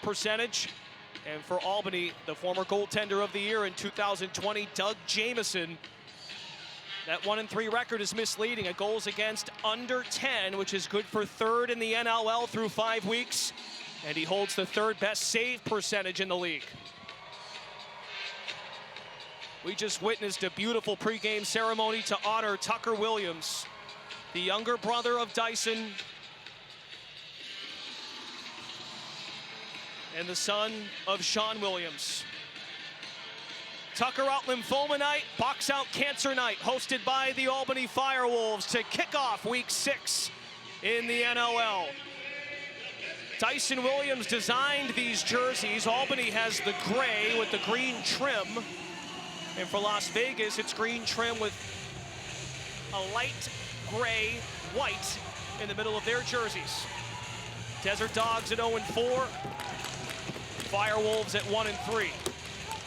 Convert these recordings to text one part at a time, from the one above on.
percentage. And for Albany, the former goaltender of the year in 2020, Doug Jamieson. That 1-3 record is misleading. A goals against under 10, which is good for third in the NLL through 5 weeks. And he holds the third best save percentage in the league. We just witnessed a beautiful pregame ceremony to honor Tucker Williams, the younger brother of Dyson and the son of Sean Williams. Tucker Out Lymphoma Night, Box Out Cancer Night, hosted by the Albany Firewolves to kick off week 6 in the NLL. Dyson Williams designed these jerseys. Albany has the gray with the green trim. And for Las Vegas, it's green trim with a light gray white in the middle of their jerseys. Desert Dogs at 0-4. Firewolves at 1-3.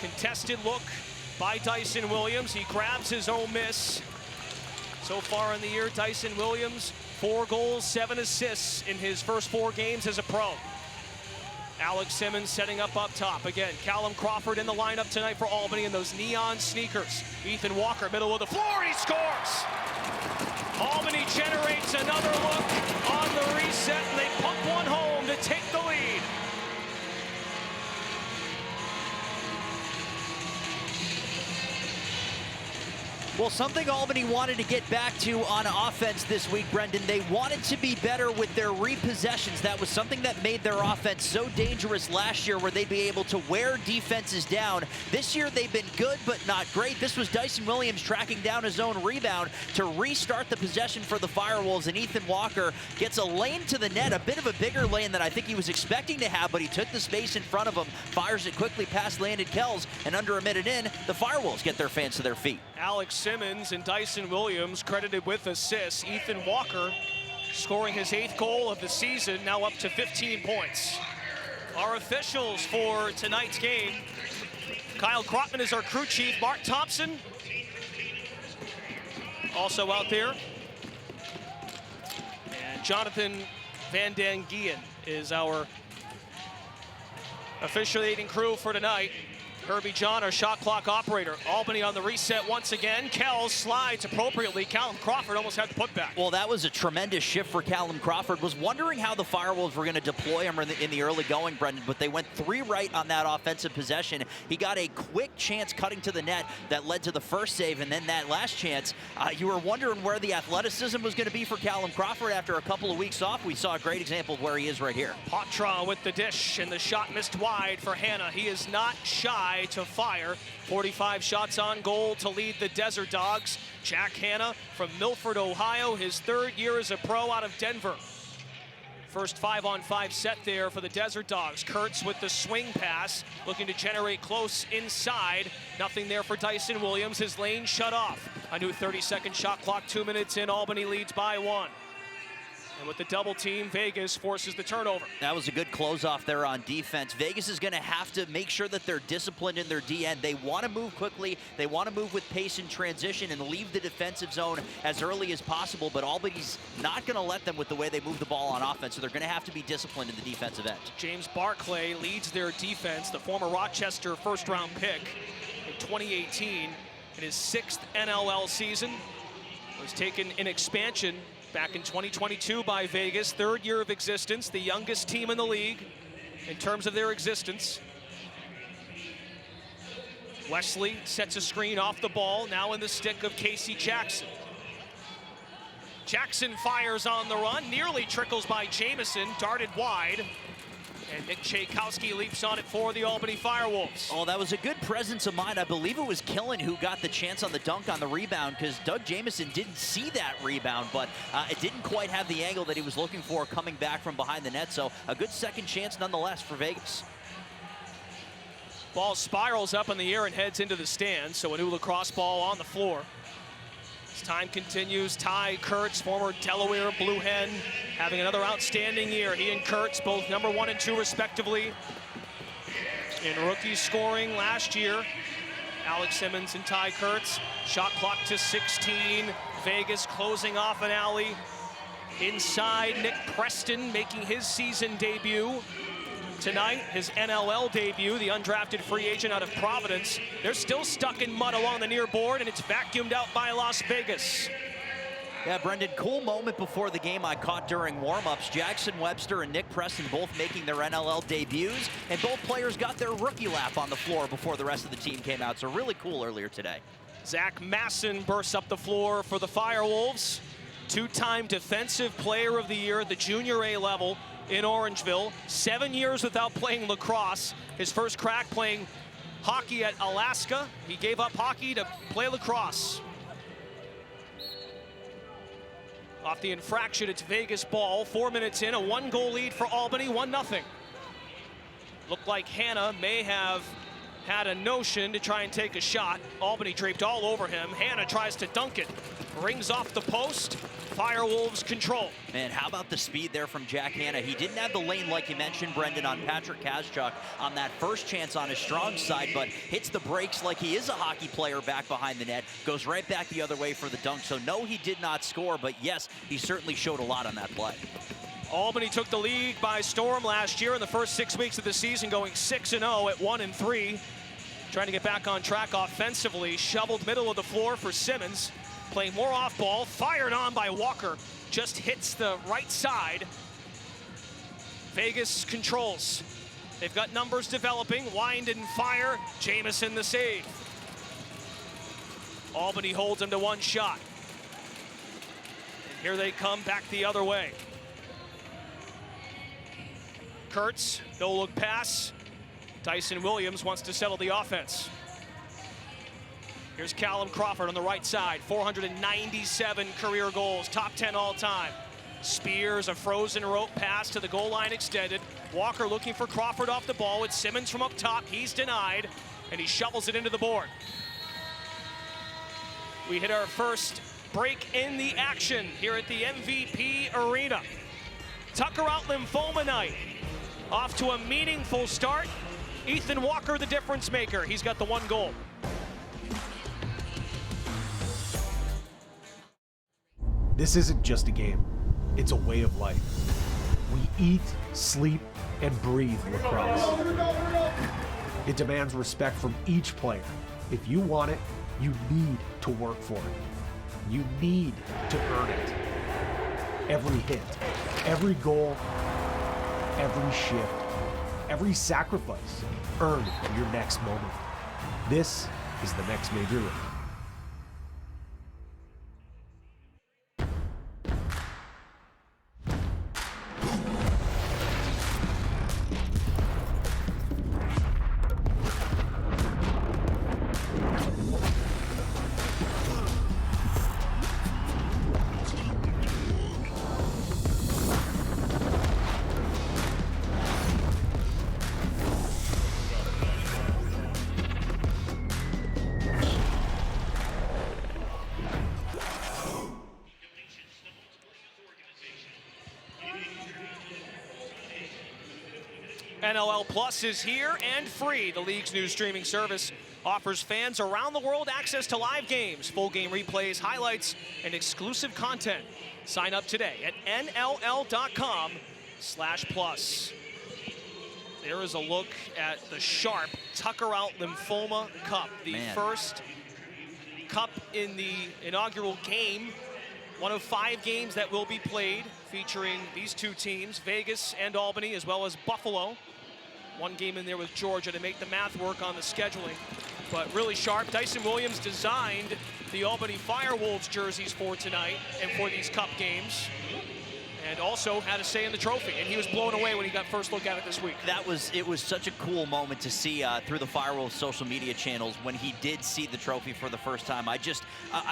Contested look by Dyson Williams. He grabs his own miss. So far in the year, Dyson Williams, 4 goals, 7 assists in his first 4 games as a pro. Alex Simmons setting up top. Again, Callum Crawford in the lineup tonight for Albany in those neon sneakers. Ethan Walker, middle of the floor, and he scores! Albany generates another look on the reset, and they pump one home to take the lead. Well, something Albany wanted to get back to on offense this week, Brendan. They wanted to be better with their repossessions. That was something that made their offense so dangerous last year, where they'd be able to wear defenses down. This year, they've been good, but not great. This was Dyson Williams tracking down his own rebound to restart the possession for the Firewolves, and Ethan Walker gets a lane to the net, a bit of a bigger lane than I think he was expecting to have, but he took the space in front of him, fires it quickly past Landon Kells, and under a minute in, the Firewolves get their fans to their feet. Alex Simmons and Dyson Williams credited with assists. Ethan Walker scoring his 8th goal of the season, now up to 15 points. Our officials for tonight's game: Kyle Krotman is our crew chief. Mark Thompson also out there. And Jonathan Van Den Gien is our officiating crew for tonight. Herbie John, our shot clock operator. Albany on the reset once again. Kells slides appropriately. Callum Crawford almost had the putback. Well, that was a tremendous shift for Callum Crawford. Was wondering how the Firewolves were going to deploy him in the early going, Brendan, but they went 3 right on that offensive possession. He got a quick chance cutting to the net that led to the first save, and then that last chance, you were wondering where the athleticism was going to be for Callum Crawford after a couple of weeks off. We saw a great example of where he is right here. Poitras with the dish, and the shot missed wide for Hanna. He is not shy to fire. 45 shots on goal to lead the Desert Dogs. Jack Hanna from Milford, Ohio, his 3rd year as a pro out of Denver. First 5-on-5 set there for the Desert Dogs. Kurtz with the swing pass, looking to generate close inside. Nothing there for Dyson Williams. His lane shut off. A new 30-second shot clock, 2 minutes in. Albany leads by 1. And with the double team, Vegas forces the turnover. That was a good close off there on defense. Vegas is going to have to make sure that they're disciplined in their DN. They want to move quickly. They want to move with pace and transition and leave the defensive zone as early as possible, but Albany's not going to let them with the way they move the ball on offense, so they're going to have to be disciplined in the defensive end. James Barclay leads their defense, the former Rochester first-round pick in 2018. In his 6th NLL season, was taken in expansion back in 2022 by Vegas. 3rd year of existence, the youngest team in the league in terms of their existence. Wesley sets a screen off the ball, now in the stick of Casey Jackson. Jackson fires on the run, nearly trickles by Jamieson, darted wide. And Nick Tchaikovsky leaps on it for the Albany Firewolves. Oh, that was a good presence of mind. I believe it was Killen who got the chance on the dunk on the rebound, because Doug Jamieson didn't see that rebound, but it didn't quite have the angle that he was looking for coming back from behind the net. So a good second chance nonetheless for Vegas. Ball spirals up in the air and heads into the stands. So a new lacrosse ball on the floor. As time continues, Ty Kurtz, former Delaware Blue Hen, having another outstanding year. He and Kurtz, both number 1 and 2 respectively in rookie scoring last year. Alex Simmons and Ty Kurtz. Shot clock to 16. Vegas closing off an alley. Inside, Nick Preston making his season debut. tonight, his NLL debut, the undrafted free agent out of Providence. They're still stuck in mud along the near board, and it's vacuumed out by Las Vegas. Yeah, Brendan, cool moment before the game I caught during warm-ups. Jackson Webster and Nick Preston both making their NLL debuts, and both players got their rookie lap on the floor before the rest of the team came out, so really cool earlier today. Zach Masson bursts up the floor for the Firewolves. Two-time Defensive Player of the Year at the Junior A level in Orangeville. 7 years without playing lacrosse. His first crack playing hockey at Alaska. He gave up hockey to play lacrosse. Off the infraction, it's Vegas ball. 4 minutes in, a 1-goal lead for Albany, 1-0. Looked like Hannah may have had a notion to try and take a shot. Albany draped all over him. Hannah tries to dunk it. Rings off the post. Firewolves control. Man, how about the speed there from Jack Hannah? He didn't have the lane, like you mentioned, Brendan, on Patrick Kazchuk on that first chance on his strong side, but hits the brakes like he is a hockey player back behind the net, goes right back the other way for the dunk. So no, he did not score, but yes, he certainly showed a lot on that play. Albany took the league by storm last year in the first 6 weeks of the season, going 6-0 at 1-3. Trying to get back on track offensively. Shoveled middle of the floor for Simmons. Playing more off ball, fired on by Walker. Just hits the right side. Vegas controls. They've got numbers developing. Wind and fire. Jamison the save. Albany holds him to one shot. And here they come back the other way. Kurtz, no look pass. Dyson Williams wants to settle the offense. Here's Callum Crawford on the right side. 497 career goals, top 10 all time. Spears a frozen rope pass to the goal line extended. Walker looking for Crawford off the ball with Simmons from up top. He's denied, and he shovels it into the board. We hit our first break in the action here at the MVP Arena. Tucker Out Lymphoma Night. Off to a meaningful start. Ethan Walker, the difference maker. He's got the 1 goal. This isn't just a game, it's a way of life. We eat, sleep, and breathe lacrosse. It demands respect from each player. If you want it, you need to work for it. You need to earn it. Every hit, every goal, every shift, every sacrifice, earn your next moment. This is the next major league. NLL Plus is here and free. The league's new streaming service offers fans around the world access to live games, full game replays, highlights, and exclusive content. Sign up today at NLL.com/plus. There is a look at the Sharp Tucker Out Lymphoma Cup, the first cup in the inaugural game. One of 5 games that will be played featuring these two teams, Vegas and Albany, as well as Buffalo. 1 game in there with Georgia to make the math work on the scheduling. But really sharp. Dyson Williams designed the Albany Firewolves jerseys for tonight and for these cup games. And also had a say in the trophy, and he was blown away when he got first look at it this week. It was such a cool moment to see through the Firewolves social media channels when he did see the trophy for the first time. I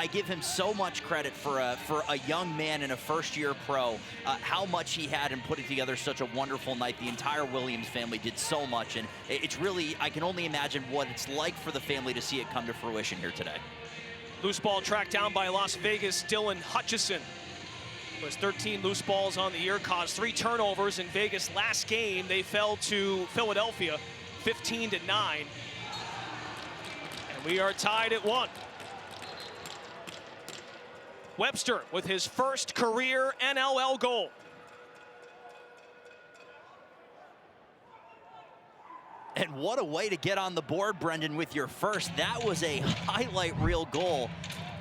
give him so much credit for a young man and a first-year pro, how much he had in putting together such a wonderful night. The entire Williams family did so much, and it's really, I can only imagine what it's like for the family to see it come to fruition here today. Loose ball tracked down by Las Vegas, Dylan Hutchison. Was 13 loose balls on the year, caused 3 turnovers in Vegas. Last game, they fell to Philadelphia, 15-9. And we are tied at 1. Webster with his first career NLL goal. And what a way to get on the board, Brendan, with your first. That was a highlight reel goal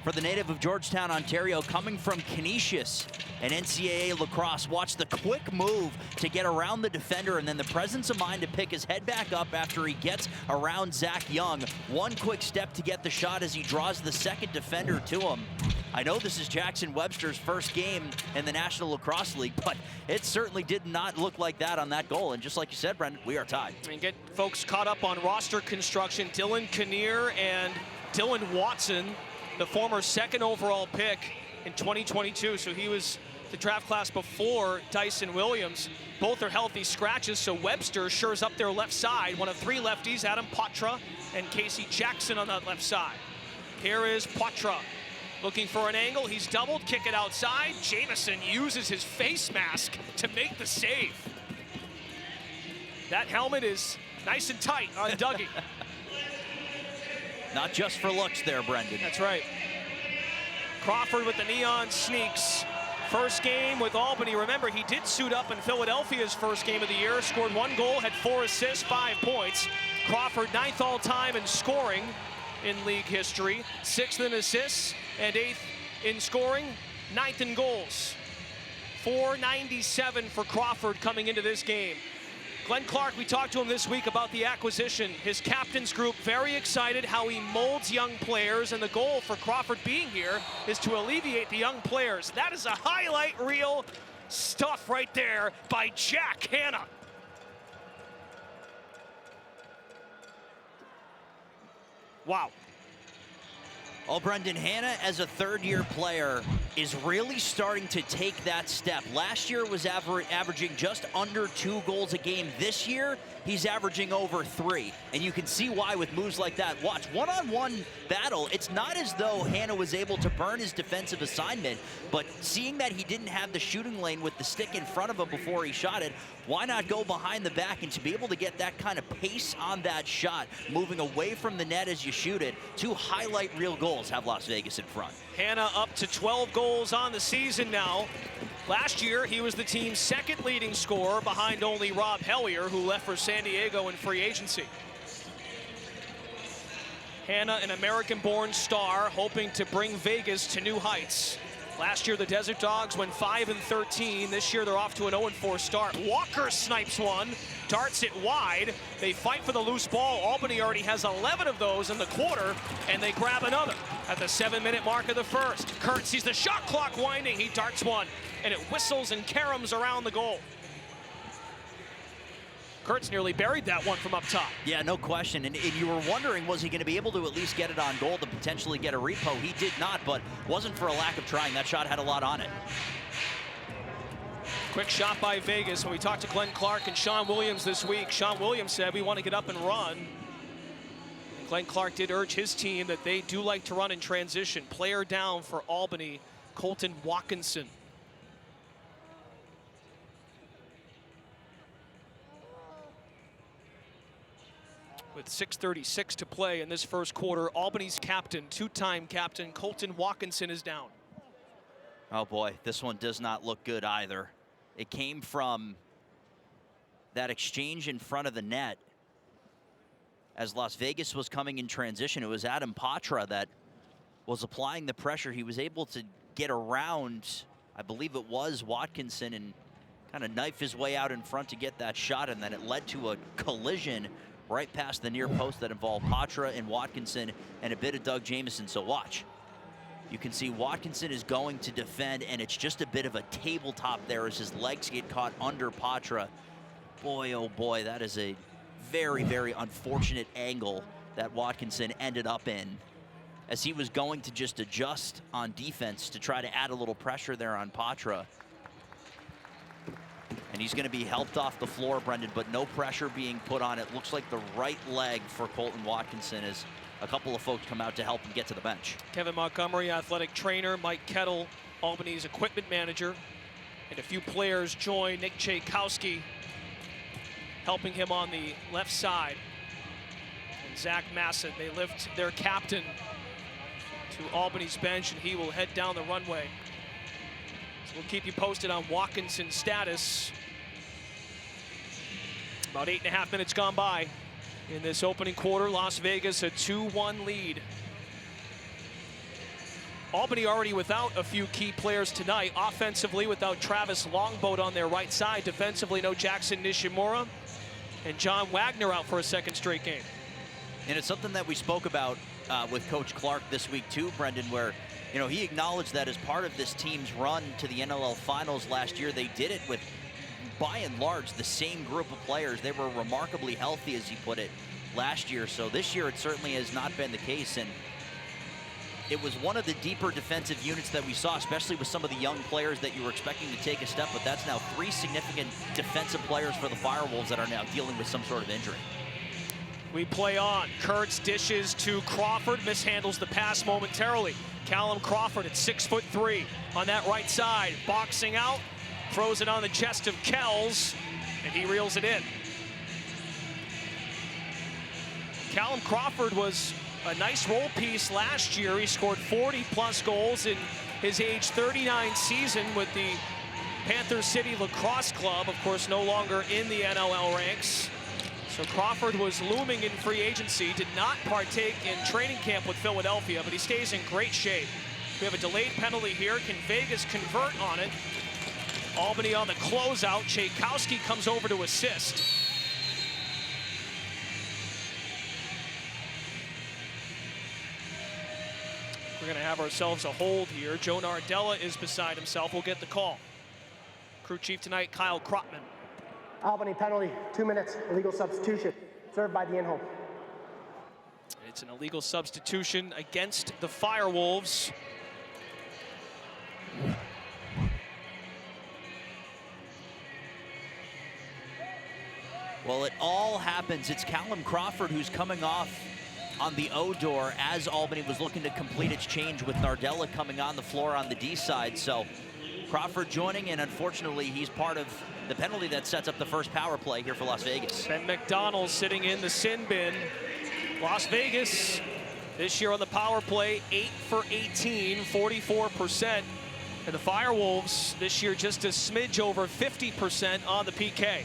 for the native of Georgetown, Ontario, coming from Canisius and NCAA lacrosse. Watch the quick move to get around the defender and then the presence of mind to pick his head back up after he gets around Zach Young. One quick step to get the shot as he draws the second defender to him. I know this is Jackson Webster's first game in the National Lacrosse League, but it certainly did not look like that on that goal. And just like you said, Brendan, we are tied. And get folks caught up on roster construction. Dylan Kinnear and Dylan Watson, the former second overall pick in 2022. So he was the draft class before Dyson Williams. Both are healthy scratches, so Webster shores up their left side. One of three lefties, Adam Poitras and Casey Jackson on that left side. Here is Poitras. Looking for an angle, he's doubled, kick it outside. Jamison uses his face mask to make the save. That helmet is nice and tight on Dougie. Not just for looks there, Brendan. That's right. Crawford with the neon sneaks. First game with Albany. Remember, he did suit up in Philadelphia's first game of the year. Scored 1 goal, had 4 assists, 5 points. Crawford 9th all-time in scoring in league history. 6th in assists and 8th in scoring. 9th in goals. .497 for Crawford coming into this game. Glenn Clark, we talked to him this week about the acquisition. His captain's group very excited how he molds young players, and the goal for Crawford being here is to alleviate the young players. That is a highlight reel stuff right there by Jack Hanna. Wow. Oh, Brendan, Hanna as a third-year player is really starting to take that step. Last year was averaging just under 2 goals a game. This year, he's averaging over 3. And you can see why with moves like that. Watch, one-on-one battle. It's not as though Hanna was able to burn his defensive assignment, but seeing that he didn't have the shooting lane with the stick in front of him before he shot it, why not go behind the back? And to be able to get that kind of pace on that shot, moving away from the net as you shoot it, 2 highlight reel goals have Las Vegas in front. Hanna up to 12 goals on the season now. Last year, he was the team's second leading scorer behind only Rob Hellier, who left for San Diego in free agency. Hanna, an American-born star, hoping to bring Vegas to new heights. Last year, the Desert Dogs went 5-13. This year, they're off to an 0-4 start. Walker snipes one, darts it wide. They fight for the loose ball. Albany already has 11 of those in the quarter, and they grab another at the 7-minute mark of the first. Kurt sees the shot clock winding. He darts one, and it whistles and caroms around the goal. Kurtz nearly buried that one from up top. Yeah, no question. And you were wondering, was he going to be able to at least get it on goal to potentially get a repo? He did not, but wasn't for a lack of trying. That shot had a lot on it. Quick shot by Vegas. When we talked to Glenn Clark and Sean Williams this week, Sean Williams said, we want to get up and run. Glenn Clark did urge his team that they do like to run in transition. Player down for Albany, Colton Watkinson. With 6:36 to play in this first quarter, Albany's captain, 2-time captain, Colton Watkinson is down. Oh boy, this one does not look good either. It came from that exchange in front of the net. As Las Vegas was coming in transition, it was Adam Poitras that was applying the pressure. He was able to get around, I believe it was Watkinson, and kind of knife his way out in front to get that shot, and then it led to a collision right past the near post that involved Poitras and Watkinson and a bit of Doug Jamison. So watch. You can see Watkinson is going to defend, and it's just a bit of a tabletop there as his legs get caught under Poitras. Boy, oh boy, that is a very, very unfortunate angle that Watkinson ended up in, as he was going to just adjust on defense to try to add a little pressure there on Poitras. And he's going to be helped off the floor, Brendan, but no pressure being put on it. Looks like the right leg for Colton Watkinson as a couple of folks come out to help him get to the bench. Kevin Montgomery, athletic trainer. Mike Kettle, Albany's equipment manager. And a few players join. Nick Tchaikovsky helping him on the left side. And Zach Masson, they lift their captain to Albany's bench, and he will head down the runway. So we'll keep you posted on Watkinson's status. About 8.5 minutes gone by. In this opening quarter, Las Vegas a 2-1 lead. Albany already without a few key players tonight. Offensively, without Travis Longboat on their right side. Defensively, no Jackson Nishimura. And John Wagner out for a second straight game. And it's something that we spoke about with Coach Clark this week too, Brendan, where he acknowledged that as part of this team's run to the NLL finals last year, they did it with, by and large, the same group of players. They were remarkably healthy, as he put it, last year. So this year it certainly has not been the case, and it was one of the deeper defensive units that we saw, especially with some of the young players that you were expecting to take a step, but that's now 3 significant defensive players for the Firewolves that are now dealing with some sort of injury. We play on. Kurtz dishes to Crawford, mishandles the pass momentarily. Callum Crawford at 6'3" on that right side, boxing out, throws it on the chest of Kells, and he reels it in. Callum Crawford was a nice role piece last year. He scored 40-plus goals in his age 39 season with the Panther City Lacrosse Club, of course, no longer in the NLL ranks. So Crawford was looming in free agency, did not partake in training camp with Philadelphia, but he stays in great shape. We have a delayed penalty here. Can Vegas convert on it? Albany on the closeout. Tchaikovsky comes over to assist. We're going to have ourselves a hold here. Joe Nardella is beside himself. We'll get the call. Crew chief tonight, Kyle Krotman. Albany penalty, 2 minutes, illegal substitution, served by the in-home. It's an illegal substitution against the Firewolves. Well, it all happens. It's Callum Crawford who's coming off on the O door as Albany was looking to complete its change with Nardella coming on the floor on the D side. So Crawford joining, and unfortunately he's part of the penalty that sets up the first power play here for Las Vegas. Ben McDonald sitting in the sin bin. Las Vegas this year on the power play, 8 for 18, 44%. And the Firewolves this year just a smidge over 50% on the PK.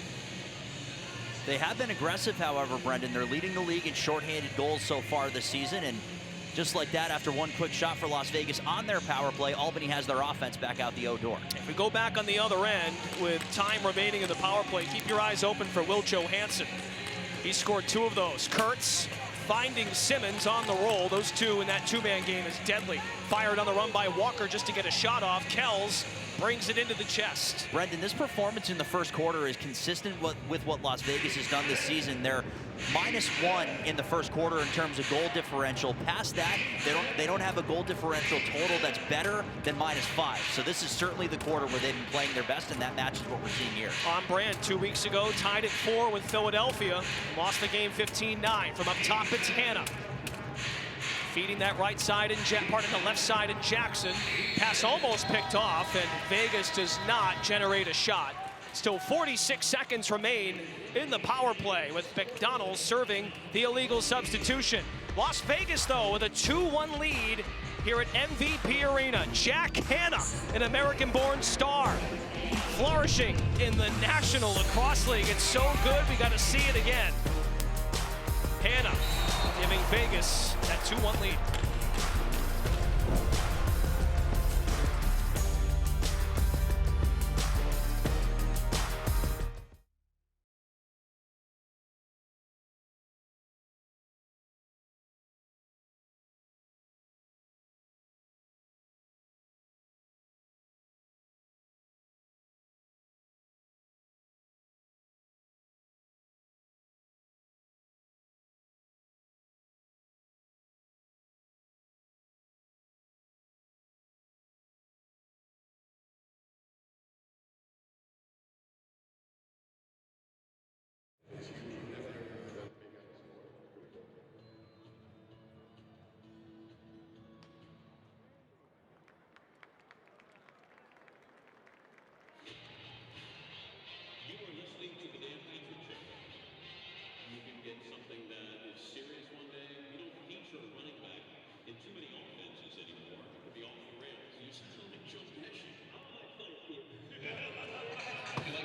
They have been aggressive, however, Brendan. They're leading the league in shorthanded goals so far this season, and just like that, after one quick shot for Las Vegas on their power play, Albany has their offense back out the O door. If we go back on the other end with time remaining in the power play, keep your eyes open for Will Johansson. He scored 2 of those. Kurtz finding Simmons on the roll. Those 2 in that 2-man game is deadly. Fired on the run by Walker just to get a shot off. Kells brings it into the chest. Brendan, this performance in the first quarter is consistent with what Las Vegas has done this season. They're -1 in the first quarter in terms of goal differential. Past that, they don't have a goal differential total that's better than -5. So this is certainly the quarter where they've been playing their best, and that matches what we're seeing here. On brand, 2 weeks ago, tied at 4 with Philadelphia. Lost the game 15-9. From up top, it's Hannah. Feeding that right side and part of the left side in Jackson. Pass almost picked off, and Vegas does not generate a shot. Still 46 seconds remain in the power play with McDonald serving the illegal substitution. Las Vegas, though, with a 2-1 lead here at MVP Arena. Jack Hannah, an American-born star, flourishing in the National Lacrosse League. It's so good, we got to see it again. Hannah giving Vegas that 2-1 lead.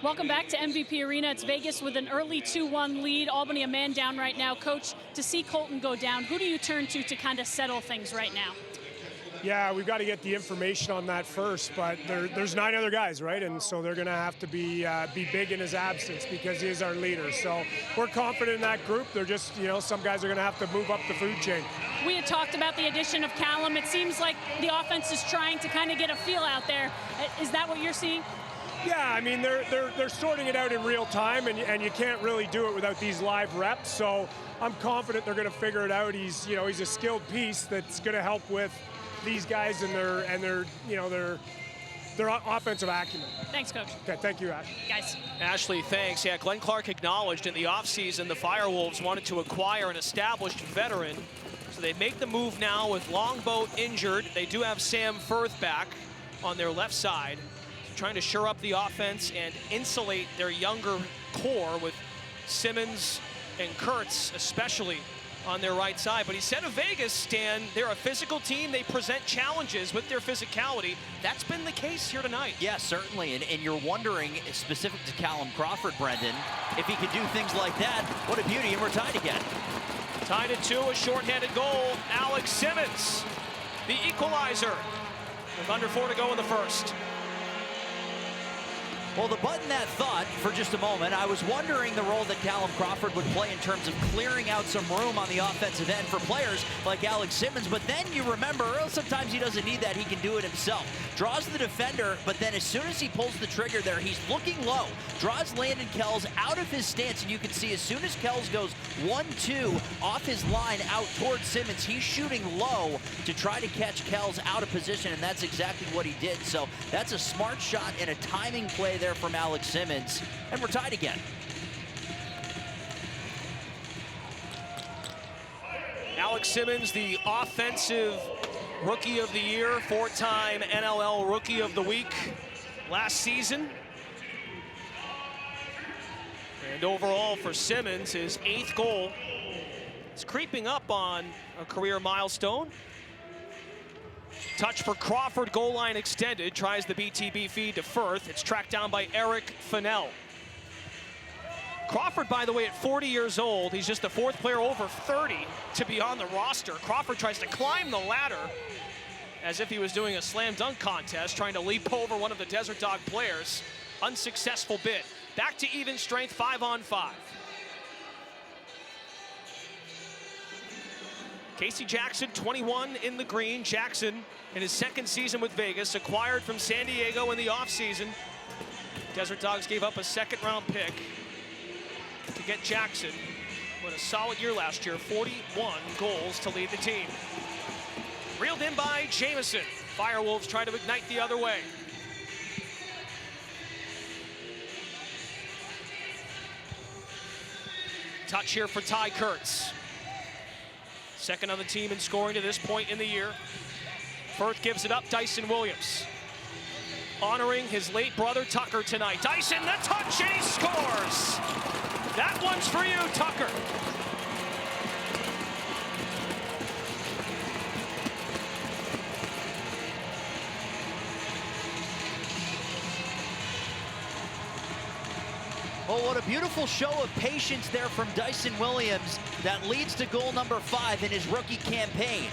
Welcome back to MVP Arena. It's Vegas with an early 2-1 lead. Albany a man down right now. Coach, to see Colton go down, who do you turn to kind of settle things right now? Yeah, we've got to get the information on that first, but there's 9 other guys, right? And so they're going to have to be big in his absence because he is our leader. So we're confident in that group. They're just, you know, some guys are going to have to move up the food chain. We had talked about the addition of Callum. It seems like the offense is trying to kind of get a feel out there. Is that what you're seeing? Yeah, I mean, they're sorting it out in real time, and you can't really do it without these live reps. So I'm confident they're going to figure it out. He's a skilled piece that's going to help with these guys and their offensive acumen. Thanks, Coach. Okay, thank you, Ash. Guys. Ashley, thanks. Yeah, Glenn Clark acknowledged in the offseason the Firewolves wanted to acquire an established veteran. So they make the move now with Longboat injured. They do have Sam Firth back on their left side, trying to shore up the offense and insulate their younger core with Simmons and Kurtz especially on their right side. But he said of Vegas, Stan, they're a physical team. They present challenges with their physicality. That's been the case here tonight. Yeah, certainly. And you're wondering, specific to Callum Crawford, Brendan, if he could do things like that. What a beauty, and we're tied again. Tied at 2, a shorthanded goal. Alex Simmons, the equalizer, with under 4 to go in the first. Well, to button that thought for just a moment, I was wondering the role that Callum Crawford would play in terms of clearing out some room on the offensive end for players like Alex Simmons. But then you remember, sometimes he doesn't need that. He can do it himself. Draws the defender, but then as soon as he pulls the trigger there, he's looking low. Draws Landon Kells out of his stance, and you can see as soon as Kells goes 1-2 off his line out towards Simmons, he's shooting low to try to catch Kells out of position, and that's exactly what he did. So that's a smart shot and a timing play there from Alex Simmons, and we're tied again. Alex Simmons, the offensive Rookie of the Year, 4-time NLL Rookie of the Week last season. And overall for Simmons, his 8th goal. It's creeping up on a career milestone. Touch for Crawford, goal line extended, tries the BTB feed to Firth. It's tracked down by Eric Fennell. Crawford, by the way, at 40 years old, he's just the 4th player over 30 to be on the roster. Crawford tries to climb the ladder as if he was doing a slam dunk contest, trying to leap over one of the Desert Dog players. Unsuccessful bid. Back to even strength, 5-on-5. Casey Jackson, 21 in the green. Jackson, in his 2nd season with Vegas, acquired from San Diego in the offseason. Desert Dogs gave up a 2nd-round pick to get Jackson. With a solid year last year, 41 goals to lead the team. Reeled in by Jamison. Firewolves try to ignite the other way. Touch here for Ty Kurtz. 2nd on the team in scoring to this point in the year. Firth gives it up, Dyson Williams. Honoring his late brother Tucker tonight. Dyson, the touch, and he scores! That one's for you, Tucker. Well, what a beautiful show of patience there from Dyson Williams that leads to goal number 5 in his rookie campaign.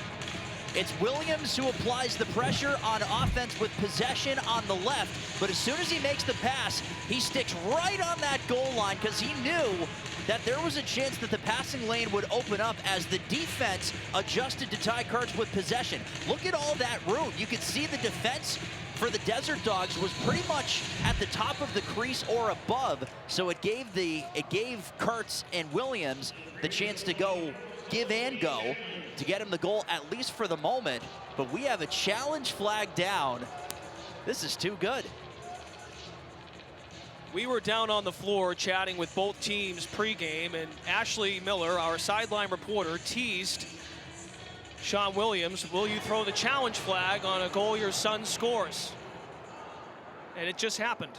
It's Williams who applies the pressure on offense with possession on the left, but as soon as he makes the pass, he sticks right on that goal line because he knew that there was a chance that the passing lane would open up as the defense adjusted to Ty Kurtz with possession. Look at all that room. You could see the defense for the Desert Dogs was pretty much at the top of the crease or above, so it gave Kurtz and Williams the chance to go give and go to get him the goal, at least for the moment. But we have a challenge flag down. This is too good. We were down on the floor chatting with both teams pregame, and Ashley Miller, our sideline reporter, teased Sean Williams, will you throw the challenge flag on a goal your son scores? And it just happened.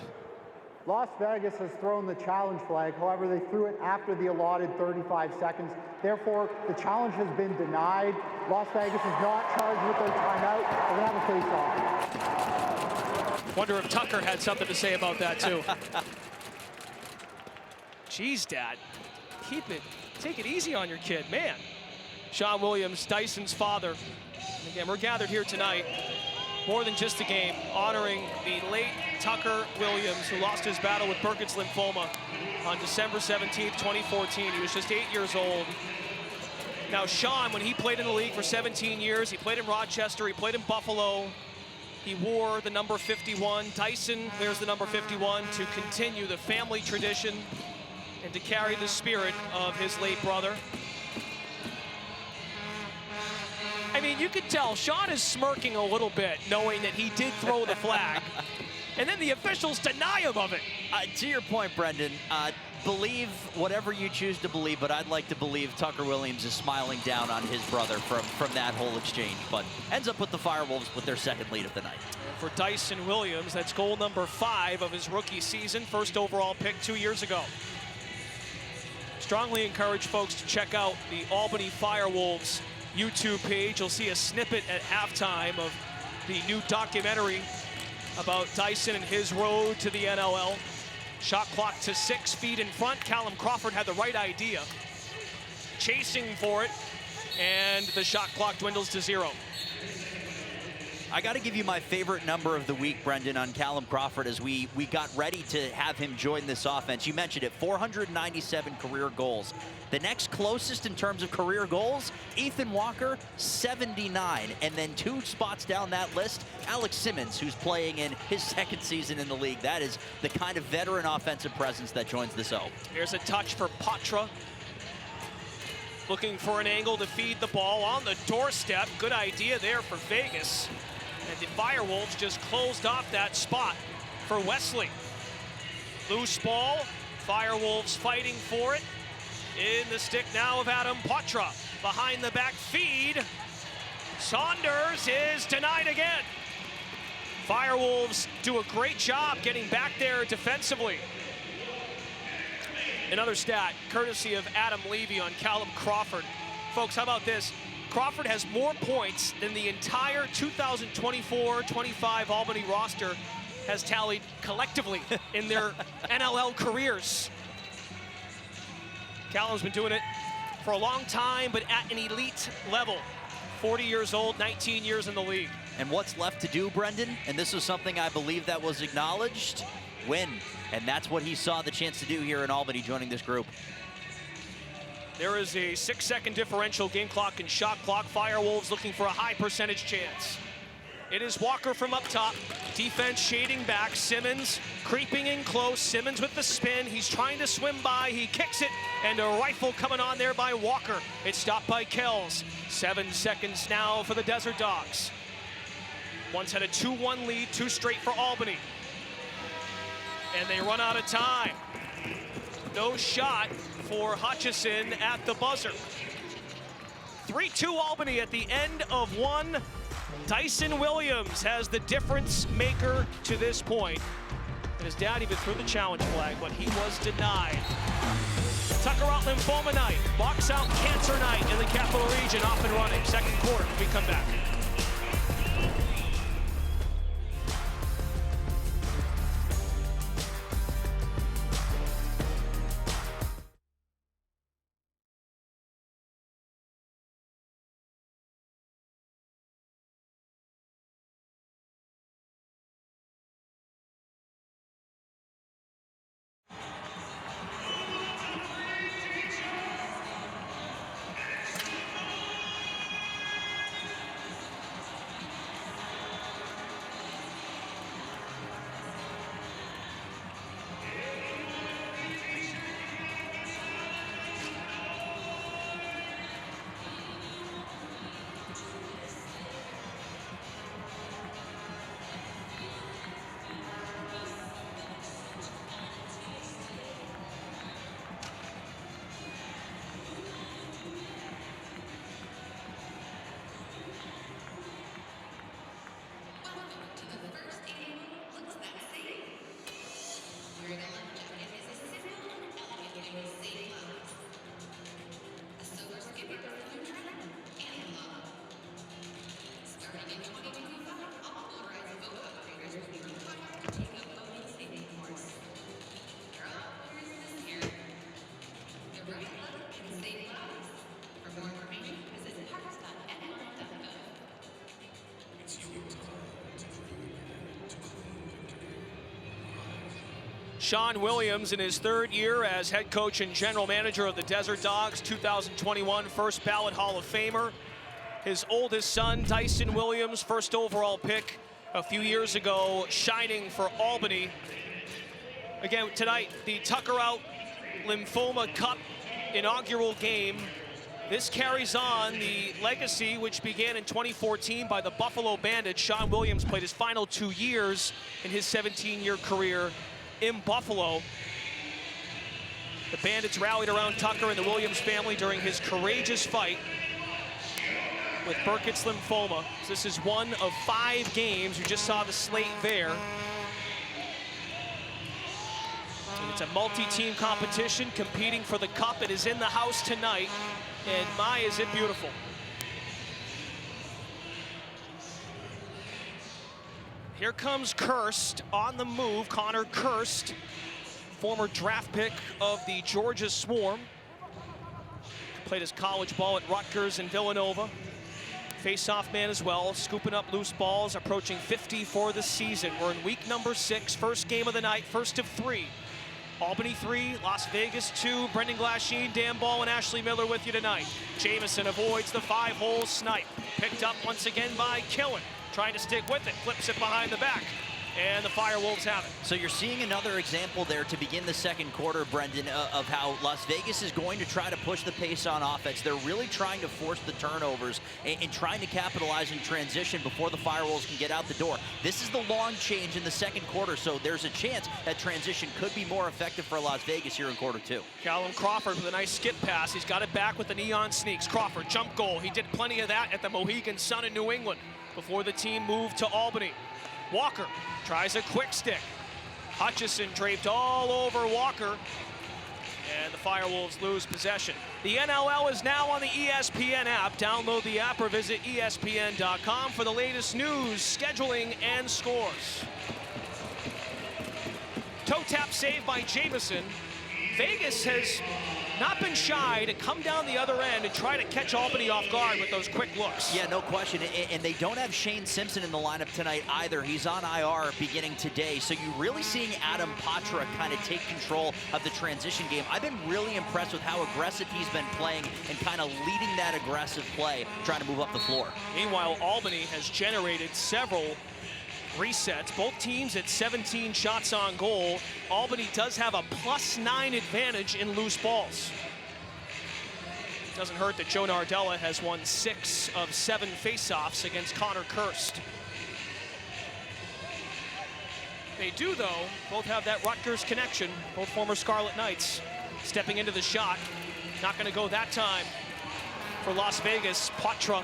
Las Vegas has thrown the challenge flag. However, they threw it after the allotted 35 seconds. Therefore, the challenge has been denied. Las Vegas is not charged with their timeout. They're going to have a face-off. Wonder if Tucker had something to say about that, too. Jeez, Dad, take it easy on your kid, man. Sean Williams, Dyson's father. And again, we're gathered here tonight, more than just a game, honoring the late Tucker Williams, who lost his battle with Burkitt's lymphoma on December 17th, 2014. He was just 8 years old. Now, Sean, when he played in the league for 17 years, he played in Rochester, he played in Buffalo. He wore the number 51. Dyson wears the number 51 to continue the family tradition and to carry the spirit of his late brother. I mean, you could tell Sean is smirking a little bit, knowing that he did throw the flag. And then the officials deny him of it. To your point, Brendan, believe whatever you choose to believe, but I'd like to believe Tucker Williams is smiling down on his brother from that whole exchange, but ends up with the Firewolves with their second lead of the night. For Dyson Williams, that's goal number 5 of his rookie season, first overall pick 2 years ago. Strongly encourage folks to check out the Albany Firewolves YouTube page. You'll see a snippet at halftime of the new documentary about Dyson and his road to the NLL. Shot clock to 6 feet in front. Callum Crawford had the right idea, chasing for it, and the shot clock dwindles to 0. I got to give you my favorite number of the week, Brendan, on Callum Crawford as we got ready to have him join this offense. You mentioned it, 497 career goals. The next closest in terms of career goals, Ethan Walker, 79. And then 2 spots down that list, Alex Simmons, who's playing in his second season in the league. That is the kind of veteran offensive presence that joins this O. Here's a touch for Patra. Looking for an angle to feed the ball on the doorstep. Good idea there for Vegas. And the Firewolves just closed off that spot for Wesley. Loose ball, Firewolves fighting for it. In the stick now of Adam Patra. Behind the back feed. Saunders is denied again. Firewolves do a great job getting back there defensively. Another stat, courtesy of Adam Levy on Callum Crawford. Folks, how about this? Crawford has more points than the entire 2024-25 Albany roster has tallied collectively in their NLL careers. Callum's been doing it for a long time, but at an elite level. 40 years old, 19 years in the league. And what's left to do, Brendan? And this is something I believe that was acknowledged. Win. And that's what he saw the chance to do here in Albany, joining this group. There is a 6-second differential, game clock and shot clock. Firewolves looking for a high percentage chance. It is Walker from up top. Defense shading back. Simmons creeping in close. Simmons with the spin. He's trying to swim by. He kicks it, and a rifle coming on there by Walker. It's stopped by Kells. 7 seconds now for the Desert Dogs. Once had a 2-1 lead, 2 straight for Albany. And they run out of time. No shot for Hutchison at the buzzer. 3-2 Albany at the end of 1. Dyson Williams has the difference maker to this point. And his dad even threw the challenge flag, but he was denied. Tucker out lymphoma night, box out cancer night in the Capital Region, off and running. Second quarter, we come back. Sean Williams in his 3rd year as head coach and general manager of the Desert Dogs, 2021 first ballot Hall of Famer. His oldest son, Dyson Williams, first overall pick a few years ago, shining for Albany. Again, tonight, the Tucker Out Lymphoma Cup inaugural game. This carries on the legacy which began in 2014 by the Buffalo Bandits. Sean Williams played his final 2 years in his 17-year career in Buffalo. The Bandits rallied around Tucker and the Williams family during his courageous fight with Burkitt's lymphoma. This is one of 5 games. You just saw the slate there. It's a multi-team competition competing for the cup. It is in the house tonight, and my, is it beautiful. Here comes Kirst on the move. Connor Kirst, former draft pick of the Georgia Swarm. Played his college ball at Rutgers and Villanova. Face-off man as well, scooping up loose balls, approaching 50 for the season. We're in week number 6, first game of the night, first of 3. Albany 3, Las Vegas 2. Brendan Glasheen, Dan Ball, and Ashley Miller with you tonight. Jamison avoids the 5-hole snipe. Picked up once again by Killen. Trying to stick with it, flips it behind the back. And the Firewolves have it. So you're seeing another example there to begin the second quarter, Brendan, of how Las Vegas is going to try to push the pace on offense. They're really trying to force the turnovers and trying to capitalize in transition before the Firewolves can get out the door. This is the long change in the second quarter, so there's a chance that transition could be more effective for Las Vegas here in quarter 2. Callum Crawford with a nice skip pass. He's got it back with the neon sneaks. Crawford, jump goal. He did plenty of that at the Mohegan Sun in New England before the team moved to Albany. Walker tries a quick stick. Hutchison draped all over Walker. And the Firewolves lose possession. The NLL is now on the ESPN app. Download the app or visit ESPN.com for the latest news, scheduling, and scores. Toe tap save by Jamison. Vegas has not been shy to come down the other end and try to catch Albany off guard with those quick looks. Yeah, no question. And they don't have Shane Simpson in the lineup tonight either. He's on IR beginning today. So you're really seeing Adam Patra kind of take control of the transition game. I've been really impressed with how aggressive he's been playing and kind of leading that aggressive play, trying to move up the floor. Meanwhile, Albany has generated several resets. Both teams at 17 shots on goal. Albany does have a +9 advantage in loose balls. Doesn't hurt that Joe Nardella has won 6 of 7 faceoffs against Connor Kirst. They do, though, both have that Rutgers connection, both former Scarlet Knights. Stepping into the shot, not going to go that time for Las Vegas. Patra,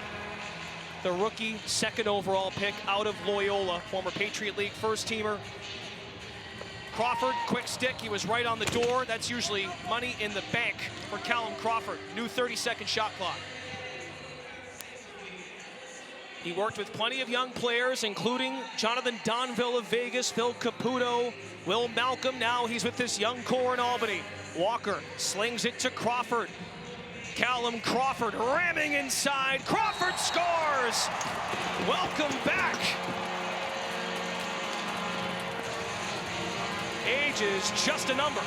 the rookie, 2nd overall pick out of Loyola, former Patriot League first-teamer. Crawford, quick stick, he was right on the door. That's usually money in the bank for Callum Crawford. New 30-second shot clock. He worked with plenty of young players, including Jonathan Donville of Vegas, Phil Caputo, Will Malcolm. Now he's with this young core in Albany. Walker slings it to Crawford. Callum Crawford ramming inside. Crawford scores! Welcome back. Age is just a number.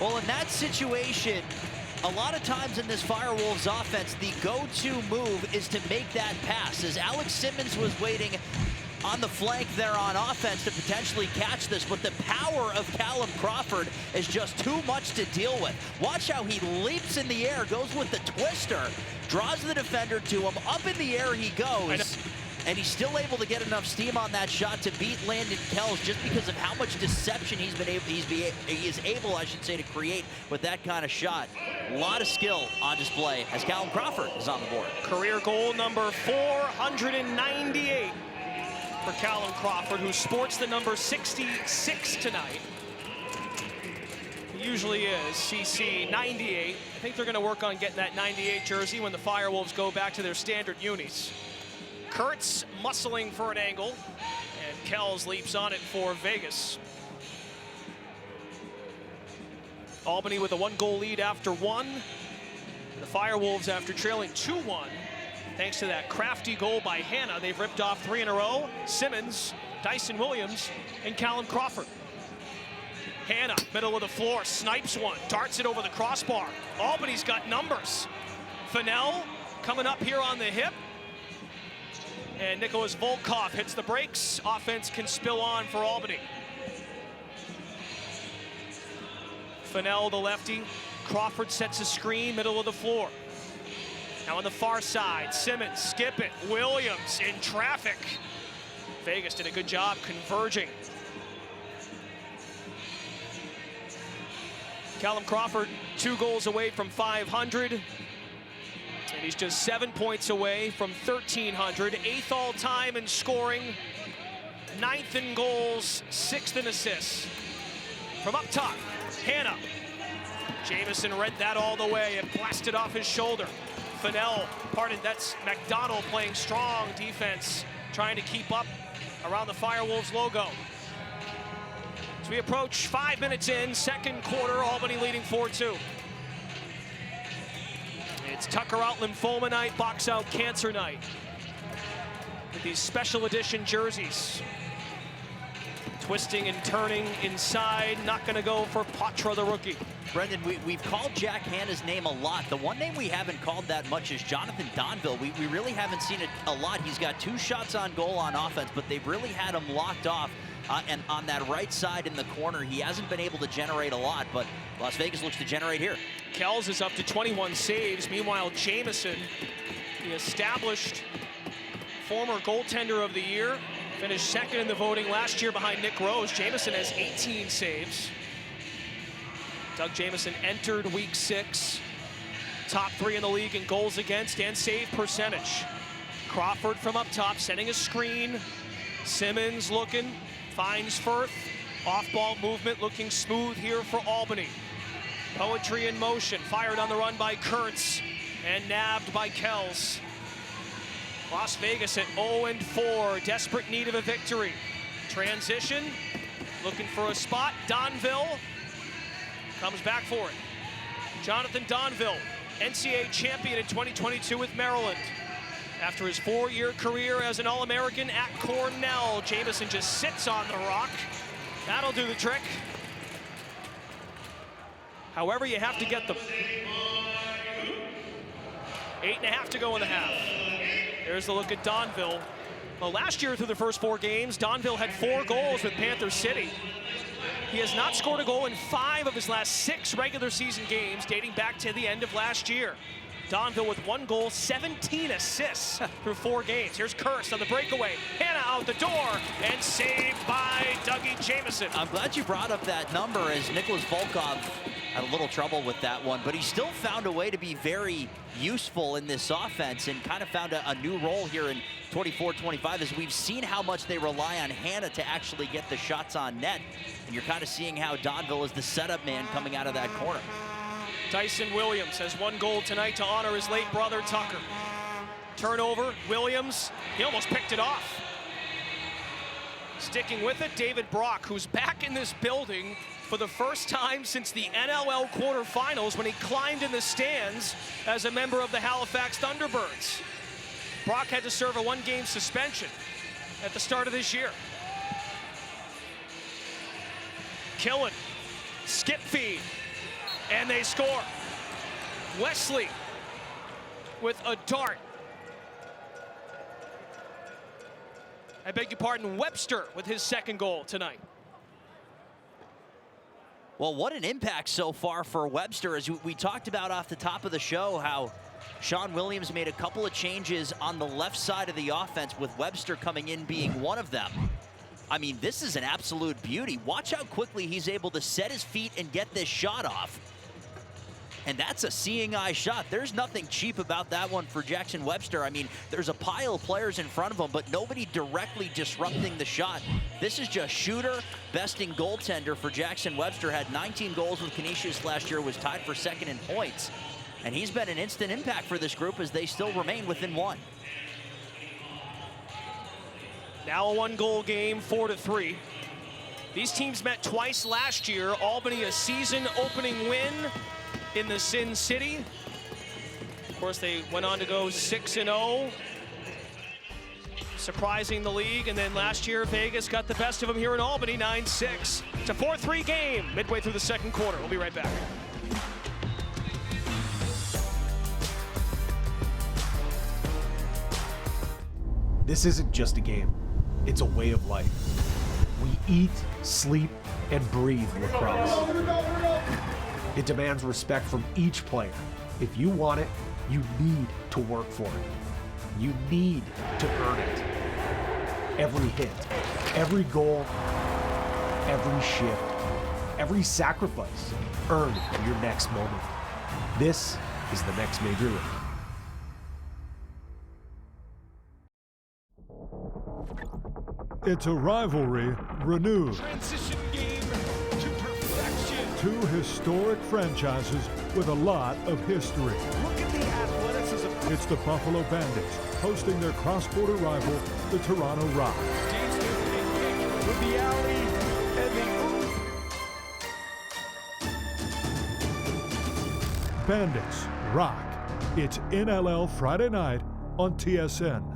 Well, in that situation, a lot of times in this Firewolves offense, the go-to move is to make that pass. As Alex Simmons was waiting on the flank there on offense to potentially catch this, but the power of Callum Crawford is just too much to deal with. Watch how he leaps in the air, goes with the twister, draws the defender to him, up in the air he goes, and he's still able to get enough steam on that shot to beat Landon Kells just because of how much deception he is able, I should say, to create with that kind of shot. A lot of skill on display as Callum Crawford is on the board. Career goal number 498 for Callum Crawford, who sports the number 66 tonight. He usually is CC 98. I think they're going to work on getting that 98 jersey when the Firewolves go back to their standard unis. Kurtz muscling for an angle, and Kells leaps on it for Vegas. Albany with a 1-goal lead after 1. The Firewolves, after trailing 2-1, Thanks to that crafty goal by Hannah, they've ripped off 3 in a row. Simmons, Dyson Williams, and Callum Crawford. Hannah, middle of the floor, snipes one, darts it over the crossbar. Albany's got numbers. Fennell coming up here on the hip. And Nicholas Volkov hits the brakes. Offense can spill on for Albany. Fennell, the lefty. Crawford sets a screen, middle of the floor. Now on the far side, Simmons, skip it. Williams in traffic. Vegas did a good job converging. Callum Crawford, 2 goals away from 500. And he's just 7 points away from 1,300. 8th all-time in scoring. 9th in goals, 6th in assists. From up top, Hannah. Jamison read that all the way and blasted off his shoulder. Fennell, that's McDonald playing strong defense, trying to keep up around the Firewolves logo. As we approach 5 minutes in, second quarter, Albany leading 4-2. It's Tucker Out Lymphoma Night, Box Out Cancer Night. With these special edition jerseys. Twisting and turning inside, not gonna go for Patra, the rookie. Brendan, we've called Jack Hannah's name a lot. The one name we haven't called that much is Jonathan Donville. We really haven't seen it a lot. He's got 2 shots on goal on offense, but they've really had him locked off. And on that right side in the corner, he hasn't been able to generate a lot, but Las Vegas looks to generate here. Kells is up to 21 saves. Meanwhile, Jamison, the established former goaltender of the year, finished second in the voting last year behind Nick Rose. Jamison has 18 saves. Doug Jamison entered week 6. Top 3 in the league in goals against and save percentage. Crawford from up top, setting a screen. Simmons looking, finds Firth. Off-ball movement looking smooth here for Albany. Poetry in motion, fired on the run by Kurtz and nabbed by Kells. Las Vegas at 0-4, desperate need of a victory. Transition, looking for a spot. Donville comes back for it. Jonathan Donville, NCAA champion in 2022 with Maryland. After his 4-year career as an All-American at Cornell, Jamison just sits on the rock. That'll do the trick. However, you have to get them. 8.5 to go in the half. There's the look at Donville. Well, last year through the first 4 games, Donville had 4 goals with Panther City. He has not scored a goal in 5 of his last 6 regular season games, dating back to the end of last year. Donville with 1 goal, 17 assists through 4 games. Here's Kurtz on the breakaway. Hannah out the door and saved by Dougie Jamison. I'm glad you brought up that number, as Nicholas Volkov had a little trouble with that one, but he still found a way to be very useful in this offense and kind of found a new role here in 24-25, as we've seen how much they rely on Hannah to actually get the shots on net. And you're kind of seeing how Donville is the setup man coming out of that corner. Dyson Williams has 1 goal tonight to honor his late brother, Tucker. Turnover, Williams, he almost picked it off. Sticking with it, David Brock, who's back in this building for the first time since the NLL quarterfinals when he climbed in the stands as a member of the Halifax Thunderbirds. Brock had to serve a 1-game suspension at the start of this year. Killen, skip feed, and they score. Wesley with a dart. I beg your pardon, Webster with his 2nd goal tonight. Well, what an impact so far for Webster. As we talked about off the top of the show, how Sean Williams made a couple of changes on the left side of the offense, with Webster coming in being one of them. I mean, this is an absolute beauty. Watch how quickly he's able to set his feet and get this shot off. And that's a seeing eye shot. There's nothing cheap about that one for Jackson Webster. I mean, there's a pile of players in front of him, but nobody directly disrupting the shot. This is just shooter, besting goaltender for Jackson Webster. Had 19 goals with Canisius last year, was tied for 2nd in points. And he's been an instant impact for this group as they still remain within 1. Now a 1-goal game, 4-3. These teams met twice last year. Albany, a season opening win in the Sin City. Of course, they went on to go 6-0, surprising the league. And then last year, Vegas got the best of them here in Albany, 9-6. It's a 4-3 game midway through the second quarter. We'll be right back. This isn't just a game, it's a way of life. We eat, sleep, and breathe lacrosse. It demands respect from each player. If you want it, you need to work for it. You need to earn it. Every hit, every goal, every shift, every sacrifice, earn your next moment. This is the next major league. It's a rivalry renewed. Transition game to perfection. Two historic franchises with a lot of history. Look at the athleticism. It's the Buffalo Bandits hosting their cross-border rival, the Toronto Rock. James with the alley and the Bandits Rock. It's NLL Friday night on TSN.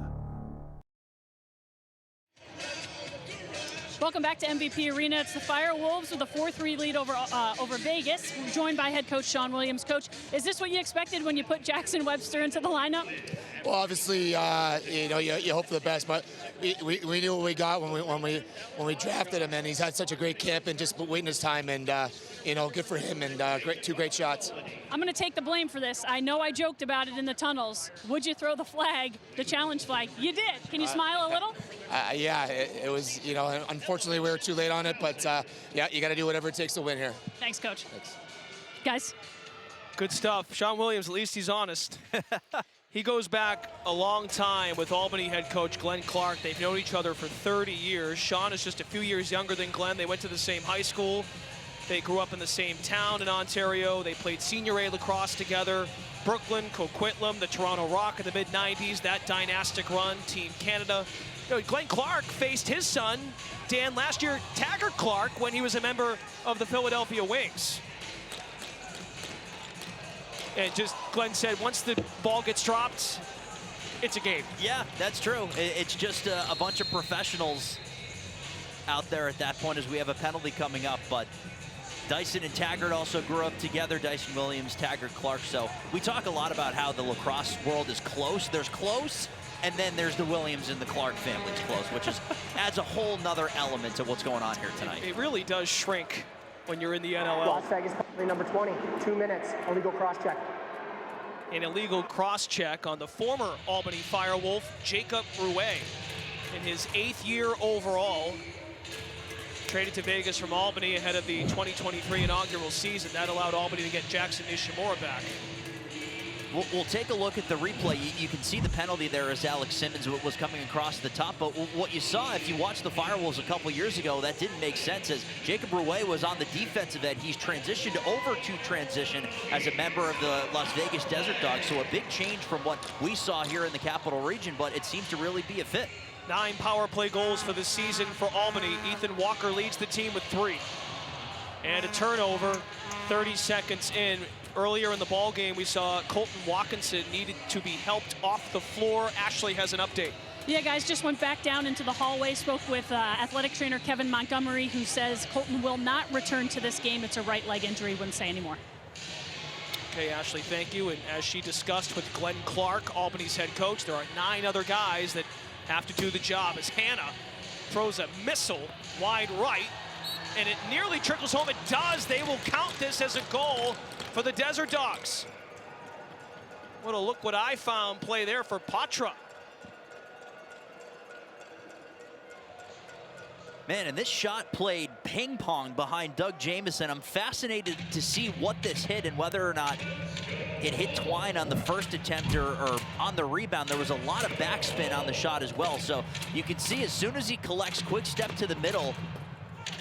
Welcome back to MVP Arena. It's the Firewolves with a 4-3 lead over Vegas. We're joined by head coach Sean Williams. Coach, is this what you expected when you put Jackson Webster into the lineup? Well, obviously, you hope for the best, but we knew what we got when we drafted him, and he's had such a great camp and just waiting his time, and good for him, and two great shots. I'm going to take the blame for this. I know I joked about it in the tunnels. Would you throw the flag, the challenge flag? You did. Can you smile a little? Yeah, it was, unfortunately we were too late on it, but yeah, you got to do whatever it takes to win here. Thanks, Coach. Thanks. Guys. Good stuff. Sean Williams, at least he's honest. He goes back a long time with Albany head coach Glenn Clark. They've known each other for 30 years. Sean is just a few years younger than Glenn. They went to the same high school. They grew up in the same town in Ontario. They played senior A lacrosse together. Brooklyn, Coquitlam, the Toronto Rock in the mid-90s, that dynastic run, Team Canada. Glenn Clark faced his son, Dan, last year, Taggart Clark, when he was a member of the Philadelphia Wings. And just, Glenn said, once the ball gets dropped, it's a game. Yeah, that's true. It's just a bunch of professionals out there at that point as we have a penalty coming up. But Dyson and Taggart also grew up together. Dyson Williams, Taggart Clark. So we talk a lot about how the lacrosse world is close. There's close, and then there's the Williams and the Clark families close, which adds a whole nother element to what's going on here tonight. It really does shrink when you're in the NLL. Las Vegas, number 20, 2 minutes, illegal cross-check. An illegal cross-check on the former Albany Firewolf, Jacob Rouet, in his 8th year overall. Traded to Vegas from Albany ahead of the 2023 inaugural season. That allowed Albany to get Jackson Nishimura back. We'll take a look at the replay. You can see the penalty there as Alex Simmons was coming across the top. But what you saw, if you watched the Firewolves a couple years ago, that didn't make sense as Jacob Rouet was on the defensive end. He's transitioned over to transition as a member of the Las Vegas Desert Dogs. So a big change from what we saw here in the Capital Region, but it seems to really be a fit. 9 power play goals for the season for Albany. Ethan Walker leads the team with 3. And a turnover 30 seconds in. Earlier in the ball game, we saw Colton Watkinson needed to be helped off the floor. Ashley has an update. Yeah, guys, just went back down into the hallway, spoke with athletic trainer Kevin Montgomery, who says Colton will not return to this game. It's a right leg injury, wouldn't say anymore. Okay, Ashley, thank you. And as she discussed with Glenn Clark, Albany's head coach, there are 9 other guys that have to do the job as Hannah throws a missile wide right, and it nearly trickles home. It does. They will count this as a goal for the Desert Dogs. What a look what I found play there for Patra. Man, and this shot played ping pong behind Doug Jamieson. I'm fascinated to see what this hit and whether or not it hit twine on the first attempt or on the rebound. There was a lot of backspin on the shot as well. So you can see as soon as he collects, quick step to the middle,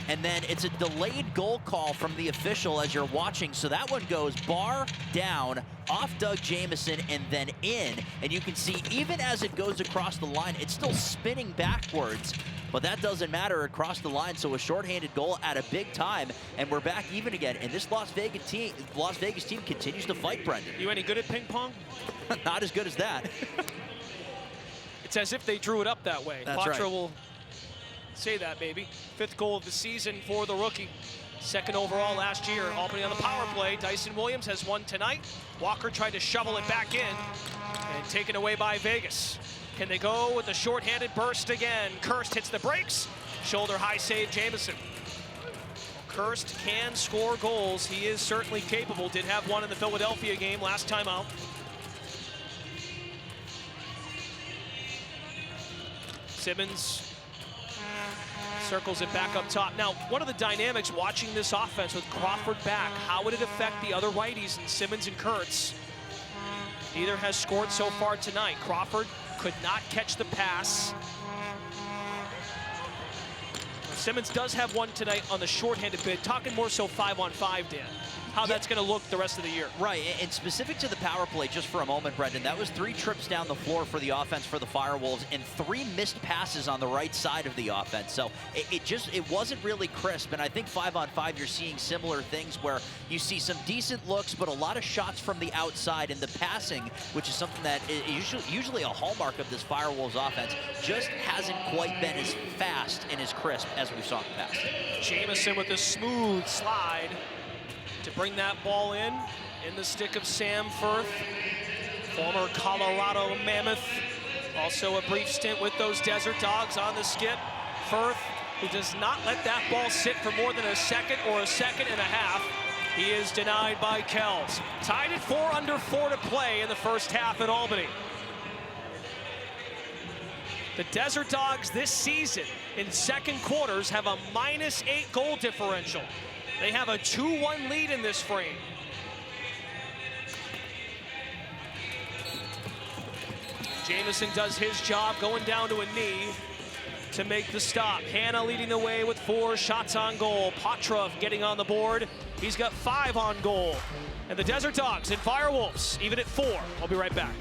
and then it's a delayed goal call from the official as you're watching. So that one goes bar down off Doug Jamieson and then in. And you can see even as it goes across the line, it's still spinning backwards. But but that doesn't matter across the line. So a shorthanded goal at a big time, and we're back even again. And this Las Vegas team continues to fight, Brendan. You any good at ping pong? Not as good as that. It's as if they drew it up that way. That's Patra right. will say that, baby. 5th goal of the season for the rookie. 2nd overall last year. Albany on the power play. Dyson Williams has one tonight. Walker tried to shovel it back in and taken away by Vegas. Can they go with a shorthanded burst again? Kirst hits the brakes. Shoulder high save, Jamison. Kirst can score goals. He is certainly capable. Did have one in the Philadelphia game last time out. Simmons circles it back up top. Now, one of the dynamics watching this offense with Crawford back, how would it affect the other righties in Simmons and Kurtz? Neither has scored so far tonight. Crawford could not catch the pass. Simmons does have one tonight on the shorthanded bid. Talking more so 5-on-5, Dan. How that's going to look the rest of the year. Right, and specific to the power play, just for a moment, Brendan, that was 3 trips down the floor for the offense for the Firewolves and 3 missed passes on the right side of the offense. So it wasn't really crisp, and I think 5-on-5 you're seeing similar things where you see some decent looks, but a lot of shots from the outside, and the passing, which is something that is usually a hallmark of this Firewolves offense, just hasn't quite been as fast and as crisp as we saw in the past. Jamison with a smooth slide to bring that ball in the stick of Sam Firth, former Colorado Mammoth. Also a brief stint with those Desert Dogs on the skit. Firth, who does not let that ball sit for more than a second or a second and a half. He is denied by Kells. Tied at 4 under 4 to play in the first half in Albany. The Desert Dogs this season in second quarters have a -8 goal differential. They have a 2-1 lead in this frame. Jamison does his job, going down to a knee to make the stop. Hannah leading the way with 4 shots on goal. Patra getting on the board. He's got 5 on goal. And the Desert Dogs and Firewolves even at 4. I'll be right back.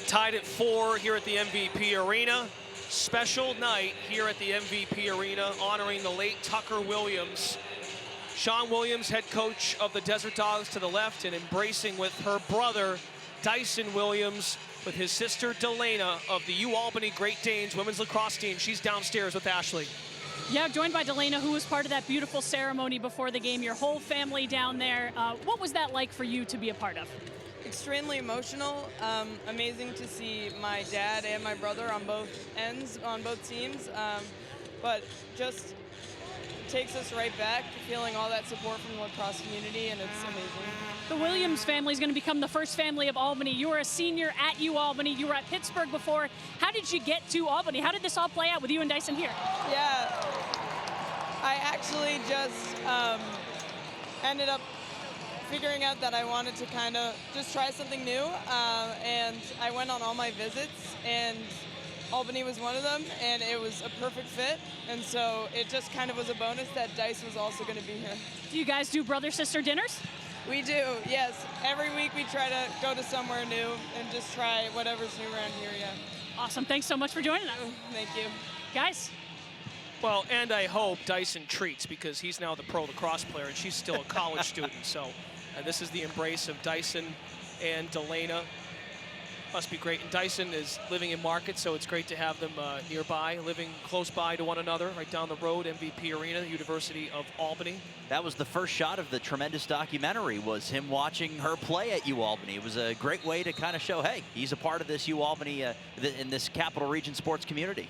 Tied at 4 here at the MVP Arena. Special night here at the MVP Arena, honoring the late Tucker Williams. Sean Williams, head coach of the Desert Dogs, to the left, and embracing with her brother, Dyson Williams, with his sister, Delana, of the UAlbany Great Danes women's lacrosse team. She's downstairs with Ashley. Yeah, joined by Delana, who was part of that beautiful ceremony before the game. Your whole family down there. What was that like for you to be a part of? Extremely emotional. Amazing to see my dad and my brother on both ends, on both teams. But just takes us right back, feeling all that support from the lacrosse community, and it's amazing. The Williams family is going to become the first family of Albany. You were a senior at UAlbany. You were at Pittsburgh before. How did you get to Albany? How did this all play out with you and Dyson here? Yeah, I actually just ended up figuring out that I wanted to kind of just try something new, and I went on all my visits, and Albany was one of them, and it was a perfect fit, and so it just kind of was a bonus that Dice was also going to be here. Do you guys do brother-sister dinners? We do, yes. Every week we try to go to somewhere new and just try whatever's new around here, yeah. Awesome, thanks so much for joining us. Thank you. Guys? Well, and I hope Dyson treats, because he's now the pro lacrosse player and she's still a college student, so this is the embrace of Dyson and Delana. Must be great. And Dyson is living in Market, so it's great to have them nearby, living close by to one another, right down the road, MVP Arena, the University of Albany. That was the first shot of the tremendous documentary, was him watching her play at UAlbany. It was a great way to kind of show, hey, he's a part of this UAlbany, in this Capital Region sports community.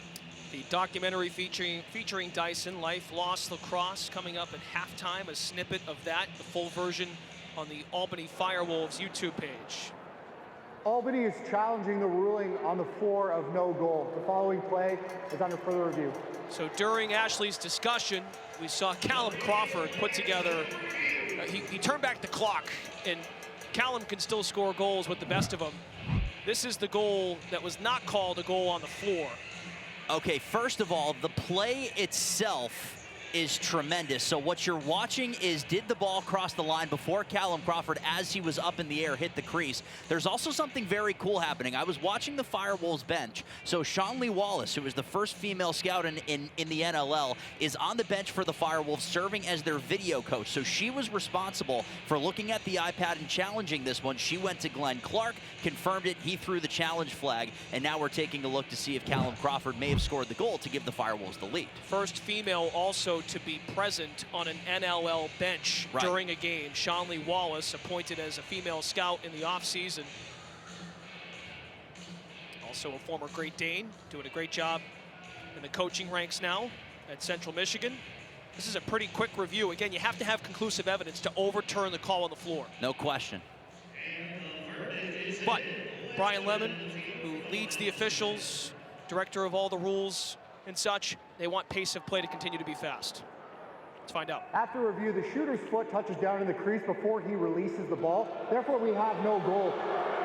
The documentary featuring Dyson, Life Lost Lacrosse, coming up at halftime, a snippet of that, the full version on the Albany Firewolves YouTube page. Albany is challenging the ruling on the floor of no goal. The following play is under further review. So during Ashley's discussion, we saw Callum Crawford put together, he turned back the clock, and Callum can still score goals with the best of them. This is the goal that was not called a goal on the floor. Okay, first of all, the play itself is tremendous. So what you're watching is, did the ball cross the line before Callum Crawford, as he was up in the air, hit the crease? There's also something very cool happening. I was watching the Firewolves bench. So Shawnlee Wallace, who was the first female scout in the NLL, is on the bench for the Firewolves, serving as their video coach. So she was responsible for looking at the iPad and challenging this one. She went to Glenn Clark, confirmed it, he threw the challenge flag, and now we're taking a look to see if Callum Crawford may have scored the goal to give the Firewolves the lead. First female also to be present on an NLL bench during a game. Shawnlee Wallace, appointed as a female scout in the offseason. Also a former Great Dane, doing a great job in the coaching ranks now at Central Michigan. This is a pretty quick review. Again, you have to have conclusive evidence to overturn the call on the floor. No question. But Brian Lemon, who leads the officials, director of all the rules and such, they want pace of play to continue to be fast. Let's find out. After review, the shooter's foot touches down in the crease before he releases the ball. Therefore, we have no goal.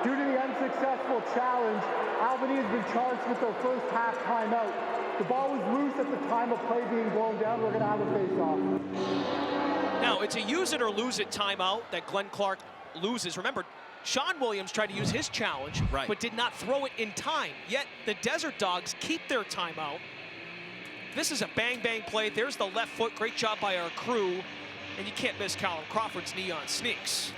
Due to the unsuccessful challenge, Albany has been charged with their first half timeout. The ball was loose at the time of play being blown down. We're going to have a face-off. Now, it's a use it or lose it timeout that Glenn Clark loses. Remember, Sean Williams tried to use his challenge, but did not throw it in time. Yet the Desert Dogs keep their timeout. This is a bang-bang play. There's the left foot. Great job by our crew. And you can't miss Callum Crawford's knee on sneaks.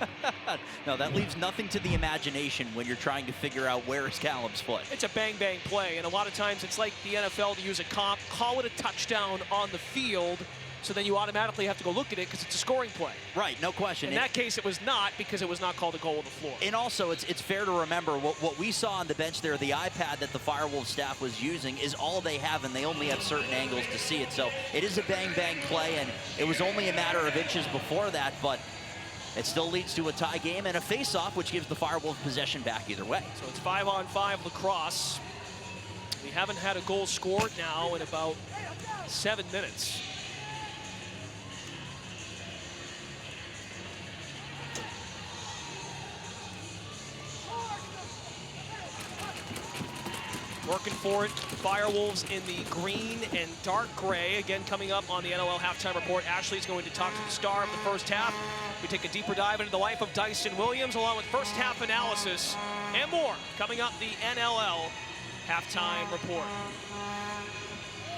No, that leaves nothing to the imagination when you're trying to figure out where is Callum's foot. It's a bang-bang play, and a lot of times it's like the NFL to use a comp, call it a touchdown on the field, so then you automatically have to go look at it because it's a scoring play. Right, no question. In that case, it was not, because it was not called a goal on the floor. And also, it's fair to remember what we saw on the bench there, the iPad that the Firewolves staff was using is all they have, and they only have certain angles to see it. So it is a bang-bang play, and it was only a matter of inches before that, but it still leads to a tie game and a face-off, which gives the Firewolves possession back either way. So it's 5-on-5 lacrosse. We haven't had a goal scored now in about 7 minutes. Working for it, Firewolves in the green and dark gray. Again, coming up on the NLL halftime report, Ashley's going to talk to the star of the first half. We take a deeper dive into the life of Dyson Williams, along with first half analysis and more, coming up the NLL halftime report.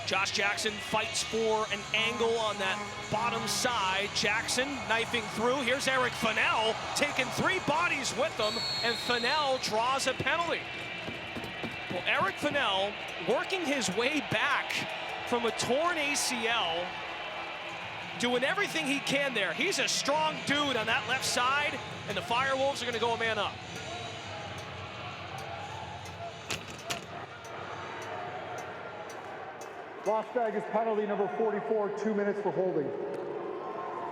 Josh Jackson fights for an angle on that bottom side. Jackson knifing through. Here's Eric Fennell taking 3 bodies with him, and Fennell draws a penalty. Well, Eric Fennell working his way back from a torn ACL, doing everything he can there. He's a strong dude on that left side, and the Firewolves are going to go a man up. Las Vegas penalty number 44, 2 minutes for holding.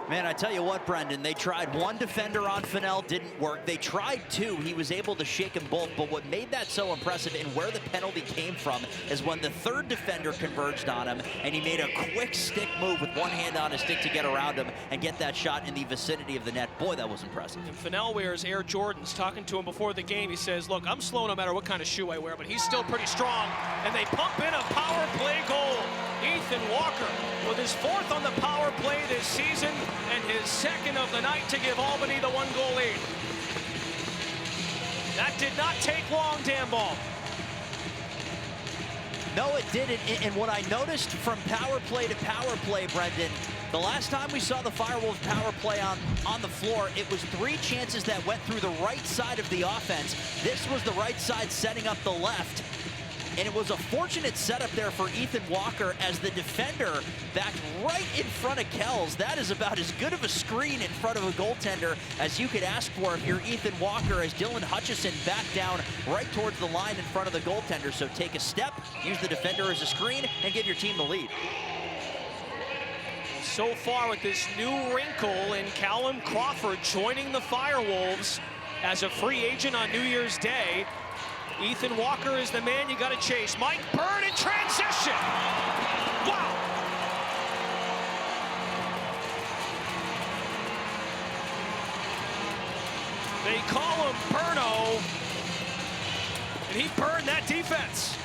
Man, I tell you what, Brendan, they tried one defender on Fennell, didn't work. They tried 2, he was able to shake them both, but what made that so impressive and where the penalty came from is when the 3rd defender converged on him and he made a quick stick move with one hand on his stick to get around him and get that shot in the vicinity of the net. Boy, that was impressive. And Fennell wears Air Jordans. Talking to him before the game, he says, look, I'm slow no matter what kind of shoe I wear, but he's still pretty strong. And they pump in a power play goal. Ethan Walker with his 4th on the power play this season and his 2nd of the night to give Albany the 1-goal lead. That did not take long, Dan Ball. No, it didn't. And what I noticed from power play to power play, Brendan, The last time we saw the Firewolves power play on the floor, it was 3 chances that went through the right side of the offense. This was the right side setting up the left. And it was a fortunate setup there for Ethan Walker as the defender backed right in front of Kells. That is about as good of a screen in front of a goaltender as you could ask for if you're Ethan Walker, as Dylan Hutchison backed down right towards the line in front of the goaltender. So take a step, use the defender as a screen, and give your team the lead. So far with this new wrinkle in Callum Crawford joining the Firewolves as a free agent on New Year's Day, Ethan Walker is the man you got to chase. Mike Byrne in transition. Wow. They call him Burno, and he burned that defense.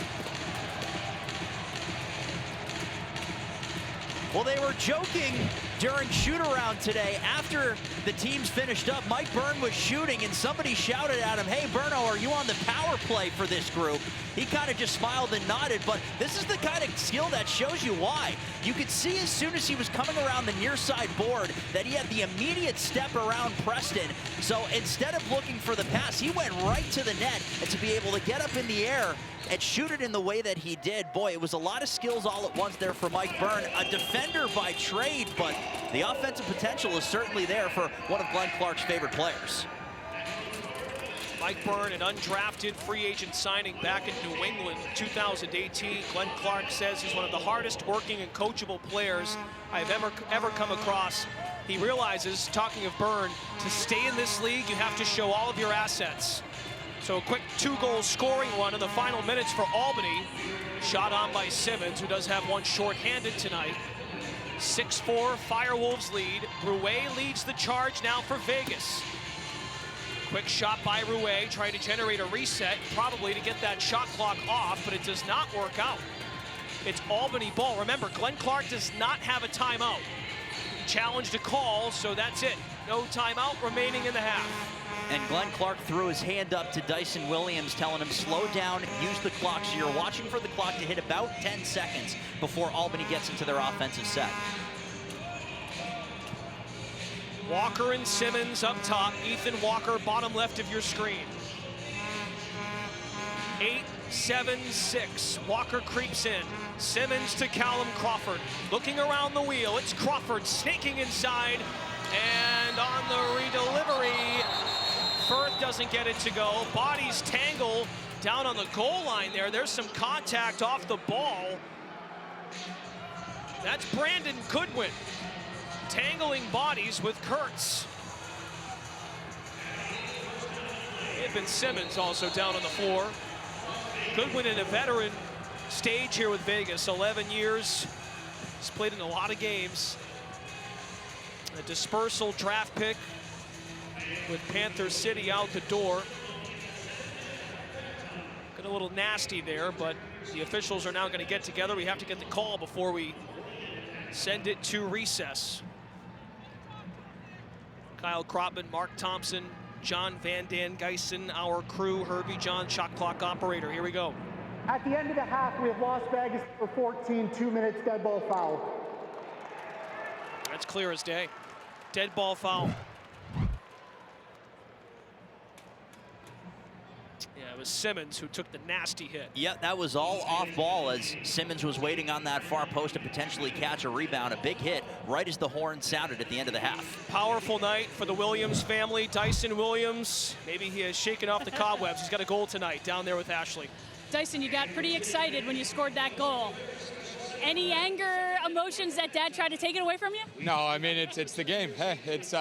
Well, they were joking during shoot-around today. After the teams finished up, Mike Byrne was shooting, and somebody shouted at him, "Hey, Burno, are you on the power play for this group?" He kind of just smiled and nodded, but this is the kind of skill that shows you why. You could see as soon as he was coming around the near side board that he had the immediate step around Preston. So instead of looking for the pass, he went right to the net, and to be able to get up in the air and shoot it in the way that he did, boy, it was a lot of skills all at once there for Mike Byrne. A defender by trade, but the offensive potential is certainly there for one of Glenn Clark's favorite players. Mike Byrne, an undrafted free agent signing back in New England in 2018. Glenn Clark says he's one of the hardest working and coachable players I've ever come across. He realizes, talking of Byrne, to stay in this league, you have to show all of your assets. So a quick 2-goal scoring run in the final minutes for Albany. Shot on by Simmons, who does have one shorthanded tonight. 6-4, Firewolves lead. Rouet leads the charge now for Vegas. Quick shot by Rouet, trying to generate a reset, probably to get that shot clock off, but it does not work out. It's Albany ball. Remember, Glenn Clark does not have a timeout. Challenge to call, so that's it. No timeout remaining in the half. And Glenn Clark threw his hand up to Dyson Williams, telling him slow down, use the clock. So you're watching for the clock to hit about 10 seconds before Albany gets into their offensive set. Walker and Simmons up top. Ethan Walker, bottom left of your screen. 8-7-6. Walker creeps in. Simmons to Callum Crawford. Looking around the wheel. It's Crawford snaking inside. And on the redelivery, Firth doesn't get it to go. Bodies tangle down on the goal line there. There's some contact off the ball. That's Brandon Goodwin tangling bodies with Kurtz. It had been Simmons also down on the floor. Goodwin in a veteran stage here with Vegas, 11 years. He's played in a lot of games. A dispersal draft pick with Panther City out the door. Got a little nasty there, but the officials are now going to get together. We have to get the call before we send it to recess. Kyle Kropman, Mark Thompson, John Van Den Geysen, our crew, Herbie John, shot clock operator. Here we go. At the end of the half, we have Las Vegas for 14, 2 minutes, dead ball foul. That's clear as day. Dead ball foul. Yeah, it was Simmons who took the nasty hit. Yep, that was all off ball as Simmons was waiting on that far post to potentially catch a rebound. A big hit right as the horn sounded at the end of the half. Powerful night for the Williams family. Dyson Williams, maybe he has shaken off the cobwebs. He's got a goal tonight down there with Ashley. Dyson, you got pretty excited when you scored that goal. Any anger, emotions that Dad tried to take it away from you? No, I mean, it's the game. Hey, it's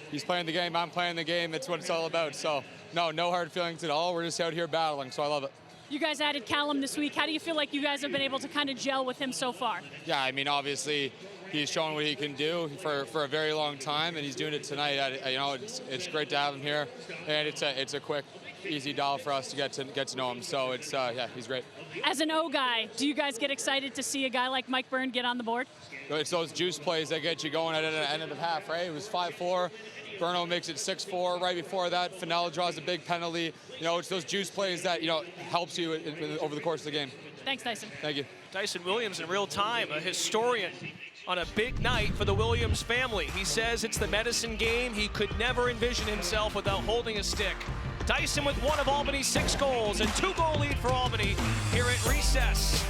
he's playing the game, I'm playing the game. It's what it's all about. So, no hard feelings at all. We're just out here battling, so I love it. You guys added Callum this week. How do you feel like you guys have been able to kind of gel with him so far? Yeah, I mean, obviously, he's shown what he can do for a very long time, and he's doing it tonight. You know, it's great to have him here, and it's a quick, easy dial for us to get to know him. So it's yeah, he's great. As an O guy, do you guys get excited to see a guy like Mike Byrne get on the board? It's those juice plays that get you going at the end of the half, right? It was 5-4. Burno makes it 6-4. Right before that, Fennell draws a big penalty. You know, it's those juice plays that, you know, helps you over the course of the game. Thanks, Dyson. Thank you. Dyson Williams in real time, a historian on a big night for the Williams family. He says it's the medicine game. He could never envision himself without holding a stick. Dyson with one of Albany's 6 goals, and 2-goal lead for Albany here at recess.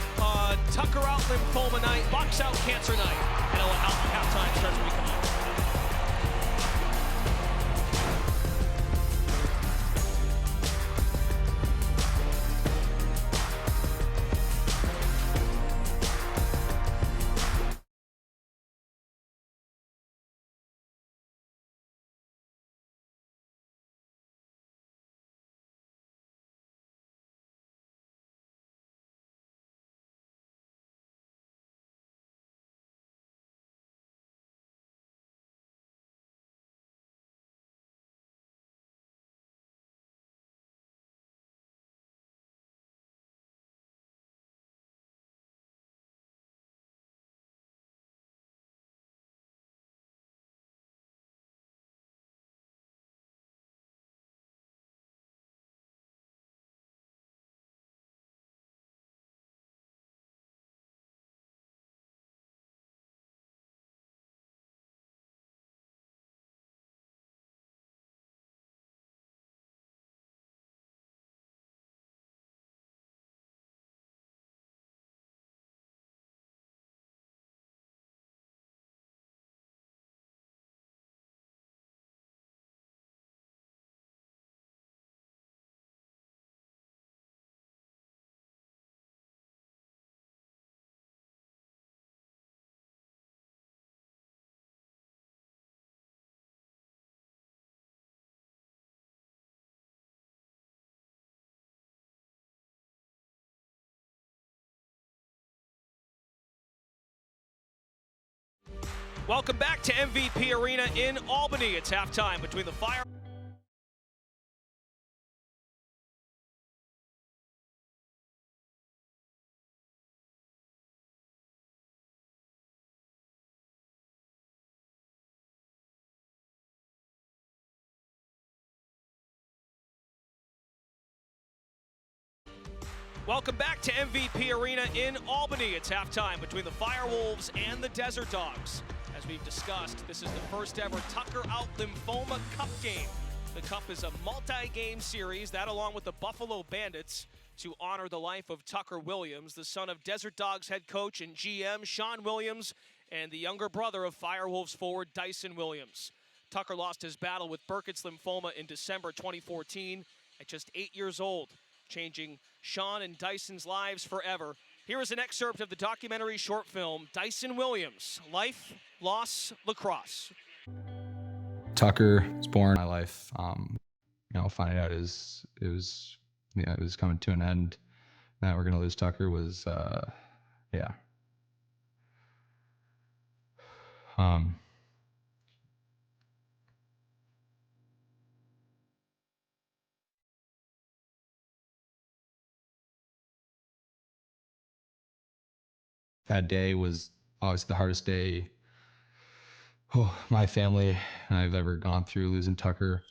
Tucker out lymphoma night, box out cancer night. NLL halftime starts when we come on. Welcome back to MVP Arena in Albany. It's halftime between the Fire. Welcome back to MVP Arena in Albany. It's halftime between the Firewolves and the Desert Dogs. As we've discussed, this is the first ever Tucker Out Lymphoma Cup game. The Cup is a multi-game series, that along with the Buffalo Bandits, to honor the life of Tucker Williams, the son of Desert Dogs head coach and GM Sean Williams, and the younger brother of Firewolves forward Dyson Williams. Tucker lost his battle with Burkitt's lymphoma in December 2014 at just 8 years old, changing Sean and Dyson's lives forever. Here is an excerpt of the documentary short film, Dyson Williams, Life, Loss, Lacrosse. Tucker was born in my life. Finding out it was coming to an end, that we're gonna lose Tucker was, yeah. That day was obviously the hardest day my family and I've ever gone through, losing Tucker.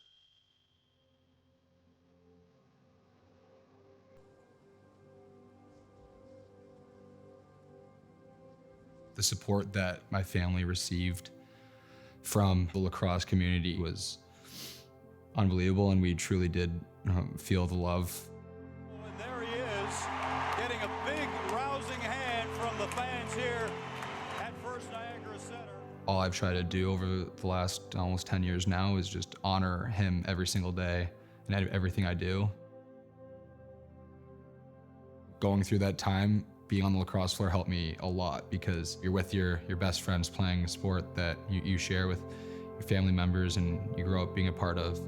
The support that my family received from the lacrosse community was unbelievable, and we truly did feel the love. And there he is, getting a big rousing hand from the fans here at First Niagara Center. All I've tried to do over the last almost 10 years now is just honor him every single day and everything I do. Going through that time, being on the lacrosse floor helped me a lot, because you're with your best friends playing a sport that you share with your family members and you grow up being a part of.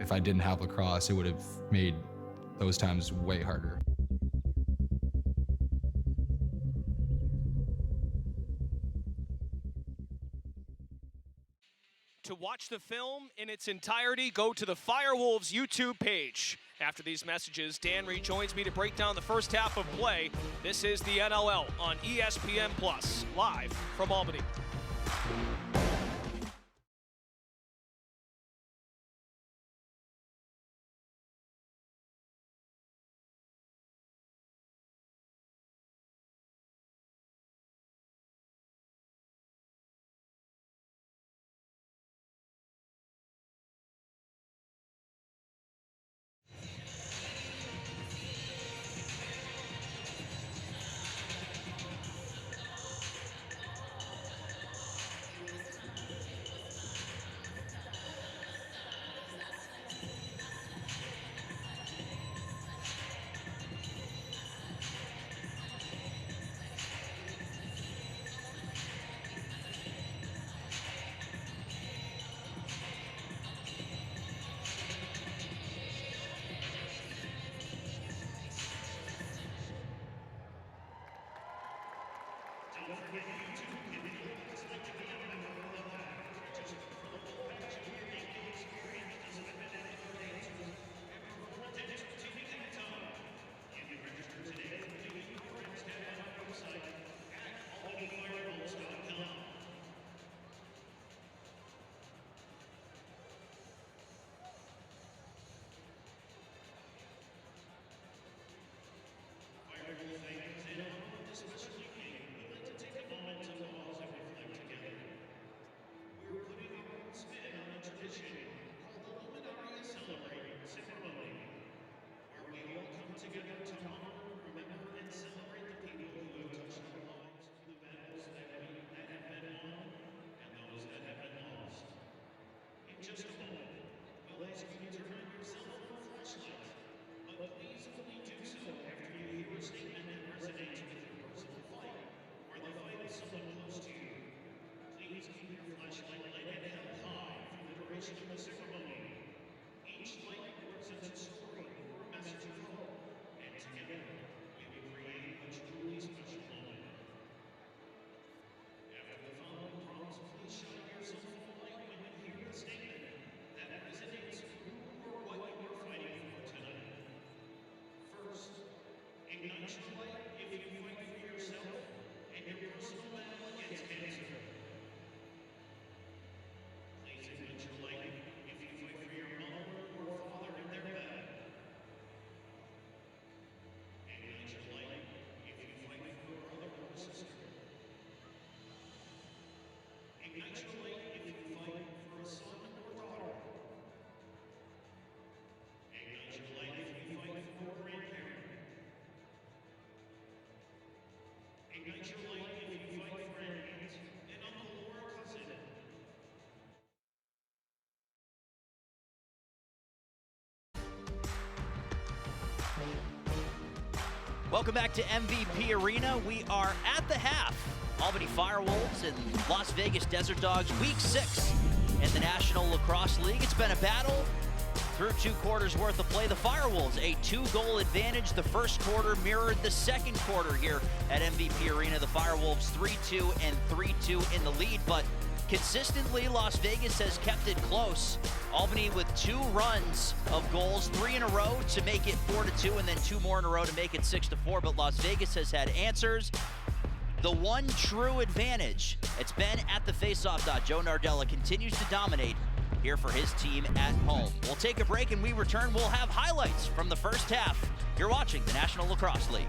If I didn't have lacrosse, it would have made those times way harder. To watch the film in its entirety, go to the Firewolves YouTube page. After these messages, Dan rejoins me to break down the first half of play. This is the NLL on ESPN+, live from Albany. Welcome back to MVP Arena. We are at the half. Albany Firewolves and Las Vegas Desert Dogs, Week 6 in the National Lacrosse League. It's been a battle through 2 quarters worth of play. The Firewolves, a 2-goal advantage. The first quarter mirrored the second quarter here at MVP Arena. The Firewolves 3-2 and 3-2 in the lead, but consistently Las Vegas has kept it close. Albany with 2 runs of goals, 3 in a row to make it 4-2, and then 2 more in a row to make it 6-4, but Las Vegas has had answers. The one true advantage, it's been at the faceoff dot. Joe Nardella continues to dominate here for his team at home. We'll take a break and we return. We'll have highlights from the first half. You're watching the National Lacrosse League.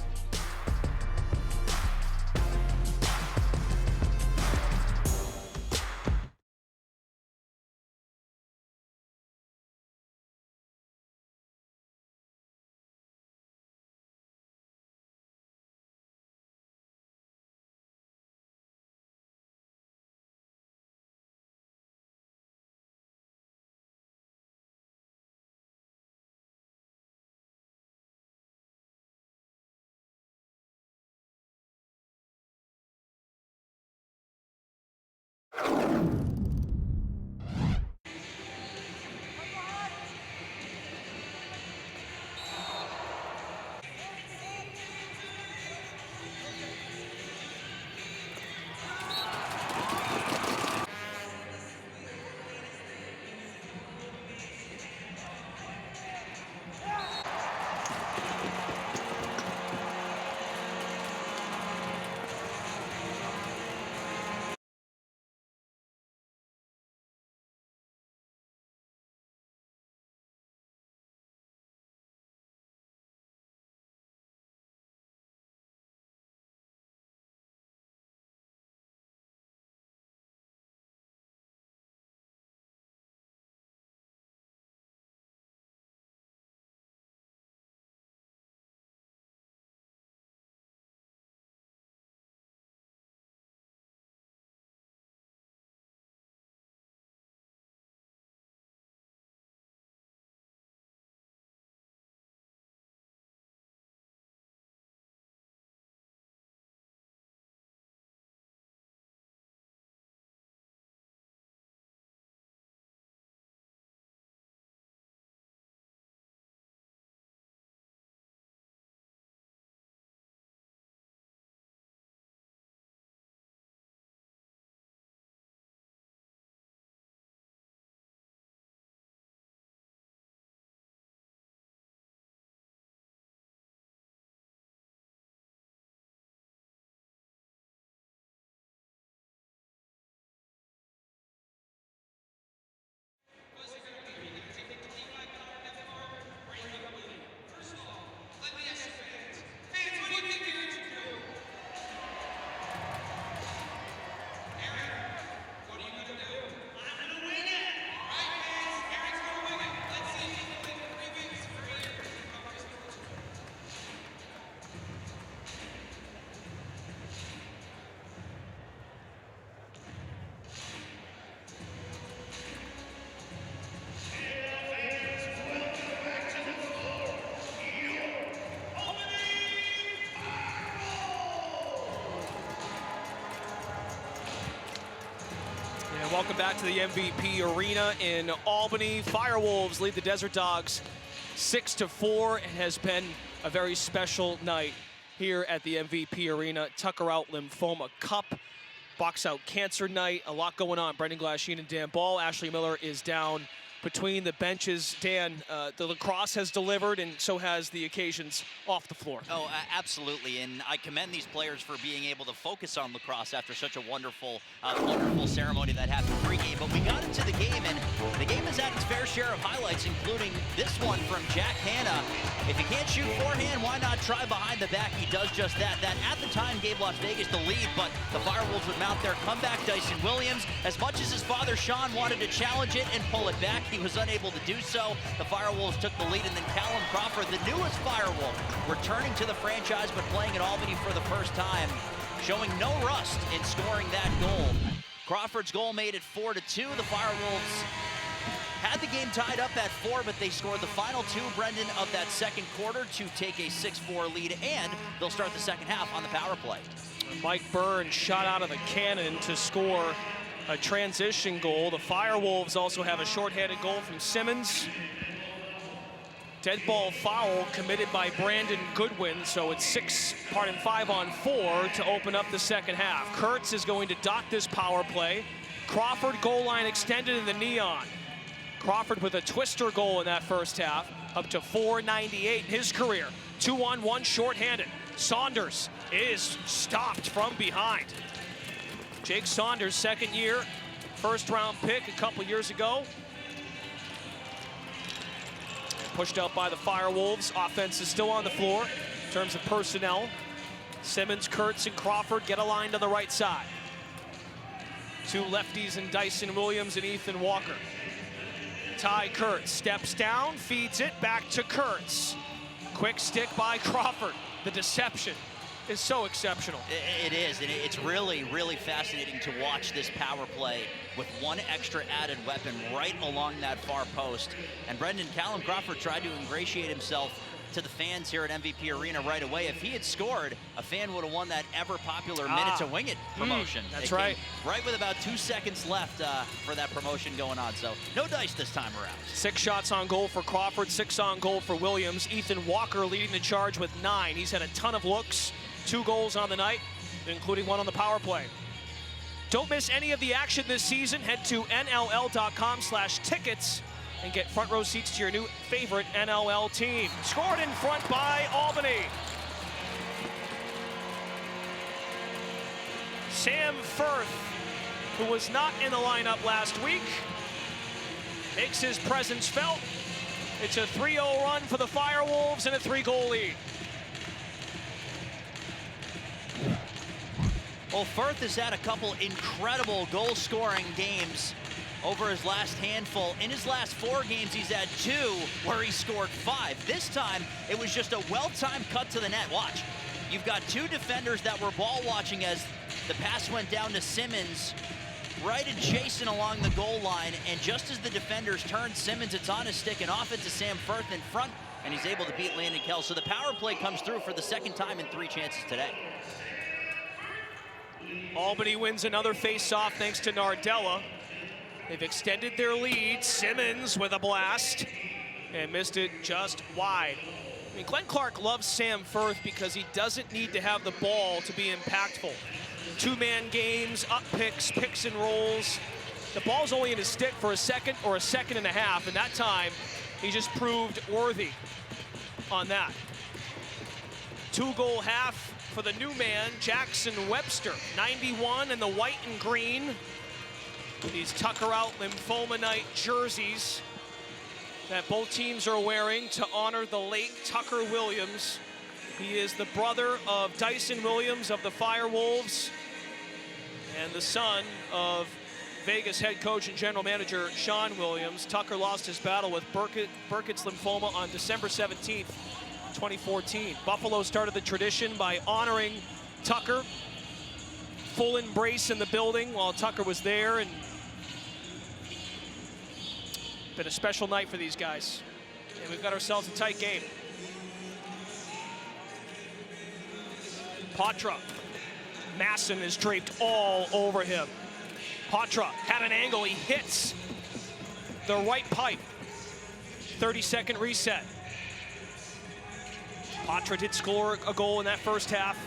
Welcome back to the MVP Arena in Albany. Firewolves lead the Desert Dogs 6-4. It has been a very special night here at the MVP Arena. Tucker Out Lymphoma Cup, Box Out Cancer Night, a lot going on. Brendan Glasheen and Dan Ball. Ashley Miller is down between the benches. Dan, the lacrosse has delivered, and so has the occasions off the floor. Oh, absolutely, and I commend these players for being able to focus on lacrosse after such a wonderful, wonderful ceremony that happened pre-game. But we got into the game, and the game has had its fair share of highlights, including this one from Jack Hanna. If you can't shoot forehand, why not try behind the back? He does just that. That, at the time, gave Las Vegas the lead, but the Firewolves would mount their comeback. Dyson Williams, as much as his father, Sean, wanted to challenge it and pull it back, he was unable to do so. The Firewolves took the lead, and then Callum Crawford, the newest Firewolf, returning to the franchise but playing at Albany for the first time, showing no rust in scoring that goal. Crawford's goal made it 4-2. The Firewolves had the game tied up at 4, but they scored the final 2, Brendan, of that second quarter to take a 6-4 lead, and they'll start the second half on the power play. Mike Burns shot out of the cannon to score a transition goal. The Firewolves also have a shorthanded goal from Simmons. Dead ball foul committed by Brandon Goodwin, so it's 5 on 4 to open up the second half. Kurtz is going to dot this power play. Crawford goal line extended in the neon. Crawford with a twister goal in that first half, up to .498 in his career. 2-on-1 shorthanded. Saunders is stopped from behind. Jake Saunders, second year, first round pick a couple years ago. Pushed out by the Firewolves. Offense is still on the floor in terms of personnel. Simmons, Kurtz, and Crawford get aligned on the right side. Two lefties in Dyson Williams and Ethan Walker. Ty Kurtz steps down, feeds it back to Kurtz. Quick stick by Crawford. The deception is so exceptional. It is, and it's really, really fascinating to watch this power play with one extra added weapon right along that far post. And Brendan, Callum Crawford tried to ingratiate himself to the fans here at MVP Arena right away. If he had scored, a fan would have won that ever-popular Minute to Wing It promotion. That's right. Right with about 2 seconds left for that promotion going on, so no dice this time around. 6 shots on goal for Crawford, 6 on goal for Williams. Ethan Walker leading the charge with 9. He's had a ton of looks, 2 goals on the night, including 1 on the power play. Don't miss any of the action this season. Head to NLL.com/tickets and get front row seats to your new favorite NLL team. Scored in front by Albany. Sam Firth, who was not in the lineup last week, makes his presence felt. It's a 3-0 run for the Firewolves and a 3-goal lead. Well, Firth has had a couple incredible goal-scoring games over his last handful. In his last 4 games, he's had 2 where he scored 5. This time, it was just a well-timed cut to the net. Watch. You've got 2 defenders that were ball watching as the pass went down to Simmons, right adjacent along the goal line, and just as the defenders turned Simmons, it's on his stick and off it to Sam Firth in front, and he's able to beat Landon Kell. So the power play comes through for the second time in 3 chances today. Albany wins another face-off thanks to Nardella. They've extended their lead. Simmons with a blast and missed it just wide. I mean, Glenn Clark loves Sam Firth because he doesn't need to have the ball to be impactful. 2-man games, up picks and rolls. The ball's only in his stick for a second or a second and a half, and that time he just proved worthy on that. 2-goal half for the new man, Jackson Webster. 91 in the white and green. These Tucker Out Lymphoma Night jerseys that both teams are wearing to honor the late Tucker Williams. He is the brother of Dyson Williams of the Firewolves and the son of Vegas head coach and general manager Sean Williams. Tucker lost his battle with Burkitt's lymphoma on December 17th, 2014. Buffalo started the tradition by honoring Tucker. Full embrace in the building while Tucker was there, and been a special night for these guys. And we've got ourselves a tight game. Patra. Masson is draped all over him. Patra had an angle, he hits the right pipe. 30-second reset. Patra did score a goal in that first half.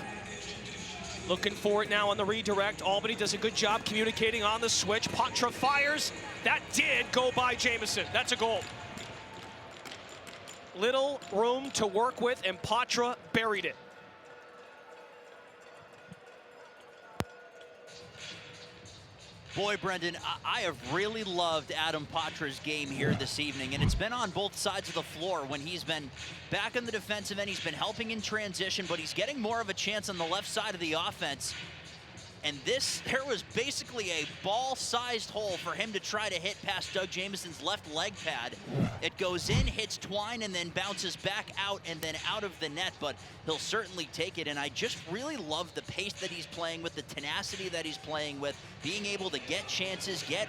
Looking for it now on the redirect. Albany does a good job communicating on the switch. Patra fires. That did go by Jamison. That's a goal. Little room to work with, and Patra buried it. Boy, Brendan, I have really loved Adam Patra's game here this evening, and it's been on both sides of the floor. When he's been back on the defensive end, he's been helping in transition, but he's getting more of a chance on the left side of the offense. And there was basically a ball-sized hole for him to try to hit past Doug Jamison's left leg pad. It goes in, hits Twine, and then bounces back out and then out of the net, but he'll certainly take it. And I just really love the pace that he's playing with, the tenacity that he's playing with, being able to get chances, get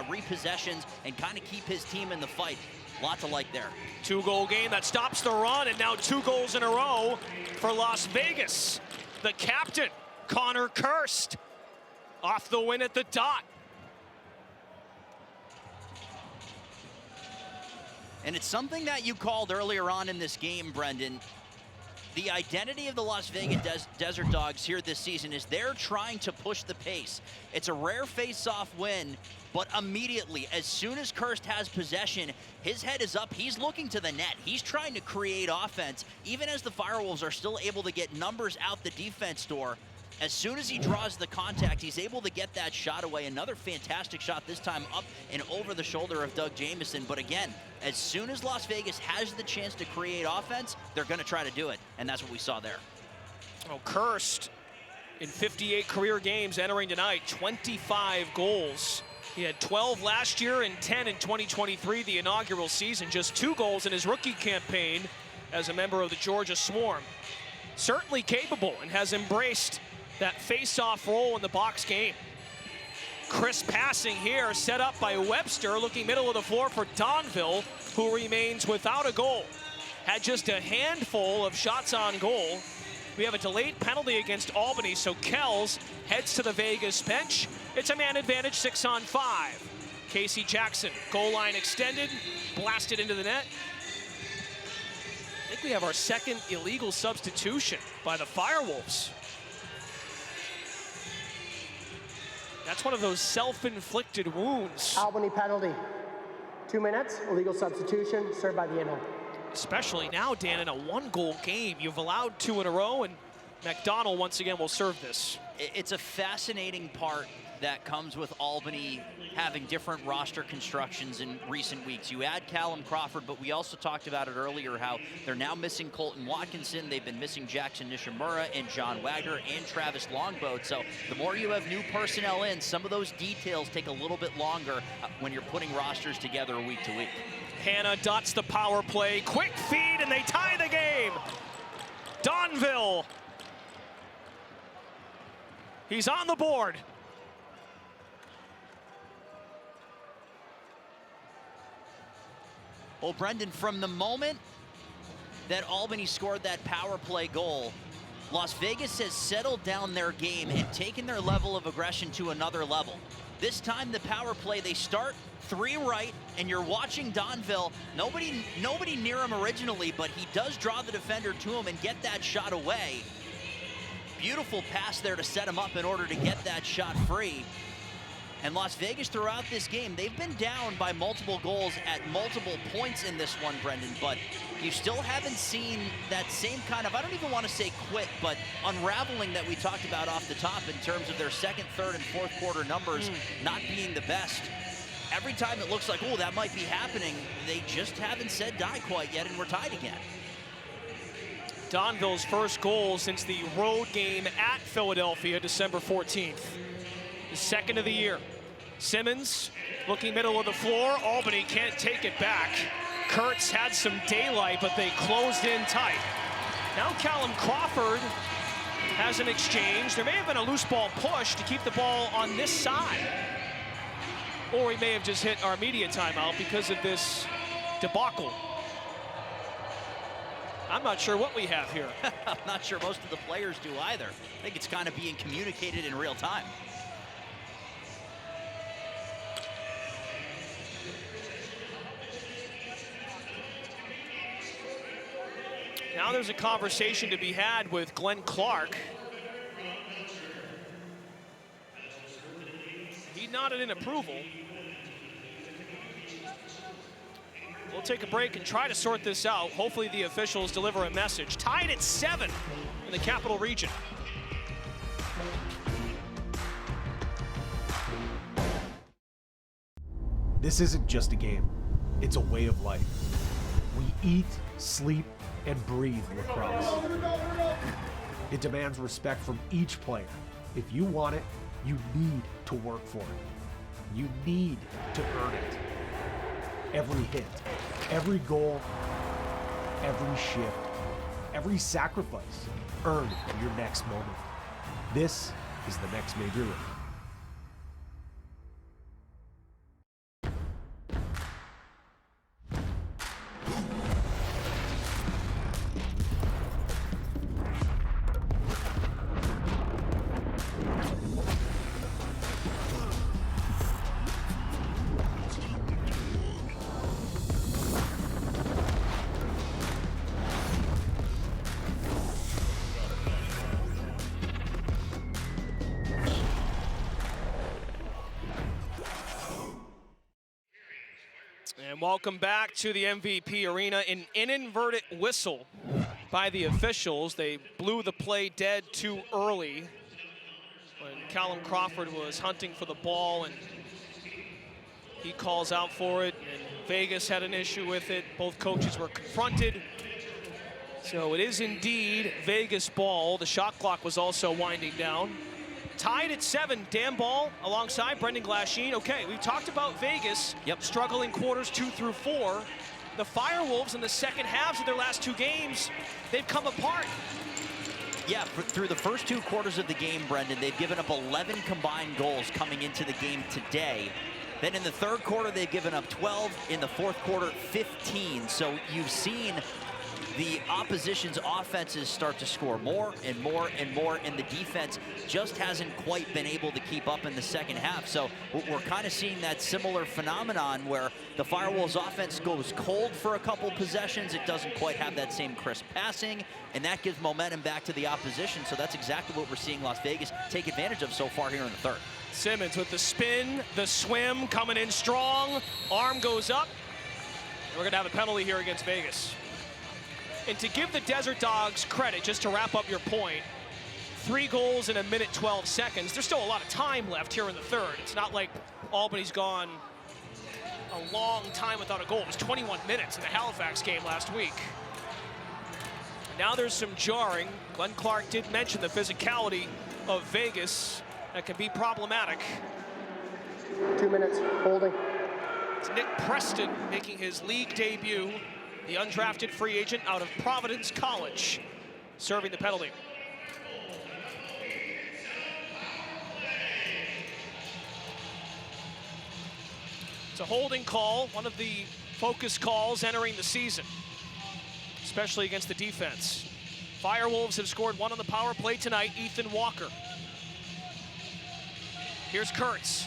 repossessions, and kind of keep his team in the fight. Lot to like there. 2-goal game that stops the run, and now 2 goals in a row for Las Vegas. The captain, Connor Kirst, off the win at the dot. And it's something that you called earlier on in this game, Brendan. The identity of the Las Vegas Desert Dogs here this season is they're trying to push the pace. It's a rare face-off win, but immediately, as soon as Kirst has possession, his head is up. He's looking to the net. He's trying to create offense, even as the Firewolves are still able to get numbers out the defense door. As soon as he draws the contact, he's able to get that shot away. Another fantastic shot, this time up and over the shoulder of Doug Jamison. But again, as soon as Las Vegas has the chance to create offense, they're going to try to do it, and that's what we saw there. Oh, Kirst, in 58 career games entering tonight, 25 goals. He had 12 last year and 10 in 2023, the inaugural season. Just 2 goals in his rookie campaign as a member of the Georgia Swarm. Certainly capable and has embraced that face-off role in the box game. Crisp passing here, set up by Webster, looking middle of the floor for Donville, who remains without a goal. Had just a handful of shots on goal. We have a delayed penalty against Albany, so Kells heads to the Vegas bench. It's a man advantage, 6-on-5. Casey Jackson, goal line extended, blasted into the net. I think we have our second illegal substitution by the Firewolves. That's one of those self-inflicted wounds. Albany penalty. 2 minutes, illegal substitution, served by the NLL. Especially now, Dan, in a 1-goal game. You've allowed 2 in a row, and McDonald once again will serve this. It's a fascinating part that comes with Albany having different roster constructions in recent weeks. You add Callum Crawford, but we also talked about it earlier, how they're now missing Colton Watkinson. They've been missing Jackson Nishimura and John Wagner and Travis Longboat. So the more you have new personnel in, some of those details take a little bit longer when you're putting rosters together week to week. Hannah dots the power play. Quick feed, and they tie the game. Donville. He's on the board. Well, Brendan, from the moment that Albany scored that power play goal, Las Vegas has settled down their game and taken their level of aggression to another level. This time, the power play, they start 3 right, and you're watching Donville. Nobody near him originally, but he does draw the defender to him and get that shot away. Beautiful pass there to set him up in order to get that shot free. And Las Vegas throughout this game, they've been down by multiple goals at multiple points in this one, Brendan, but you still haven't seen that same kind of, I don't even want to say quit, but unraveling that we talked about off the top in terms of their second, third, and fourth quarter numbers not being the best. Every time it looks like, oh, that might be happening, they just haven't said die quite yet, and we're tied again. Donville's first goal since the road game at Philadelphia, December 14th. The second of the year. Simmons looking middle of the floor. Albany can't take it back. Kurtz had some daylight, but they closed in tight. Now Callum Crawford has an exchange. There may have been a loose ball push to keep the ball on this side. Or he may have just hit our media timeout because of this debacle. I'm not sure what we have here. I'm not sure most of the players do either. I think it's kind of being communicated in real time. Now there's a conversation to be had with Glenn Clark. He nodded in approval. We'll take a break and try to sort this out. Hopefully the officials deliver a message. Tied at 7 in the Capital Region. This isn't just a game, it's a way of life. We eat, sleep, and breathe lacrosse. It demands respect from each player. If you want it, you need to work for it. You need to earn it. Every hit, every goal, every shift, every sacrifice, earn your next moment. This is the next major league. And welcome back to the MVP Arena. An inadvertent whistle by the officials. They blew the play dead too early when Callum Crawford was hunting for the ball, and he calls out for it, and Vegas had an issue with it. Both coaches were confronted. So it is indeed Vegas ball. The shot clock was also winding down. Tied at 7, Dan Ball alongside Brendan Glasheen. Okay, we've talked about Vegas struggling quarters 2 through 4. The Firewolves in the second halves of their last 2 games, they've come apart. Yeah, through the first 2 quarters of the game, Brendan, they've given up 11 combined goals coming into the game today. Then in the third quarter, they've given up 12. In the fourth quarter, 15. So you've seen the opposition's offenses start to score more and more and more, and the defense just hasn't quite been able to keep up in the second half. So we're kind of seeing that similar phenomenon where the Firewolves offense goes cold for a couple possessions. It doesn't quite have that same crisp passing, and that gives momentum back to the opposition. So that's exactly what we're seeing Las Vegas take advantage of so far here in the third. Simmons with the spin, the swim, coming in strong. Arm goes up. We're going to have a penalty here against Vegas. And to give the Desert Dogs credit, just to wrap up your point, 3 goals in 1:12 seconds. There's still a lot of time left here in the third. It's not like Albany's gone a long time without a goal. It was 21 minutes in the Halifax game last week. Now there's some jarring. Glenn Clark did mention the physicality of Vegas. That can be problematic. 2 minutes, holding. It's Nick Preston making his league debut. The undrafted free agent out of Providence College, serving the penalty. It's a holding call, one of the focus calls entering the season, especially against the defense. Firewolves have scored 1 on the power play tonight, Ethan Walker. Here's Kurtz.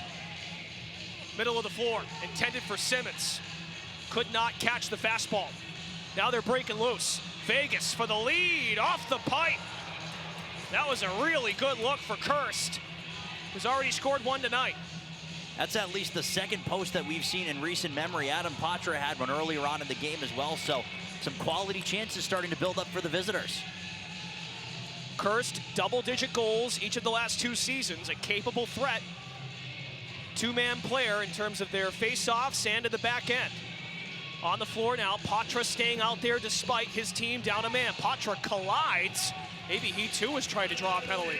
Middle of the floor, intended for Simmons. Could not catch the fastball. Now they're breaking loose. Vegas for the lead, off the pipe. That was a really good look for Kirst, who's already scored 1 tonight. That's at least the second post that we've seen in recent memory. Adam Patra had one earlier on in the game as well, so some quality chances starting to build up for the visitors. Kirst, double-digit goals each of the last 2 seasons, a capable threat. 2-man player in terms of their face-offs and at the back end. On the floor now, Patra staying out there despite his team down a man. Patra collides. Maybe he too is trying to draw a penalty.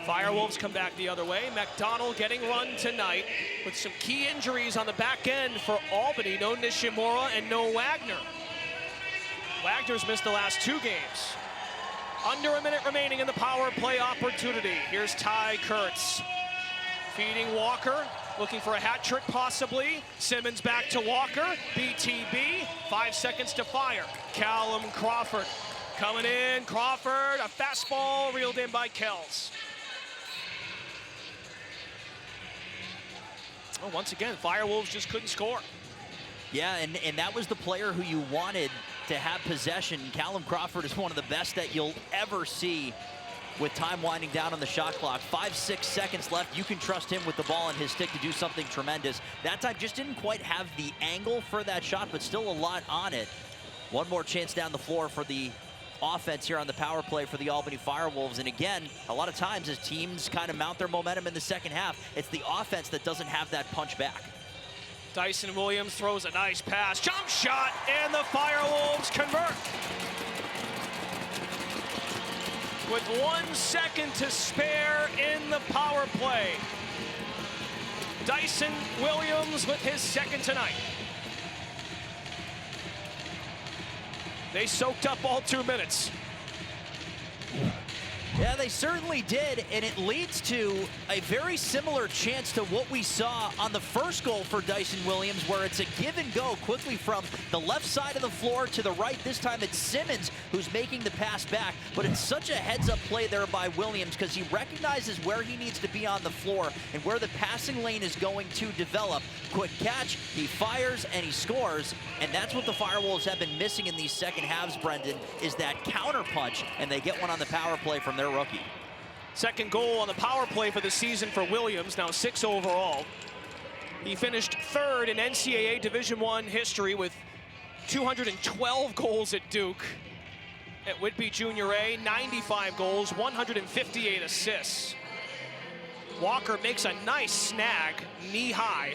Firewolves come back the other way. McDonald getting run tonight with some key injuries on the back end for Albany. No Nishimura and no Wagner. Wagner's missed the last 2 games. Under a minute remaining in the power play opportunity. Here's Ty Kurtz. Feeding Walker. Looking for a hat trick possibly. Simmons back to Walker. BTB. 5 seconds to fire. Callum Crawford coming in. Crawford, a fastball reeled in by Kells. Oh, once again, Firewolves just couldn't score. Yeah, and that was the player who you wanted to have possession. Callum Crawford is one of the best that you'll ever see with time winding down on the shot clock. 5-6 seconds left. You can trust him with the ball in his stick to do something tremendous. That time just didn't quite have the angle for that shot, but still a lot on it. One more chance down the floor for the offense here on the power play for the Albany Firewolves. And again, a lot of times as teams kind of mount their momentum in the second half, it's the offense that doesn't have that punch back. Dyson Williams throws a nice pass, jump shot, and the Firewolves convert. With 1 second to spare in the power play. Dyson Williams with his second tonight. They soaked up all 2 minutes. Yeah, they certainly did, and it leads to a very similar chance to what we saw on the first goal for Dyson Williams, where it's a give and go quickly from the left side of the floor to the right. This time it's Simmons who's making the pass back, but it's such a heads-up play there by Williams because he recognizes where he needs to be on the floor and where the passing lane is going to develop. Quick catch, he fires, and he scores, and that's what the Firewolves have been missing in these second halves, Brendan, is that counter punch, and they get one on the power play from their rookie. Second goal on the power play for the season for Williams, now 6 overall. He finished 3rd in NCAA Division I history with 212 goals at Duke. At Whitby Junior A, 95 goals, 158 assists. Walker makes a nice snag, knee high.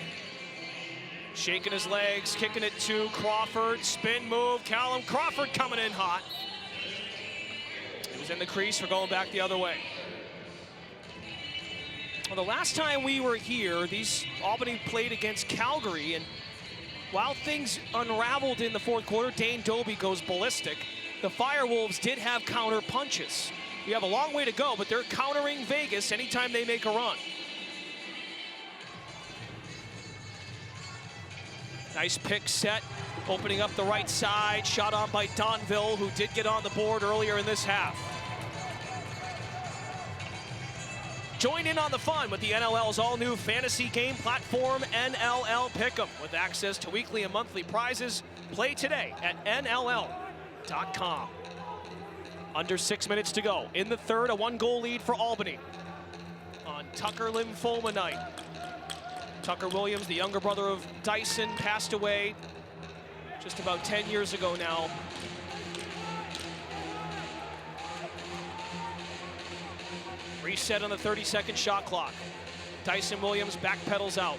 Shaking his legs, kicking it to Crawford, spin move, Callum Crawford coming in hot. He was in the crease for going back the other way. Well, the last time we were here, Albany played against Calgary, and while things unraveled in the fourth quarter, Dane Doby goes ballistic. The Firewolves did have counter punches. We have a long way to go, but they're countering Vegas anytime they make a run. Nice pick set, opening up the right side, shot on by Donville, who did get on the board earlier in this half. Join in on the fun with the NLL's all-new fantasy game platform, NLL Pick'em. With access to weekly and monthly prizes, play today at NLL.com. Under 6 minutes to go. In the third, a 1-goal lead for Albany on Tucker Lymphoma night. Tucker Williams, the younger brother of Dyson, passed away just about 10 years ago now. Reset on the 30-second shot clock. Dyson Williams backpedals out.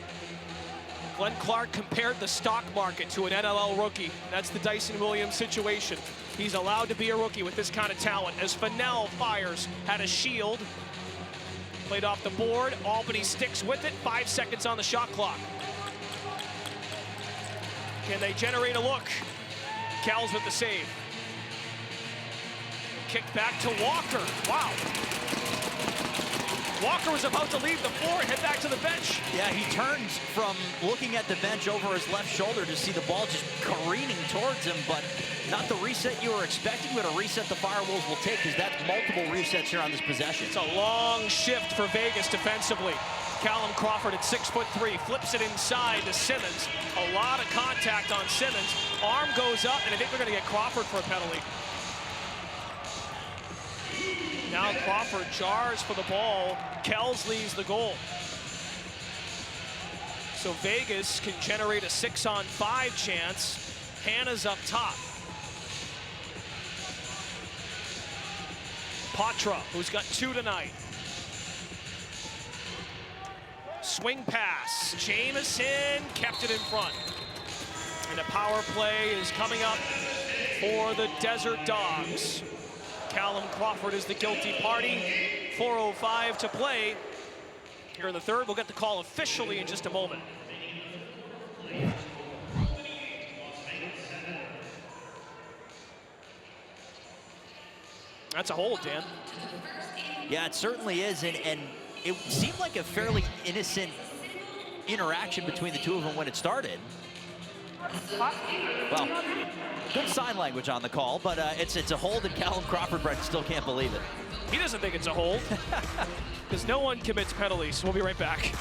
Glenn Clark compared the stock market to an NLL rookie. That's the Dyson Williams situation. He's allowed to be a rookie with this kind of talent. As Fennell fires, had a shield. Played off the board. Albany sticks with it. 5 seconds on the shot clock. Can they generate a look? Kells with the save. Kick back to Walker. Wow. Walker was about to leave the floor and head back to the bench. Yeah, he turns from looking at the bench over his left shoulder to see the ball just careening towards him, but not the reset you were expecting, but a reset the Firewolves will take, because that's multiple resets here on this possession. It's a long shift for Vegas defensively. Callum Crawford at 6'3", flips it inside to Simmons. A lot of contact on Simmons. Arm goes up, and I think they're going to get Crawford for a penalty. Now Crawford jars for the ball. Kells leaves the goal. So Vegas can generate a 6-on-5 chance. Hannah's up top. Patra, who's got 2 tonight. Swing pass. Jamison kept it in front. And a power play is coming up for the Desert Dogs. Callum Crawford is the guilty party. 4:05 to play here in the third. We'll get the call officially in just a moment. That's a hold, Dan. Yeah, it certainly is, and it seemed like a fairly innocent interaction between the two of them when it started. Well, good sign language on the call, but it's a hold, and Callum Crawford, Brett, still can't believe it. He doesn't think it's a hold, because no one commits penalties. We'll be right back.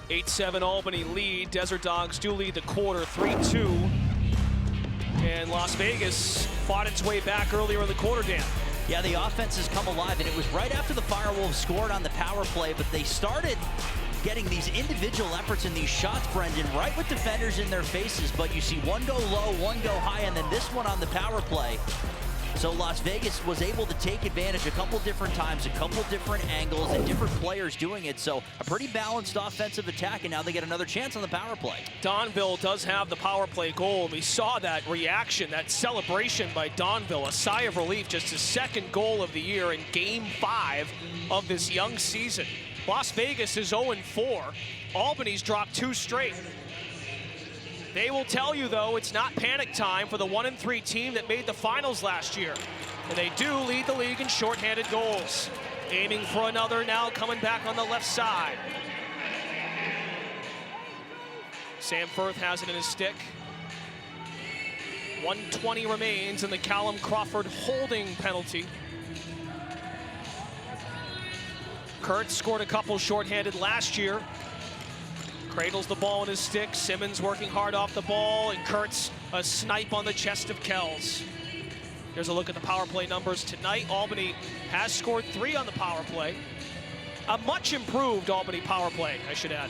8-7 Albany lead. Desert Dogs do lead the quarter 3-2. And Las Vegas fought its way back earlier in the quarter, Dan. Yeah, the offense has come alive, and it was right after the Firewolves scored on the power play, but they started getting these individual efforts and these shots, Brendan, right with defenders in their faces, but you see one go low, one go high, and then this one on the power play. So Las Vegas was able to take advantage a couple different times, a couple different angles, and different players doing it. So a pretty balanced offensive attack, and now they get another chance on the power play. Donville does have the power play goal. We saw that reaction, that celebration by Donville, a sigh of relief, just his second goal of the year in Game 5 of this young season. Las Vegas is 0-4. Albany's dropped 2 straight. They will tell you, though, it's not panic time for the 1-3 team that made the finals last year. And they do lead the league in shorthanded goals. Aiming for another now, coming back on the left side. Sam Firth has it in his stick. 1:20 remains in the Callum Crawford holding penalty. Kurtz scored a couple shorthanded last year. Cradles the ball in his stick. Simmons working hard off the ball, and Kurtz a snipe on the chest of Kells. Here's a look at the power play numbers tonight. Albany has scored 3 on the power play. A much improved Albany power play, I should add.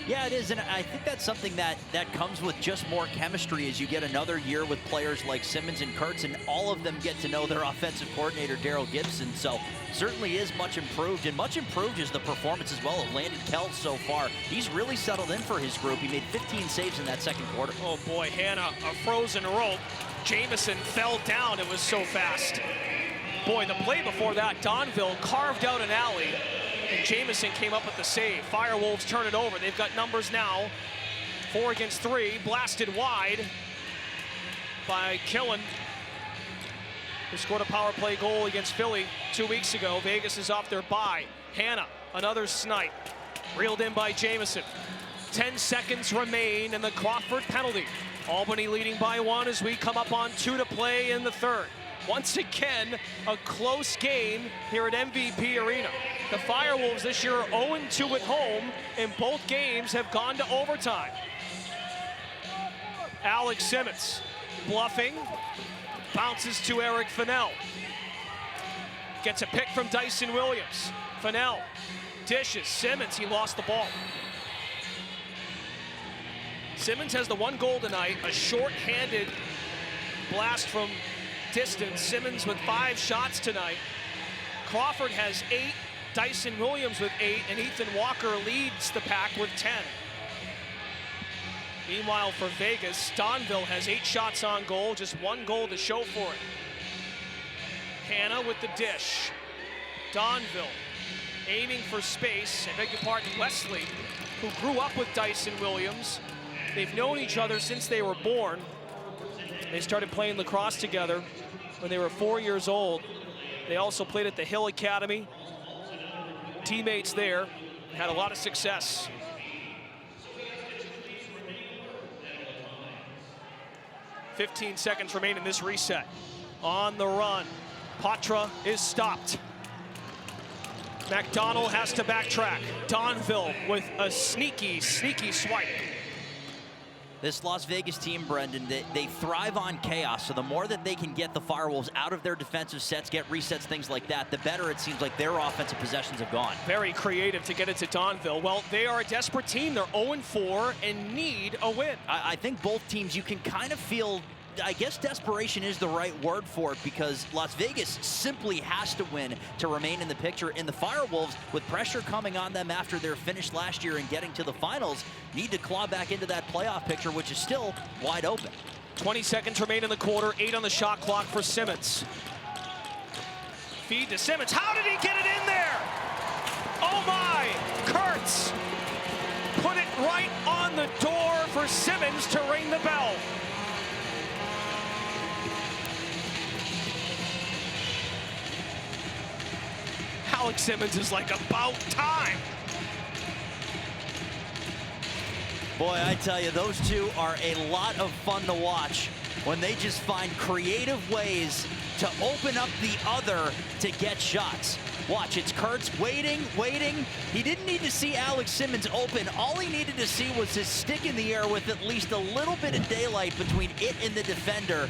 Yeah, it is, and I think that's something that comes with just more chemistry as you get another year with players like Simmons and Kurtz, and all of them get to know their offensive coordinator, Daryl Gibson. So certainly is much improved, and much improved is the performance as well of Landon Kells so far. He's really settled in for his group. He made 15 saves in that second quarter. Oh boy, Hannah, a frozen rope. Jamison fell down, it was so fast. Boy, the play before that, Donville carved out an alley, and Jamison came up with the save. Firewolves turn it over. They've got numbers now. 4 against 3, blasted wide by Killen, who scored a power play goal against Philly 2 weeks ago. Vegas is off their bye. Hannah, another snipe, reeled in by Jamison. 10 seconds remain in the Crawford penalty. Albany leading by 1 as we come up on 2 to play in the third. Once again, a close game here at MVP Arena. The Firewolves this year are 0-2 at home, and both games have gone to overtime. Alex Simmons bluffing, bounces to Eric Fennell. Gets a pick from Dyson Williams. Fennell dishes, Simmons, he lost the ball. Simmons has the 1 goal tonight, a short-handed blast from distance. Simmons with 5 shots tonight. Crawford has 8, Dyson Williams with 8, and Ethan Walker leads the pack with 10. Meanwhile, for Vegas, Donville has 8 shots on goal, just 1 goal to show for it. Hannah with the dish. Donville aiming for space. I beg your pardon, Wesley, who grew up with Dyson Williams. They've known each other since they were born. They started playing lacrosse together when they were 4 years old. They also played at the Hill Academy. Teammates there, had a lot of success. "15 seconds remain in this reset. On the run, Patra is stopped. McDonald has to backtrack. Donville with a sneaky swipe. This Las Vegas team, Brendan, they thrive on chaos, so the more that they can get the Firewolves out of their defensive sets, get resets, things like that, the better it seems like their offensive possessions have gone. Very creative to get it to Donville. Well, they are a desperate team. They're 0-4 and need a win. I think both teams, you can kind of feel, I guess desperation is the right word for it, because Las Vegas simply has to win to remain in the picture. And the Firewolves, with pressure coming on them after their finish last year and getting to the finals, need to claw back into that playoff picture, which is still wide open. 20 seconds remain in the quarter, 8 on the shot clock for Simmons. Feed to Simmons. How did he get it in there? Oh my, Kurtz put it right on the door for Simmons to ring the bell. Alex Simmons is like, about time. Boy, I tell you, those two are a lot of fun to watch when they just find creative ways to open up the other to get shots. Watch, it's Kurtz waiting. He didn't need to see Alex Simmons open. All he needed to see was his stick in the air with at least a little bit of daylight between it and the defender.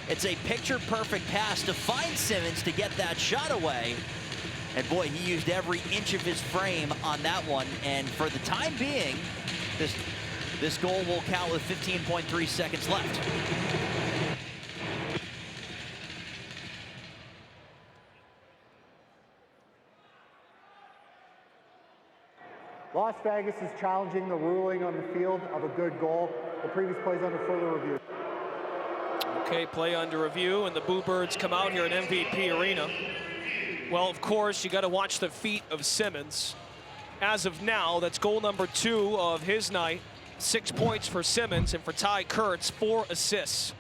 It's a picture-perfect pass to find Simmons to get that shot away. And boy, he used every inch of his frame on that one. And for the time being, this goal will count with 15.3 seconds left. Las Vegas is challenging the ruling on the field of a good goal. The previous play is under further review. Okay, play under review, and the Boo Birds come out here at MVP Arena. Well, of course, you got to watch the feet of Simmons. As of now, that's goal number 2 of his night. 6 points for Simmons, and for Ty Kurtz, 4 assists.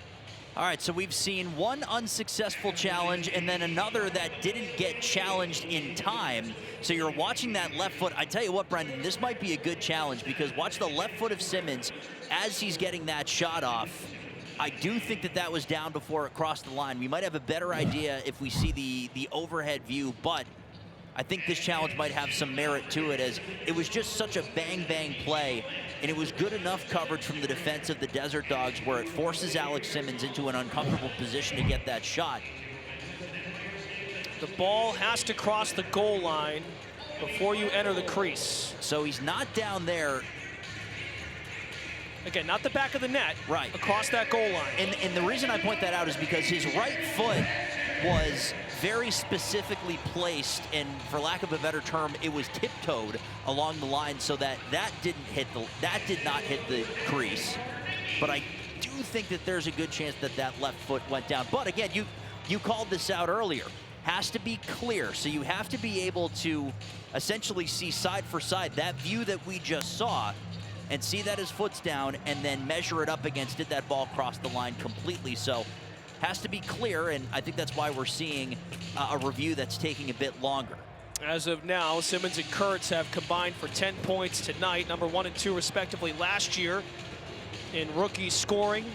All right, so we've seen one unsuccessful challenge and then another that didn't get challenged in time. So you're watching that left foot. I tell you what, Brendan, this might be a good challenge because watch the left foot of Simmons as he's getting that shot off. I do think that was down before it crossed the line. We might have a better idea if we see the overhead view, but I think this challenge might have some merit to it as it was just such a bang-bang play, and it was good enough coverage from the defense of the Desert Dogs where it forces Alex Simmons into an uncomfortable position to get that shot. The ball has to cross the goal line before you enter the crease. So he's not down there. Again, not the back of the net. Right. Across that goal line. And the reason I point that out is because his right foot was very specifically placed, and for lack of a better term, it was tiptoed along the line so that did not hit the crease. But I do think that there's a good chance that left foot went down. But again, you called this out earlier. Has to be clear, so you have to be able to essentially see side for side that view that we just saw and see that his foot's down and then measure it up against did that ball cross the line completely. So has to be clear, and I think that's why we're seeing a review that's taking a bit longer. As of now, Simmons and Kurtz have combined for 10 points tonight, number 1 and 2 respectively last year in rookie scoring.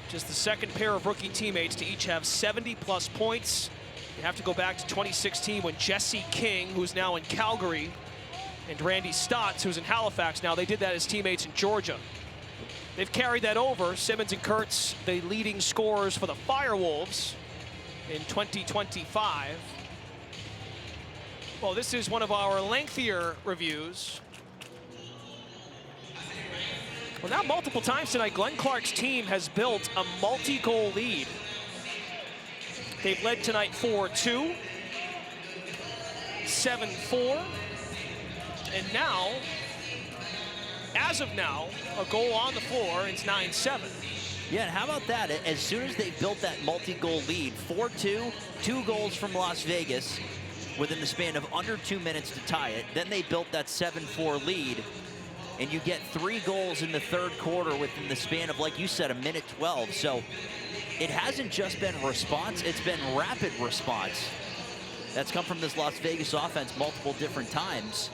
Just the second pair of rookie teammates to each have 70+ points. You have to go back to 2016 when Jesse King, who's now in Calgary, and Randy Stotts, who's in Halifax now, they did that as teammates in Georgia. They've carried that over. Simmons and Kurtz, the leading scorers for the Firewolves in 2025. Well, this is one of our lengthier reviews. Well, now multiple times tonight, Glenn Clark's team has built a multi-goal lead. They've led tonight 4-2, 7-4, and now, as of now, a goal on the floor, it's 9-7. Yeah, and how about that? As soon as they built that multi-goal lead, 4-2, 2 goals from Las Vegas within the span of under 2 minutes to tie it. Then they built that 7-4 lead, and you get 3 goals in the third quarter within the span of, like you said, 1:12. So it hasn't just been response, it's been rapid response. That's come from this Las Vegas offense multiple different times.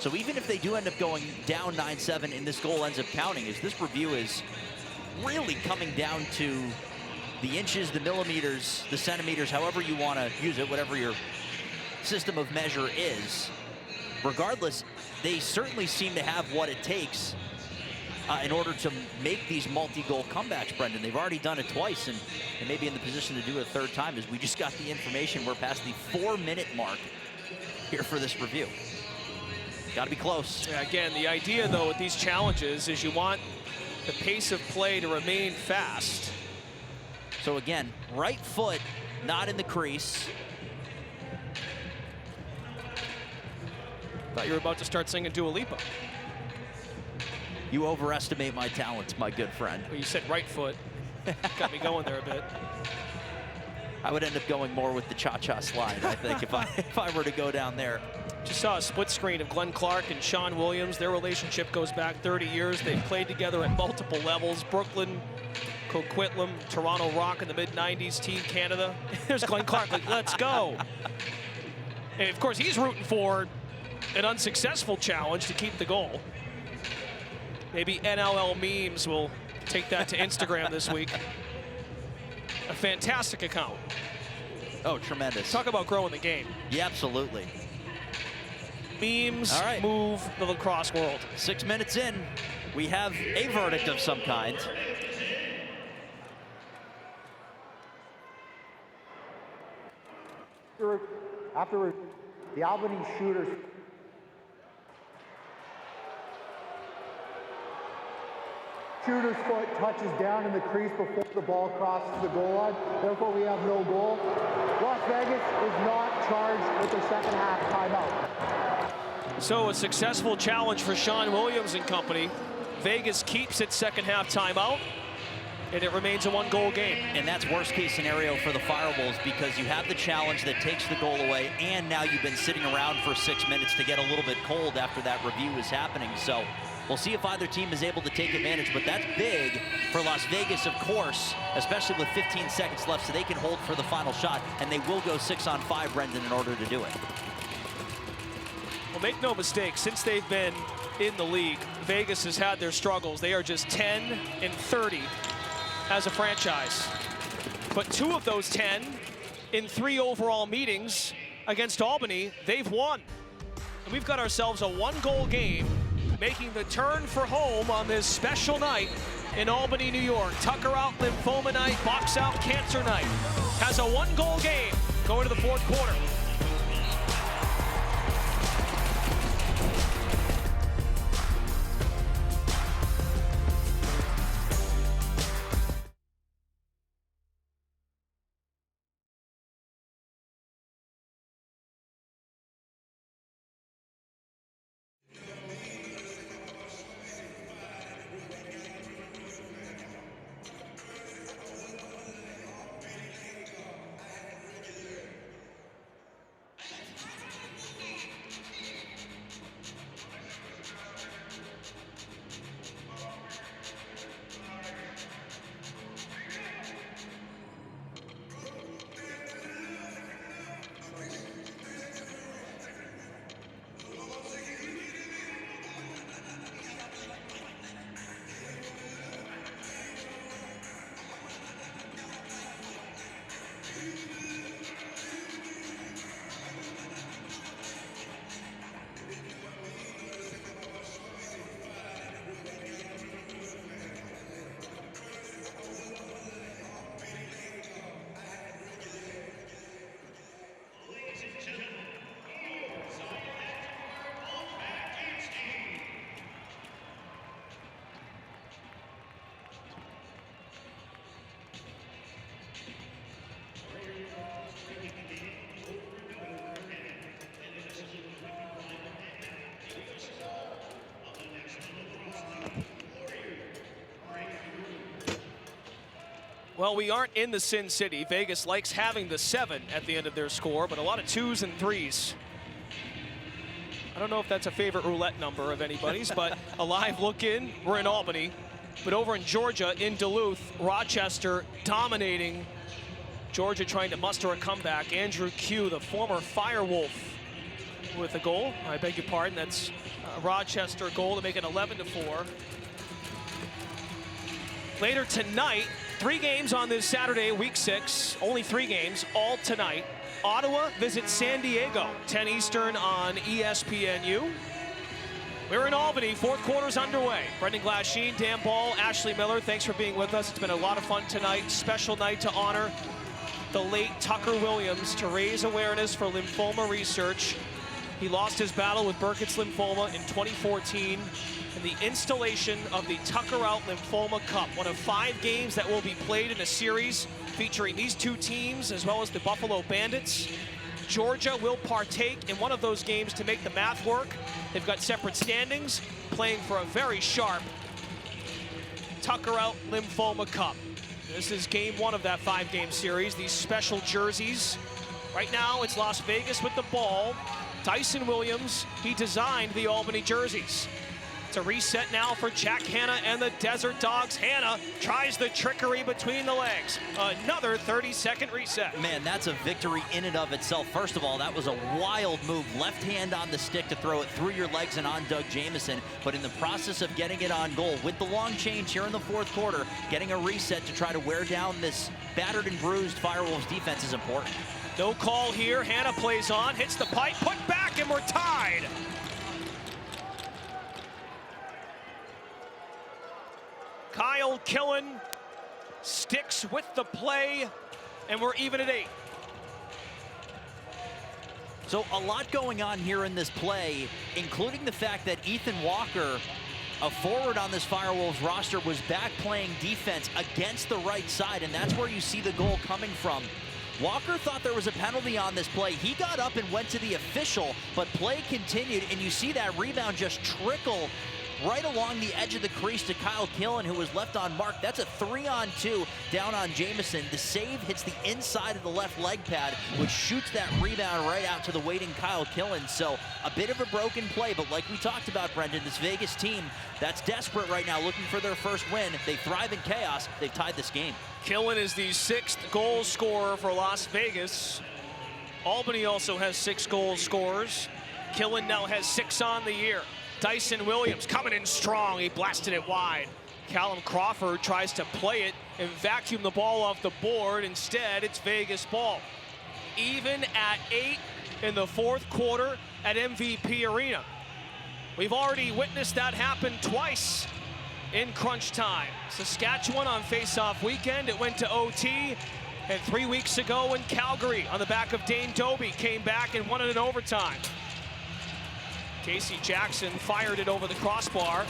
So even if they do end up going down 9-7 and this goal ends up counting, as this review is really coming down to the inches, the millimeters, the centimeters, however you want to use it, whatever your system of measure is. Regardless, they certainly seem to have what it takes in order to make these multi-goal comebacks, Brendan. They've already done it twice, and they may be in the position to do it a third time, as we just got the information. We're past the 4-minute mark here for this review. Got to be close. Yeah, again, the idea, though, with these challenges is you want the pace of play to remain fast. So again, right foot not in the crease. Thought you were about to start singing Dua Lipa. You overestimate my talents, my good friend. Well, you said right foot. Got me going there a bit. I would end up going more with the cha-cha slide, I think, if I were to go down there. Just saw a split screen of Glenn Clark and Sean Williams. Their relationship goes back 30 years. They've played together at multiple levels. Brooklyn, Coquitlam, Toronto Rock in the mid-90s, Team Canada. There's Glenn Clark, like, let's go. And of course, he's rooting for an unsuccessful challenge to keep the goal. Maybe NLL memes will take that to Instagram this week. A fantastic account. Oh, tremendous. Talk about growing the game. Yeah, absolutely. Memes move the lacrosse world. 6 minutes in, we have a verdict of some kind. After the Albany shooters foot touches down in the crease before the ball crosses the goal line. Therefore, we have no goal. Las Vegas is not charged with their second half timeout. So a successful challenge for Sean Williams and company. Vegas keeps its second half timeout, and it remains a 1-goal game. And that's worst case scenario for the Firewolves, because you have the challenge that takes the goal away, and now you've been sitting around for 6 minutes to get a little bit cold after that review is happening. So we'll see if either team is able to take advantage, but that's big for Las Vegas, of course, especially with 15 seconds left, so they can hold for the final shot, and they will go 6-on-5, Brendan, in order to do it. Well, make no mistake, since they've been in the league, Vegas has had their struggles. They are just 10-30 as a franchise. But 2 of those 10 in 3 overall meetings against Albany, they've won. And we've got ourselves a 1-goal game, making the turn for home on this special night in Albany, New York. Tucker out lymphoma night, box out cancer night. Has a 1-goal game going to the 4th quarter. Well, we aren't in the Sin City. Vegas likes having the 7 at the end of their score, but a lot of 2s and 3s. I don't know if that's a favorite roulette number of anybody's, but a live look in, we're in Albany. But over in Georgia, in Duluth, Rochester dominating. Georgia trying to muster a comeback. Andrew Q, the former Firewolf, with a goal. I beg your pardon, that's a Rochester goal to make it 11-4. Later tonight, 3 games on this Saturday, week 6, only 3 games, all tonight. Ottawa visits San Diego, 10 Eastern on ESPNU. We're in Albany, 4th quarter's underway. Brendan Glasheen, Dan Ball, Ashley Miller, thanks for being with us. It's been a lot of fun tonight. Special night to honor the late Tucker Williams, to raise awareness for lymphoma research. He lost his battle with Burkitt's lymphoma in 2014 in the installation of the Tucker Out Lymphoma Cup, one of 5 games that will be played in a series featuring these 2 teams as well as the Buffalo Bandits. Georgia will partake in one of those games to make the math work. They've got separate standings, playing for a very sharp Tucker Out Lymphoma Cup. This is game 1 of that 5-game series. These special jerseys. Right now, it's Las Vegas with the ball. Dyson Williams, he designed the Albany jerseys. It's a reset now for Jack Hanna and the Desert Dogs. Hanna tries the trickery between the legs. Another 30-second reset. Man, that's a victory in and of itself. First of all, that was a wild move. Left hand on the stick to throw it through your legs and on Doug Jamieson. But in the process of getting it on goal, with the long change here in the 4th quarter, getting a reset to try to wear down this battered and bruised Firewolves defense is important. No call here. Hanna plays on, hits the pipe, put back, and we're tied. Kyle Killen sticks with the play, and we're even at 8. So a lot going on here in this play, including the fact that Ethan Walker, a forward on this Firewolves roster, was back playing defense against the right side, and that's where you see the goal coming from. Walker thought there was a penalty on this play. He got up and went to the official, but play continued, and you see that rebound just trickle right along the edge of the crease to Kyle Killen, who was left on mark. That's a 3-on-2 down on Jamison. The save hits the inside of the left leg pad, which shoots that rebound right out to the waiting Kyle Killen. So a bit of a broken play, but like we talked about, Brendan, this Vegas team that's desperate right now, looking for their first win. They thrive in chaos. They've tied this game. Killen is the 6th goal scorer for Las Vegas. Albany also has 6 goal scorers. Killen now has 6 on the year. Dyson Williams coming in strong. He blasted it wide. Callum Crawford tries to play it and vacuum the ball off the board. Instead, it's Vegas ball. Even at 8 in the 4th quarter at MVP Arena. We've already witnessed that happen twice in crunch time. Saskatchewan on face-off weekend, it went to OT. And 3 weeks ago in Calgary, on the back of Dane Doby, came back and won it in overtime. Casey Jackson fired it over the crossbar.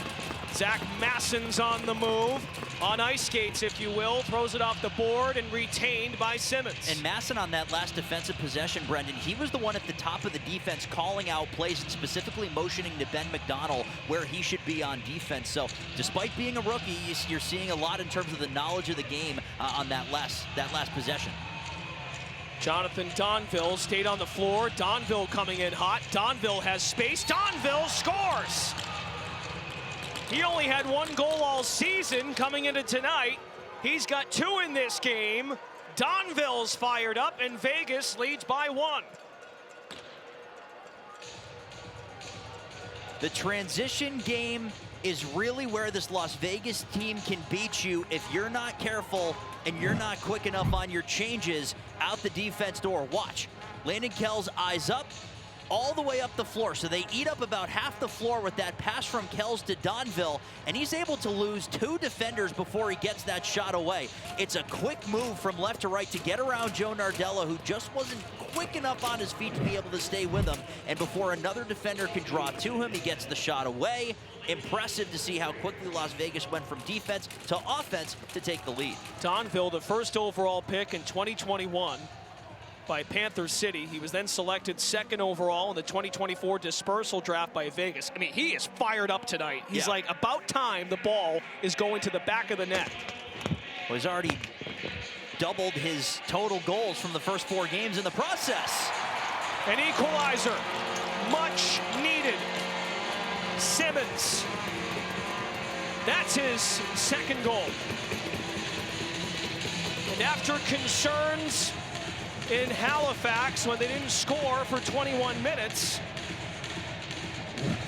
Zach Masson's on the move, on ice skates, if you will, throws it off the board and retained by Simmons. And Masson on that last defensive possession, Brendan, he was the one at the top of the defense calling out plays and specifically motioning to Ben McDonald where he should be on defense. So despite being a rookie, you're seeing a lot in terms of the knowledge of the game on that last possession. Jonathan Donville stayed on the floor. Donville coming in hot. Donville has space. Donville scores! He only had 1 goal all season coming into tonight. He's got 2 in this game. Donville's fired up, and Vegas leads by 1. The transition game is really where this Las Vegas team can beat you if you're not careful and you're not quick enough on your changes out the defense door. Watch, Landon Kells eyes up all the way up the floor. So they eat up about half the floor with that pass from Kells to Donville, and he's able to lose 2 defenders before he gets that shot away. It's a quick move from left to right to get around Joe Nardella, who just wasn't quick enough on his feet to be able to stay with him. And before another defender can draw to him, he gets the shot away. Impressive to see how quickly Las Vegas went from defense to offense to take the lead. Donville, the first overall pick in 2021 by Panther City. He was then selected 2nd overall in the 2024 dispersal draft by Vegas. I mean, he is fired up tonight. He's like, about time the ball is going to the back of the net. Well, he's already doubled his total goals from the first 4 games in the process. An equalizer, much needed. Simmons, that's his 2nd goal. And after concerns in Halifax when they didn't score for 21 minutes,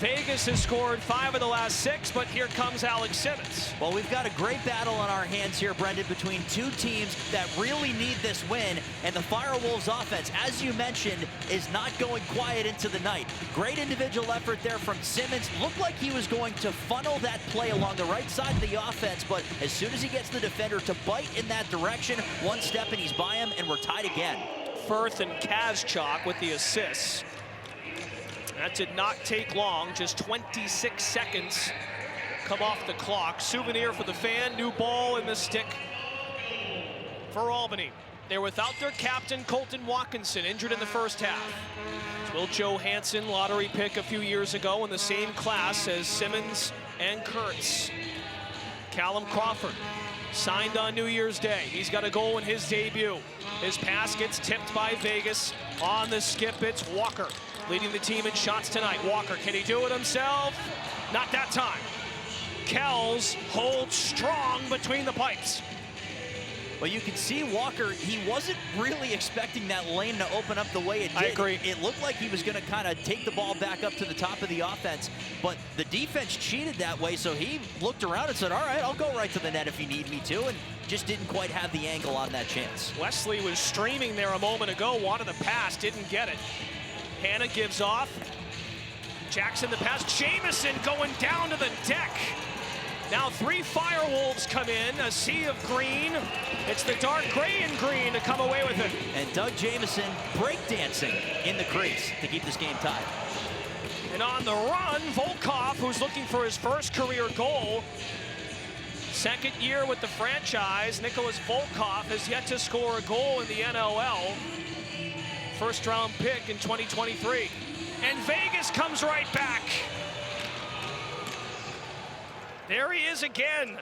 Vegas has scored 5 of the last 6, but here comes Alex Simmons. Well, we've got a great battle on our hands here, Brendan, between 2 teams that really need this win, and the Firewolves offense, as you mentioned, is not going quiet into the night. Great individual effort there from Simmons. Looked like he was going to funnel that play along the right side of the offense, but as soon as he gets the defender to bite in that direction, 1 step and he's by him, and we're tied again. Firth and Kazchuk with the assists. That did not take long, just 26 seconds come off the clock. Souvenir for the fan, new ball in the stick for Albany. They're without their captain, Colton Watkinson, injured in the first half. Will Johansson, lottery pick a few years ago in the same class as Simmons and Kurtz. Callum Crawford, signed on New Year's Day. He's got a goal in his debut. His pass gets tipped by Vegas. On the skip, it's Walker, leading the team in shots tonight. Walker, can he do it himself? Not that time. Kells holds strong between the pipes. Well, you can see Walker, he wasn't really expecting that lane to open up the way it did. I agree. It looked like he was going to kind of take the ball back up to the top of the offense, but the defense cheated that way, so he looked around and said, all right, I'll go right to the net if you need me to, and just didn't quite have the angle on that chance. Wesley was streaming there a moment ago, wanted the pass, didn't get it. Hanna gives off. Jackson the pass. Jamison going down to the deck. Now 3 Firewolves come in, a sea of green. It's the dark gray and green to come away with it. And Doug Jamison breakdancing in the crease to keep this game tied. And on the run, Volkov, who's looking for his first career goal. Second year with the franchise, Nicholas Volkov has yet to score a goal in the NLL. First round pick in 2023. And Vegas comes right back. There he is again.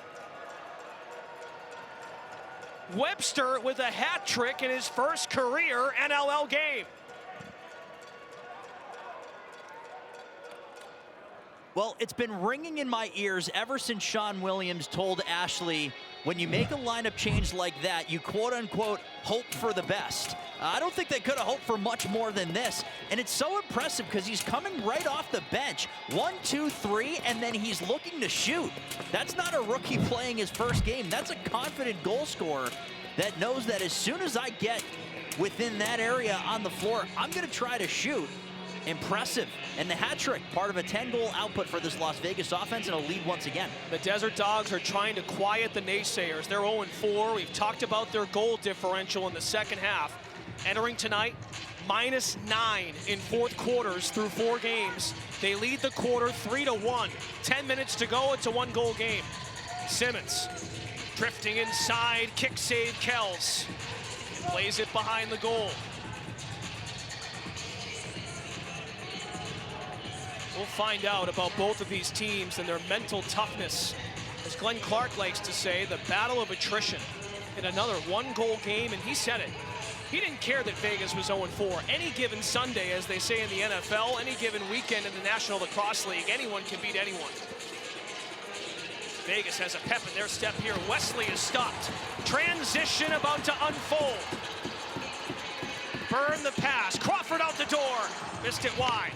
Webster with a hat trick in his first career NLL game. Well, it's been ringing in my ears ever since Sean Williams told Ashley, when you make a lineup change like that, you quote-unquote hope for the best. I don't think they could have hoped for much more than this. And it's so impressive because he's coming right off the bench. 1, 2, 3, and then he's looking to shoot. That's not a rookie playing his first game. That's a confident goal scorer that knows that as soon as I get within that area on the floor, I'm going to try to shoot. Impressive. And the hat trick, part of a 10-goal output for this Las Vegas offense, and a lead once again. The Desert Dogs are trying to quiet the naysayers. They're 0-4. We've talked about their goal differential in the second half. Entering tonight, -9 in fourth quarters through 4 games. They lead the quarter 3-1. 10 minutes to go, it's a 1-goal game. Simmons drifting inside, kick save Kells. Plays it behind the goal. We'll find out about both of these teams and their mental toughness. As Glenn Clark likes to say, the battle of attrition in another 1-goal game, and he said it. He didn't care that Vegas was 0-4. Any given Sunday, as they say in the NFL, any given weekend in the National Lacrosse League, anyone can beat anyone. Vegas has a pep in their step here. Wesley is stopped. Transition about to unfold. Burn the pass. Crawford out the door. Missed it wide.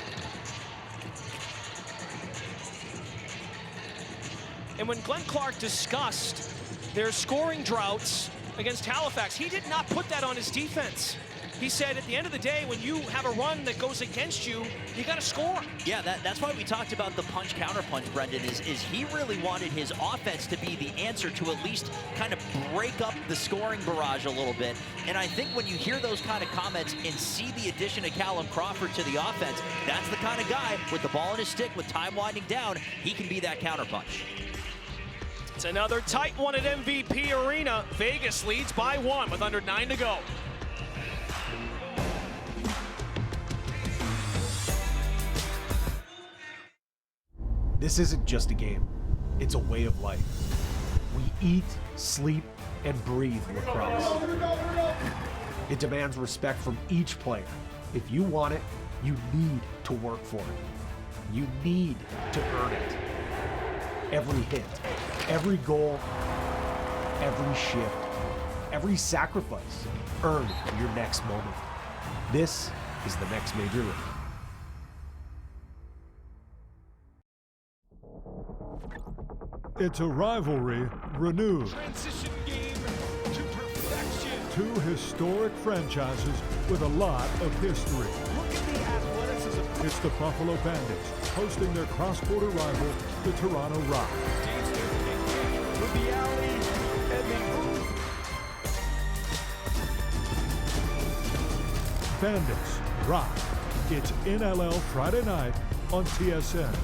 And when Glenn Clark discussed their scoring droughts against Halifax, he did not put that on his defense. He said at the end of the day, when you have a run that goes against you, you got to score. Yeah, that's why we talked about the punch-counterpunch, Brendan, is he really wanted his offense to be the answer to at least kind of break up the scoring barrage a little bit. And I think when you hear those kind of comments and see the addition of Callum Crawford to the offense, that's the kind of guy with the ball in his stick, with time winding down, he can be that counterpunch. It's another tight one at MVP Arena. Vegas leads by 1 with under 9 to go. This isn't just a game, it's a way of life. We eat, sleep, and breathe lacrosse. It demands respect from each player. If you want it, you need to work for it. You need to earn it. Every hit, every goal, every shift, every sacrifice, earn your next moment. This is the next major league. It's a rivalry renewed. Transition game to perfection. 2 historic franchises with a lot of history. Look at the athleticism. It's the Buffalo Bandits hosting their cross-border rival, the Toronto Rock. With the alley and the Bandits Rock. It's NLL Friday night on TSN.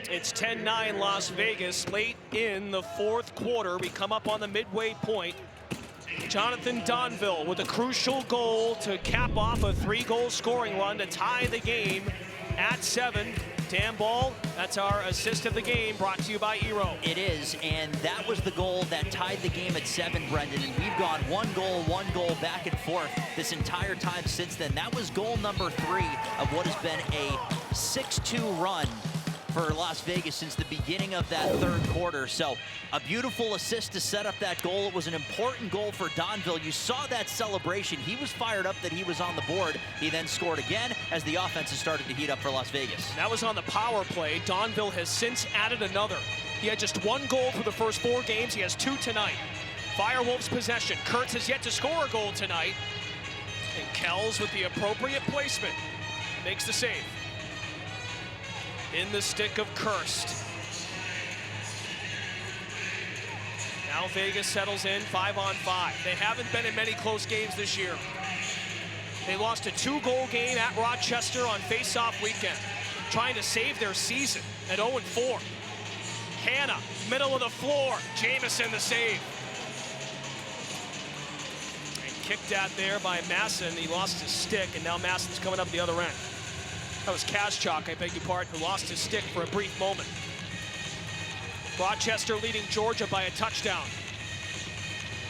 It's 10-9 Las Vegas late in the fourth quarter. We come up on the midway point. Jonathan Donville with a crucial goal to cap off a 3-goal scoring run to tie the game at 7. Dan Ball, that's our assist of the game, brought to you by Eero. It is, and that was the goal that tied the game at 7, Brendan, and we've gone 1 goal back and forth this entire time since then. That was goal number 3 of what has been a 6-2 run for Las Vegas since the beginning of that third quarter. So a beautiful assist to set up that goal. It was an important goal for Donville. You saw that celebration. He was fired up that he was on the board. He then scored again as the offense has started to heat up for Las Vegas. That was on the power play. Donville has since added another. He had just 1 goal through the first 4 games. He has 2 tonight. Firewolves possession. Kurtz has yet to score a goal tonight. And Kells with the appropriate placement makes the save. In the stick of Kirst. Now Vegas settles in 5-on-5. They haven't been in many close games this year. They lost a 2-goal game at Rochester on face-off weekend, trying to save their season at 0-4. Hannah, middle of the floor. Jamison the save. And kicked at there by Masson. He lost his stick, and now Masson's coming up the other end. That was Kaschak, I beg your pardon, who lost his stick for a brief moment. Rochester leading Georgia by a touchdown.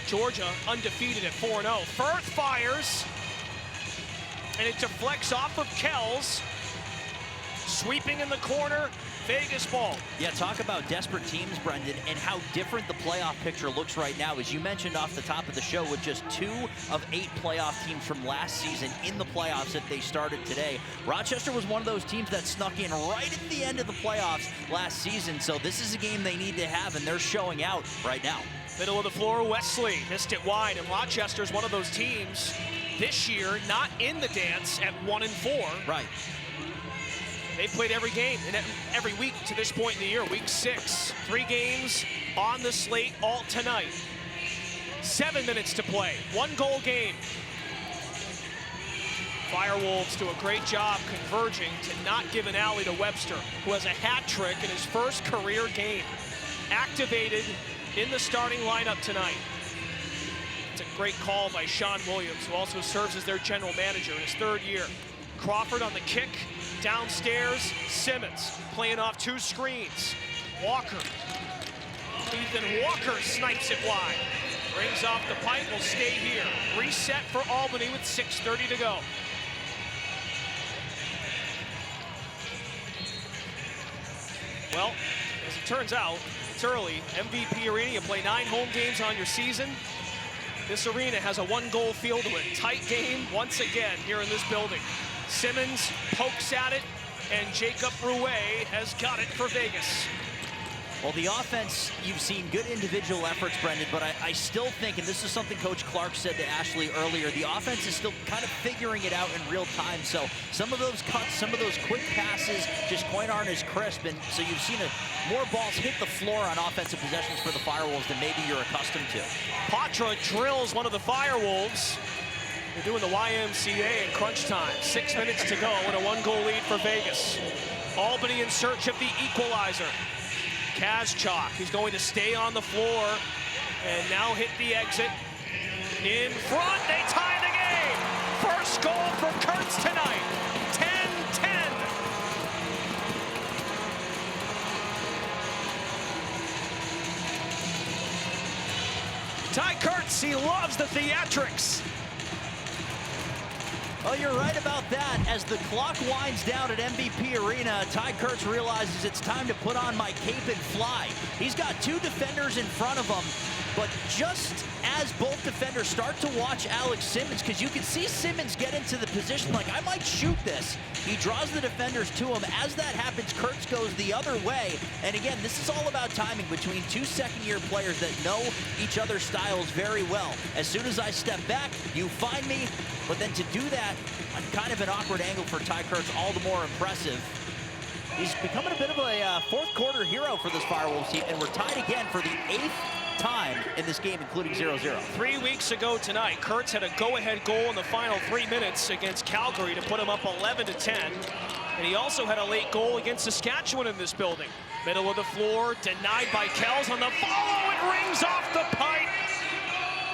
Georgia undefeated at 4-0. Firth fires, and it deflects off of Kells. Sweeping in the corner, Vegas ball. Yeah, talk about desperate teams, Brendan, and how different the playoff picture looks right now. As you mentioned off the top of the show, with just 2 of 8 playoff teams from last season in the playoffs that they started today. Rochester was one of those teams that snuck in right at the end of the playoffs last season, so this is a game they need to have, and they're showing out right now. Middle of the floor, Wesley missed it wide, and Rochester's one of those teams this year not in the dance at 1-4. Right. They played every game and every week to this point in the year. Week 6, 3 games on the slate, all tonight. 7 minutes to play, 1-goal game. Firewolves do a great job converging to not give an alley to Webster, who has a hat trick in his first career game. Activated in the starting lineup tonight. It's a great call by Sean Williams, who also serves as their general manager in his 3rd year. Crawford on the kick, downstairs, Simmons playing off 2 screens. Walker, Ethan Walker snipes it wide. Brings off the pipe, will stay here. Reset for Albany with 6:30 to go. Well, as it turns out, it's early. MVP Arena, you play 9 home games on your season. This arena has a 1-goal feel to it. Tight game once again here in this building. Simmons pokes at it, and Jacob Rouet has got it for Vegas. Well, the offense, you've seen good individual efforts, Brendan, but I still think, and this is something Coach Clark said to Ashley earlier, the offense is still kind of figuring it out in real time. So some of those cuts, some of those quick passes just quite aren't as crisp. And so you've seen more balls hit the floor on offensive possessions for the Firewolves than maybe you're accustomed to. Patra drills one of the Firewolves. They're doing the YMCA in crunch time. 6 minutes to go and a 1-goal lead for Vegas. Albany in search of the equalizer. Kaschak, who's going to stay on the floor and now hit the exit. In front, they tie the game. First goal for Kurtz tonight. 10-10. Ty Kurtz, he loves the theatrics. Well, you're right about that. As the clock winds down at MVP Arena, Ty Kurtz realizes it's time to put on my cape and fly. He's got 2 defenders in front of him, but just as both defenders start to watch Alex Simmons, because you can see Simmons get into the position like, I might shoot this. He draws the defenders to him. As that happens, Kurtz goes the other way. And again, this is all about timing between 2 second-year players that know each other's styles very well. As soon as I step back, you find me. But then to do that on kind of an awkward angle for Ty Kurtz, all the more impressive. He's becoming a bit of a 4th quarter hero for this Firewolves team, and we're tied again for the 8th time in this game, including 0-0. 3 weeks ago tonight, Kurtz had a go-ahead goal in the final 3 minutes against Calgary to put him up 11-10. And he also had a late goal against Saskatchewan in this building. Middle of the floor, denied by Kells on the follow. It rings off the pipe.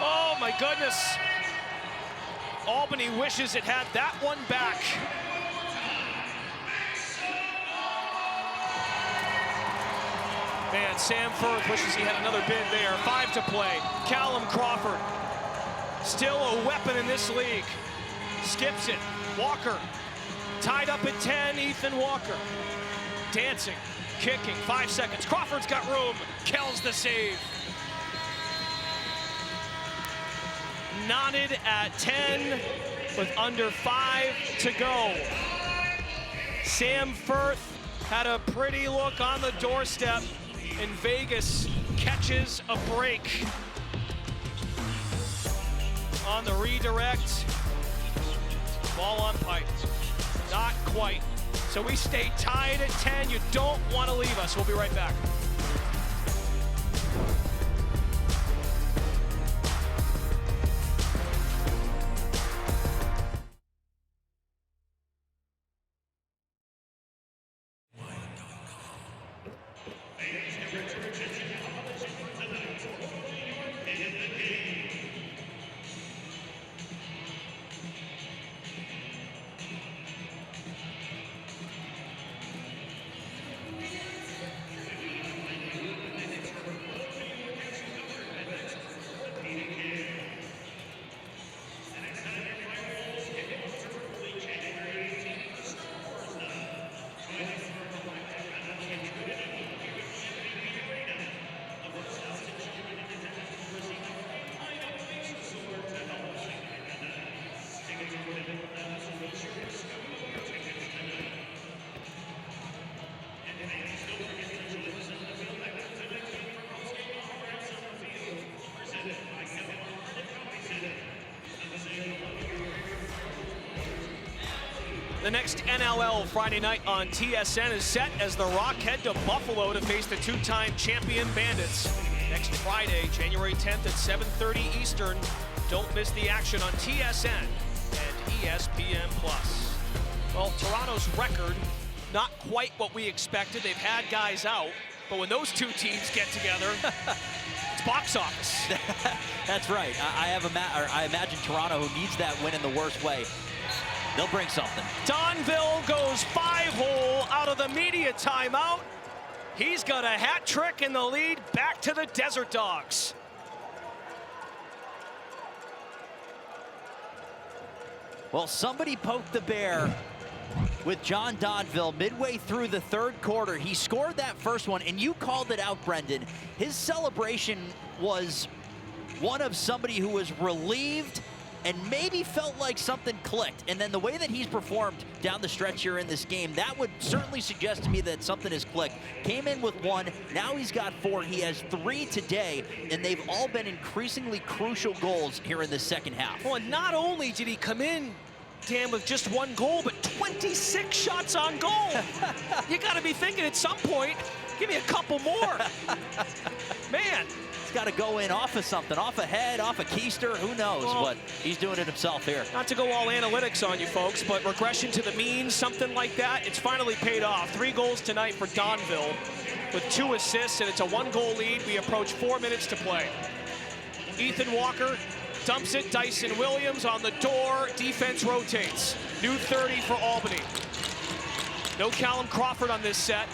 Oh my goodness. Albany wishes it had that one back. Man, Sam Firth wishes he had another bid there. 5 to play. Callum Crawford, still a weapon in this league. Skips it. Walker, tied up at 10, Ethan Walker. dancing, kicking, 5 seconds. Crawford's got room, Kells the save. Knotted at 10 with under 5 to go. Sam Firth had a pretty look on the doorstep, and Vegas catches a break. On the redirect, ball on pipe. Not quite. So we stay tied at 10. You don't want to leave us. We'll be right back. The next NLL Friday night on TSN is set as the Rock head to Buffalo to face the two-time champion Bandits. Next Friday, January 10th at 7:30 Eastern. Don't miss the action on TSN and ESPN+. Well, Toronto's record, not quite what we expected. They've had guys out, but when those two teams get together, it's box office. That's right. I imagine Toronto, who needs that win in the worst way, they'll bring something. Donville goes 5-hole out of the media timeout. He's got a hat trick in the lead, back to the Desert Dogs. Well, somebody poked the bear with John Donville midway through the third quarter. He scored that first one, and you called it out, Brendan. His celebration was one of somebody who was relieved and maybe felt like something clicked. And then the way that he's performed down the stretch here in this game, that would certainly suggest to me that something has clicked. Came in with 1, now he's got 4. He has 3 today, and they've all been increasingly crucial goals here in the second half. Well, and not only did he come in, Dan, with just 1 goal, but 26 shots on goal. You got to be thinking at some point, give me a couple more. Man. Got to go in off of something, off a head, off a keister, who knows, well, but he's doing it himself here. Not to go all analytics on you folks, but regression to the mean, something like that, it's finally paid off. 3 goals tonight for Donville with 2 assists, and it's a 1-goal lead. We approach 4 minutes to play. Ethan Walker dumps it, Dyson Williams on the door, defense rotates. New 30 for Albany. No Callum Crawford on this set.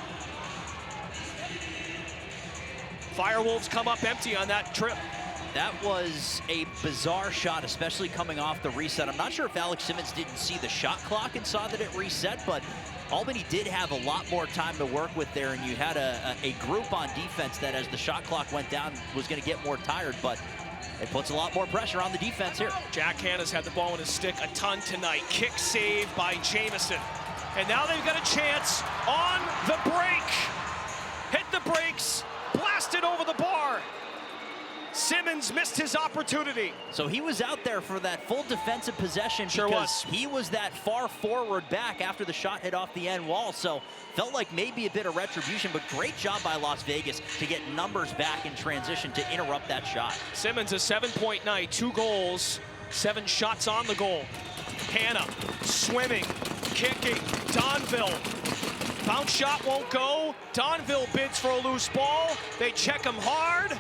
Firewolves come up empty on that trip. That was a bizarre shot, especially coming off the reset. I'm not sure if Alex Simmons didn't see the shot clock and saw that it reset, but Albany did have a lot more time to work with there, and you had a group on defense that, as the shot clock went down, was going to get more tired, but it puts a lot more pressure on the defense here. Jack Hanna's had the ball in his stick a ton tonight. Kick save by Jamison. And now they've got a chance on the break. Hit the brakes. Blasted over the bar. Simmons missed his opportunity. So he was out there for that full defensive possession. Sure because was. He was that far forward back after the shot hit off the end wall. So felt like maybe a bit of retribution, but great job by Las Vegas to get numbers back in transition to interrupt that shot. Simmons, a 7-point night, 2 goals, 7 shots on the goal. Hanna swimming, kicking, Donville. Bounce shot won't go. Donville bids for a loose ball. They check him hard.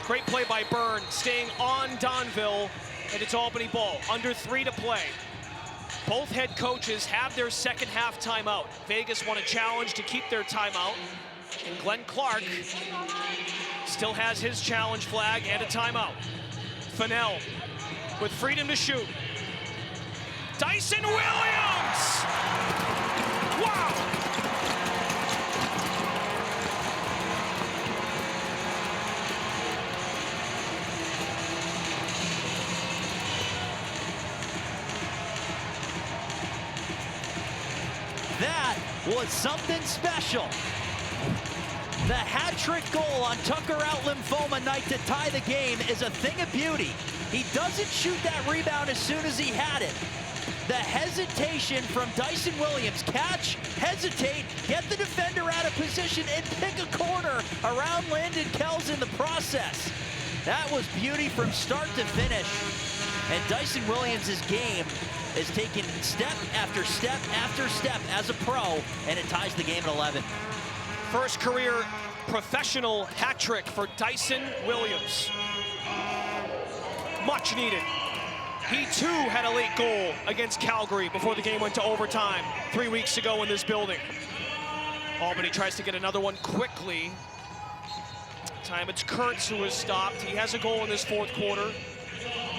Great play by Byrne, staying on Donville, and it's Albany ball. Under 3 to play. Both head coaches have their second half timeout. Vegas won a challenge to keep their timeout, and Glenn Clark still has his challenge flag and a timeout. Fennell with freedom to shoot. Dyson Williams! Wow! was something special. The hat-trick goal on Tucker Out Lymphoma night to tie the game is a thing of beauty. He doesn't shoot that rebound as soon as he had it. The hesitation from Dyson Williams, catch, hesitate, get the defender out of position, and pick a corner around Landon Kells in the process. That was beauty from start to finish. And Dyson Williams' game is taking step after step after step as a pro, and it ties the game at 11. First career professional hat trick for Dyson Williams. Much needed. He too had a late goal against Calgary before the game went to overtime 3 weeks ago in this building. Albany tries to get another one quickly. Time it's Kurtz who has stopped. He has a goal in this fourth quarter.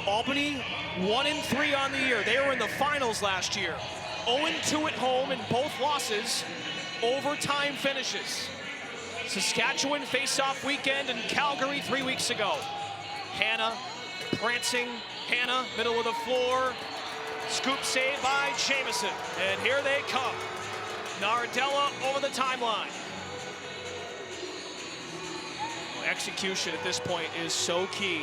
Albany 1-3 on the year. They were in the finals last year. 0-2 at home in both losses. Overtime finishes. Saskatchewan face-off weekend in Calgary 3 weeks ago. Hannah prancing. Hannah, middle of the floor. Scoop save by Jamison. And here they come. Nardella over the timeline. Execution at this point is so key.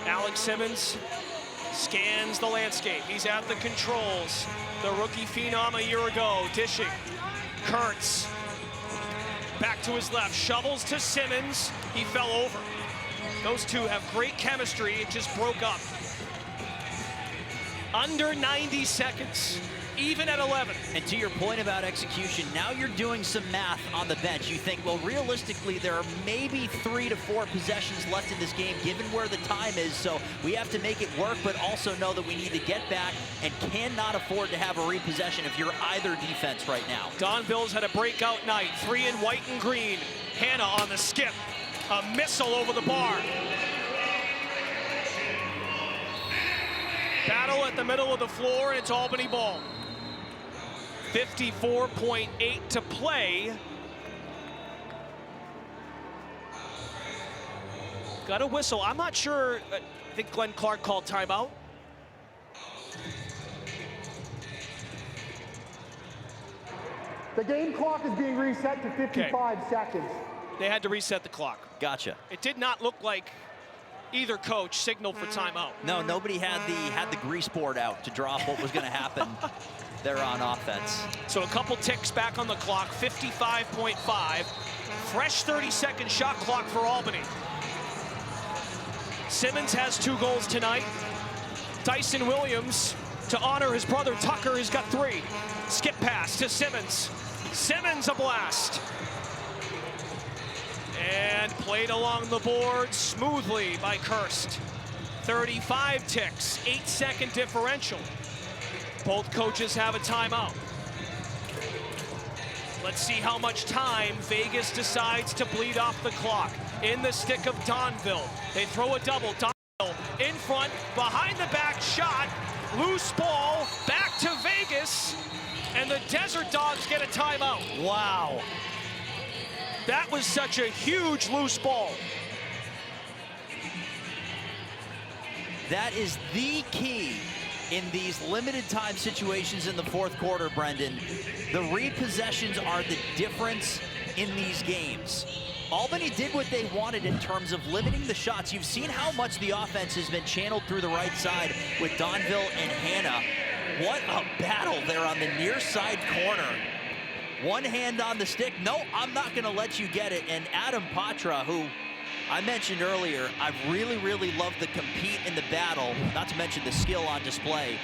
Alex Simmons scans the landscape. He's at the controls. The rookie phenom a year ago, dishing. Kurtz back to his left, shovels to Simmons. He fell over. Those two have great chemistry. It just broke up. Under 90 seconds, even at 11. And to your point about execution, now you're doing some math on the bench. You think, well, realistically, there are maybe 3 to 4 possessions left in this game, given where the time is. So we have to make it work, but also know that we need to get back and cannot afford to have a repossession if you're either defense right now. Donville's had a breakout night. 3 in white and green. Hannah on the skip. A missile over the bar. Battle at the middle of the floor, and it's Albany ball. 54.8 to play. Got a whistle. I'm not sure. I think Glenn Clark called timeout. The game clock is being reset to 55 seconds. They had to reset the clock. Gotcha. It did not look like either coach signaled for timeout. No, nobody had the grease board out to drop what was going to happen there on offense. So a couple ticks back on the clock, 55.5. Fresh 30-second shot clock for Albany. Simmons has 2 goals tonight. Dyson Williams, to honor his brother Tucker, has got 3. Skip pass to Simmons. Simmons a blast. And played along the board smoothly by Kirst. 35 ticks, 8-second differential. Both coaches have a timeout. Let's see how much time Vegas decides to bleed off the clock. In the stick of Donville. They throw a double. Donville in front, behind the back shot. Loose ball, back to Vegas. And the Desert Dogs get a timeout. Wow. That was such a huge loose ball. That is the key in these limited time situations in the fourth quarter, Brendan. The repossessions are the difference in these games. Albany did what they wanted in terms of limiting the shots. You've seen how much the offense has been channeled through the right side with Donville and Hannah. What a battle there on the near side corner. One hand on the stick. No, I'm not going to let you get it. And Adam Patra, who I mentioned earlier, I really, really love the compete in the battle, not to mention the skill on display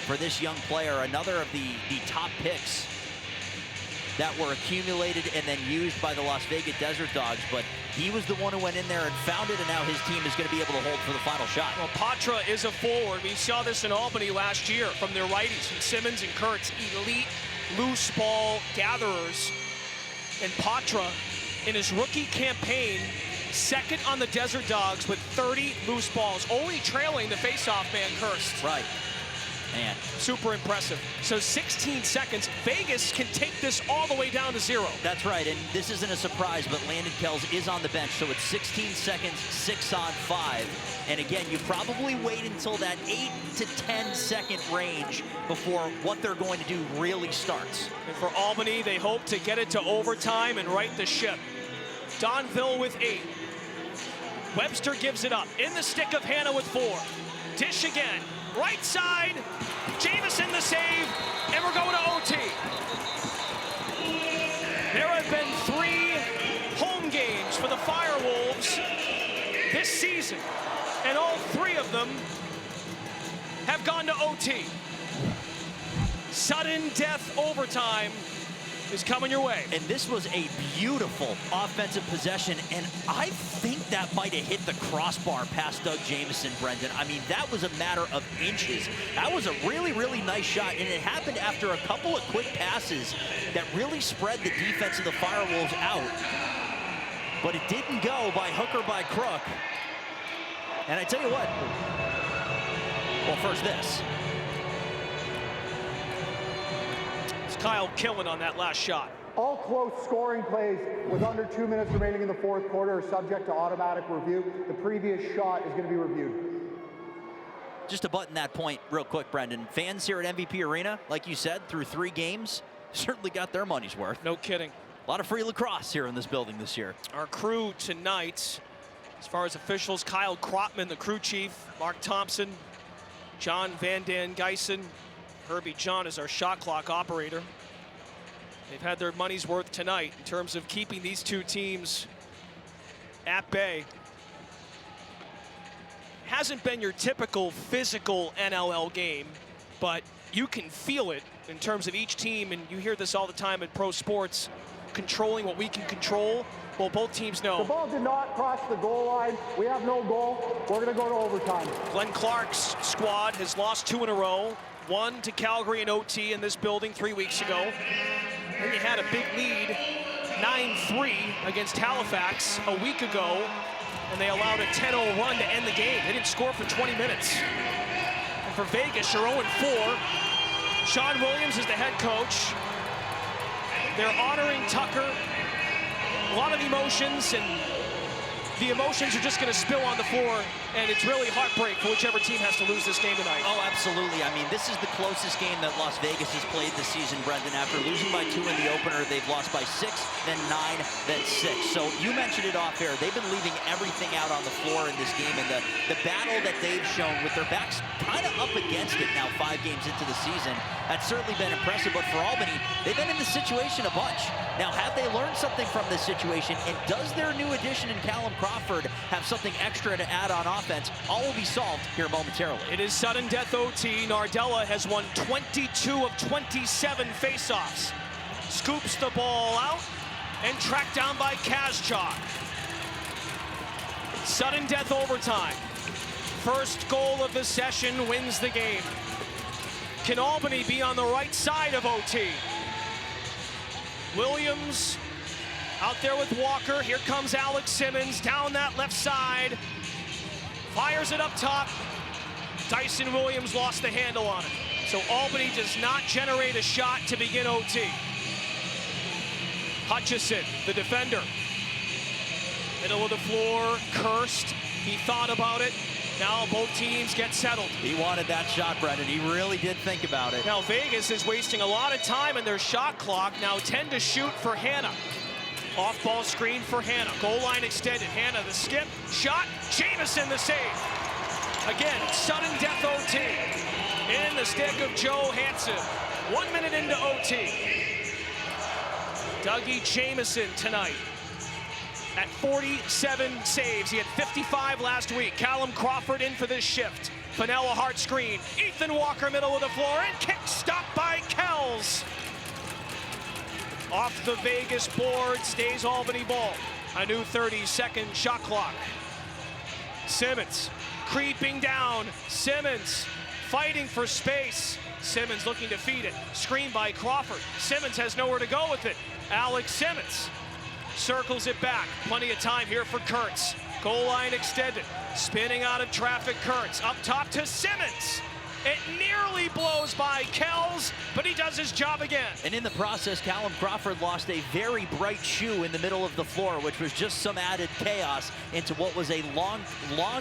for this young player. Another of the top picks that were accumulated and then used by the Las Vegas Desert Dogs. But he was the one who went in there and found it, and now his team is going to be able to hold for the final shot. Well, Patra is a forward. We saw this in Albany last year from their righties, and Simmons and Kurtz, elite loose ball gatherers. And Patra, in his rookie campaign, second on the Desert Dogs with 30 loose balls, only trailing the faceoff man Kirst. Right. Man. Super impressive. So 16 seconds. Vegas can take this all the way down to 0. That's right, and this isn't a surprise, but Landon Kells is on the bench, so it's 16 seconds, 6 on 5. And again, you probably wait until that 8 to 10 second range before what they're going to do really starts. And for Albany, they hope to get it to overtime and right the ship. Donville with 8. Webster gives it up. In the stick of Hannah with 4. Dish again. Right side. Jamison the save. And we're going to OT. There have been 3 home games for the Firewolves this season. And all 3 of them have gone to OT. Sudden death overtime is coming your way. And this was a beautiful offensive possession, and I think that might have hit the crossbar past Doug Jamison, Brendan. I mean, that was a matter of inches. That was a really, really nice shot, and it happened after a couple of quick passes that really spread the defense of the Firewolves out. But it didn't go by hook or by crook. And I tell you what, well, first this. Kyle Killen on that last shot. All close scoring plays with under 2 minutes remaining in the fourth quarter are subject to automatic review. The previous shot is going to be reviewed. Just to button that point real quick, Brendan, fans here at MVP Arena, like you said, through 3 games, certainly got their money's worth. No kidding. A lot of free lacrosse here in this building this year. Our crew tonight, as far as officials, Kyle Kropman, the crew chief, Mark Thompson, John Van Den Geysen, Herbie John is our shot clock operator. They've had their money's worth tonight in terms of keeping these 2 teams at bay. Hasn't been your typical physical NLL game, but you can feel it in terms of each team, and you hear this all the time in pro sports, controlling what we can control. Well, both teams know. The ball did not cross the goal line. We have no goal. We're going to go to overtime. Glenn Clark's squad has lost 2 in a row. 1 to Calgary in OT in this building 3 weeks ago. Then you had a big lead, 9-3 against Halifax a week ago, and they allowed a 10-0 run to end the game. They didn't score for 20 minutes. And for Vegas, you're 0-4. Sean Williams is the head coach. They're honoring Tucker. A lot of emotions, and the emotions are just going to spill on the floor, and it's really heartbreak for whichever team has to lose this game tonight. Oh, absolutely. I mean, this is the closest game that Las Vegas has played this season, Brendan. After losing by 2 in the opener, they've lost by 6, then 9, then 6. So you mentioned it off air. They've been leaving everything out on the floor in this game, and the battle that they've shown with their backs kind of up against it now 5 games into the season, that's certainly been impressive. But for Albany, they've been in this situation a bunch. Now, have they learned something from this situation, and does their new addition in Callum Crawford have something extra to add on offense? All will be solved here momentarily. It is sudden death OT. Nardella has won 22 of 27 faceoffs. Scoops the ball out and tracked down by Kazchuk. Sudden death overtime. First goal of the session wins the game. Can Albany be on the right side of OT? Williams out there with Walker. Here comes Alex Simmons down that left side. Fires it up top. Dyson Williams lost the handle on it. So Albany does not generate a shot to begin OT. Hutchison, the defender. Middle of the floor, cursed. He thought about it. Now both teams get settled. He wanted that shot, Brendan. He really did think about it. Now Vegas is wasting a lot of time in their shot clock. Now 10 to shoot for Hannah. Off-ball screen for Hannah. Goal line extended. Hannah the skip. Shot. Jamison the save. Again, sudden death OT. In the stick of Joe Hansen. 1 minute into OT. Dougie Jamison tonight at 47 saves. He had 55 last week. Callum Crawford in for this shift. Fenella Hart screen. Ethan Walker middle of the floor and kick stopped by Kells. Off the Vegas board, stays Albany ball. A new 30-second shot clock. Simmons creeping down. Simmons fighting for space. Simmons looking to feed it. Screen by Crawford. Simmons has nowhere to go with it. Alex Simmons circles it back. Plenty of time here for Kurtz. Goal line extended. Spinning out of traffic, Kurtz. Up top to Simmons. It nearly blows by Kells, but he does his job again. And in the process, Callum Crawford lost a very bright shoe in the middle of the floor, which was just some added chaos into what was a long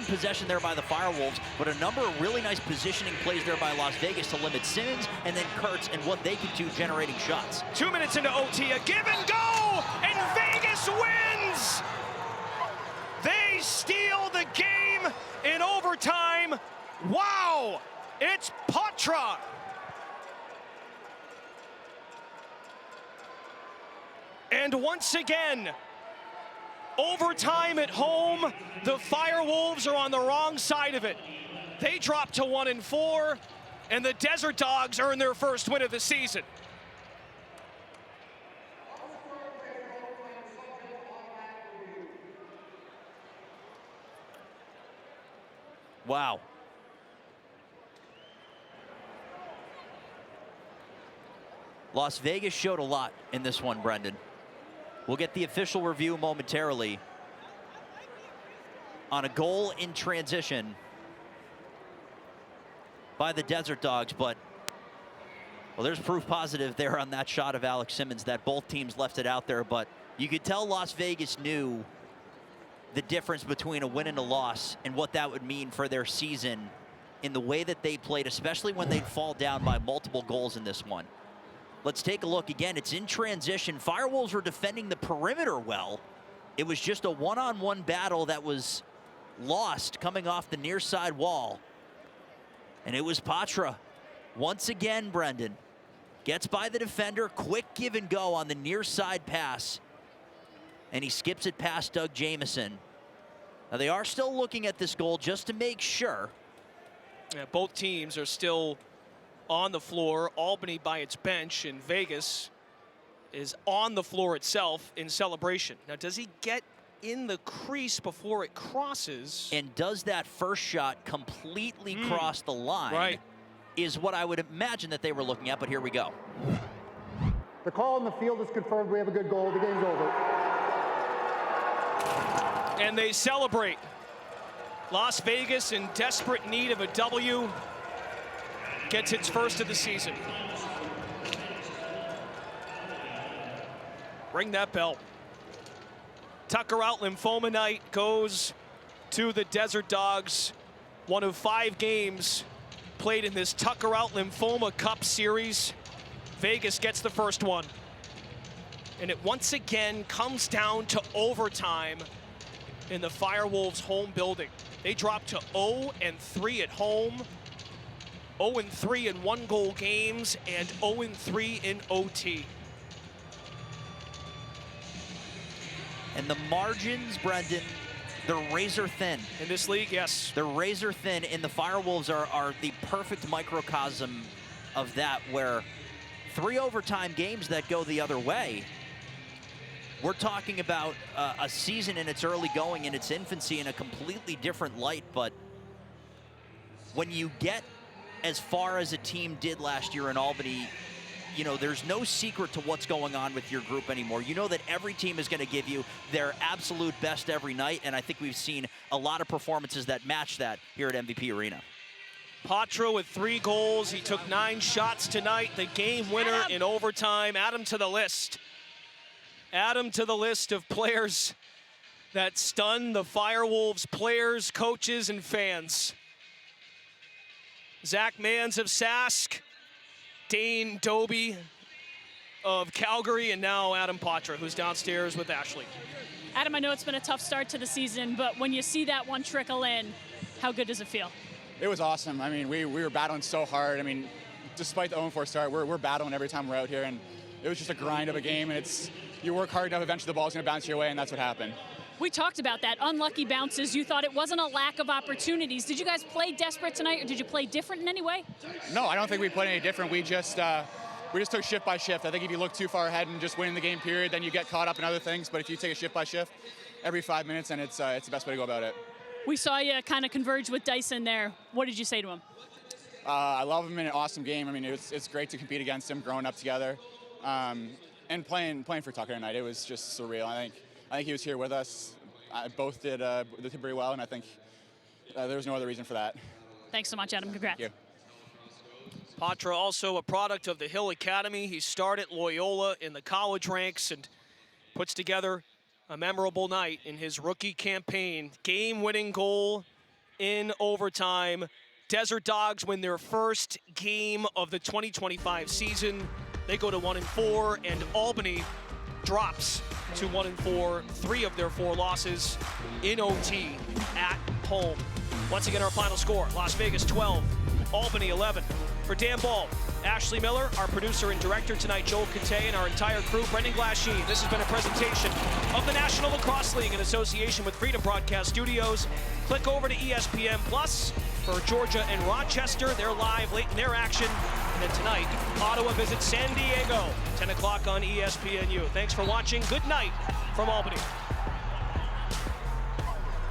possession there by the Firewolves, but a number of really nice positioning plays there by Las Vegas to limit Simmons and then Kurtz and what they could do generating shots. 2 minutes into OT, a give and go, and Vegas wins! They steal the game in overtime. Wow! It's Patra. And once again, overtime at home, the Firewolves are on the wrong side of it. They drop to 1-4, and the Desert Dogs earn their first win of the season. Wow. Las Vegas showed a lot in this one, Brendan. We'll get the official review momentarily on a goal in transition by the Desert Dogs, but, well, there's proof positive there on that shot of Alex Simmons that both teams left it out there, but you could tell Las Vegas knew the difference between a win and a loss and what that would mean for their season in the way that they played, especially when they'd fall down by multiple goals in this one. Let's take a look again. It's in transition. Firewolves were defending the perimeter well. It was just a one-on-one battle that was lost coming off the near side wall. And it was Patra. Once again, Brendan gets by the defender, quick give and go on the near side pass. And he skips it past Doug Jamieson. Now they are still looking at this goal just to make sure. Yeah, both teams are still on the floor. Albany by its bench, and Vegas is on the floor itself in celebration. Now, does he get in the crease before it crosses? And does that first shot completely cross the line? Right. Is what I would imagine that they were looking at, but here we go. The call on the field is confirmed. We have a good goal. The game's over. And they celebrate. Las Vegas in desperate need of a W gets its first of the season. Ring that bell. Tucker Out Lymphoma Night goes to the Desert Dogs. One of 5 games played in this Tucker Out Lymphoma Cup series. Vegas gets the first one. And it once again comes down to overtime in the Firewolves home building. They drop to 0-3 at home, 0-3 in 1-goal games, and 0-3 in OT. And the margins, Brendan, they're razor thin. In this league, yes. They're razor thin, and the Firewolves are the perfect microcosm of that, where 3 overtime games that go the other way. We're talking about a season in its early going, in its infancy, in a completely different light. But when you get as far as a team did last year in Albany, you know, there's no secret to what's going on with your group anymore. You know that every team is going to give you their absolute best every night, and I think we've seen a lot of performances that match that here at MVP Arena. Patra with 3 goals. He took 9 shots tonight. The game winner in overtime. Add him to the list. Add him to the list of players that stun the Firewolves players, coaches, and fans. Zach Mans of Sask, Dane Doby of Calgary, and now Adam Patra, who's downstairs with Ashley. Adam, I know it's been a tough start to the season, but when you see that one trickle in, how good does it feel? It was awesome. I mean, we were battling so hard. I mean, despite the 0-4 start, we're battling every time we're out here, and it was just a grind of a game, and you work hard enough, eventually the ball's going to bounce your way, and that's what happened. We talked about that. Unlucky bounces. You thought it wasn't a lack of opportunities. Did you guys play desperate tonight, or did you play different in any way? No, I don't think we played any different. We just took shift by shift. I think if you look too far ahead and just win the game period, then you get caught up in other things. But if you take a shift by shift every 5 minutes, then it's the best way to go about it. We saw you kind of converge with Dyson there. What did you say to him? I love him in an awesome game. I mean, it's great to compete against him, growing up together. And playing for Tucker tonight, it was just surreal. I think he was here with us. Both did very well, and I think there was no other reason for that. Thanks so much, Adam. Congrats. Thank you. Patra also a product of the Hill Academy. He started at Loyola in the college ranks and puts together a memorable night in his rookie campaign. Game-winning goal in overtime. Desert Dogs win their first game of the 2025 season. They go to 1-4, and Albany drops to 1-4, 3 of their 4 losses in OT at home. Once again, our final score, Las Vegas 12, Albany 11. For Dan Ball, Ashley Miller, our producer and director tonight, Joel Kate, and our entire crew, Brendan Glasheen. This has been a presentation of the National Lacrosse League in association with Freedom Broadcast Studios. Click over to ESPN Plus for Georgia and Rochester. They're live late in their action. And then tonight, Ottawa visits San Diego, 10 o'clock on ESPNU. Thanks for watching. Good night from Albany.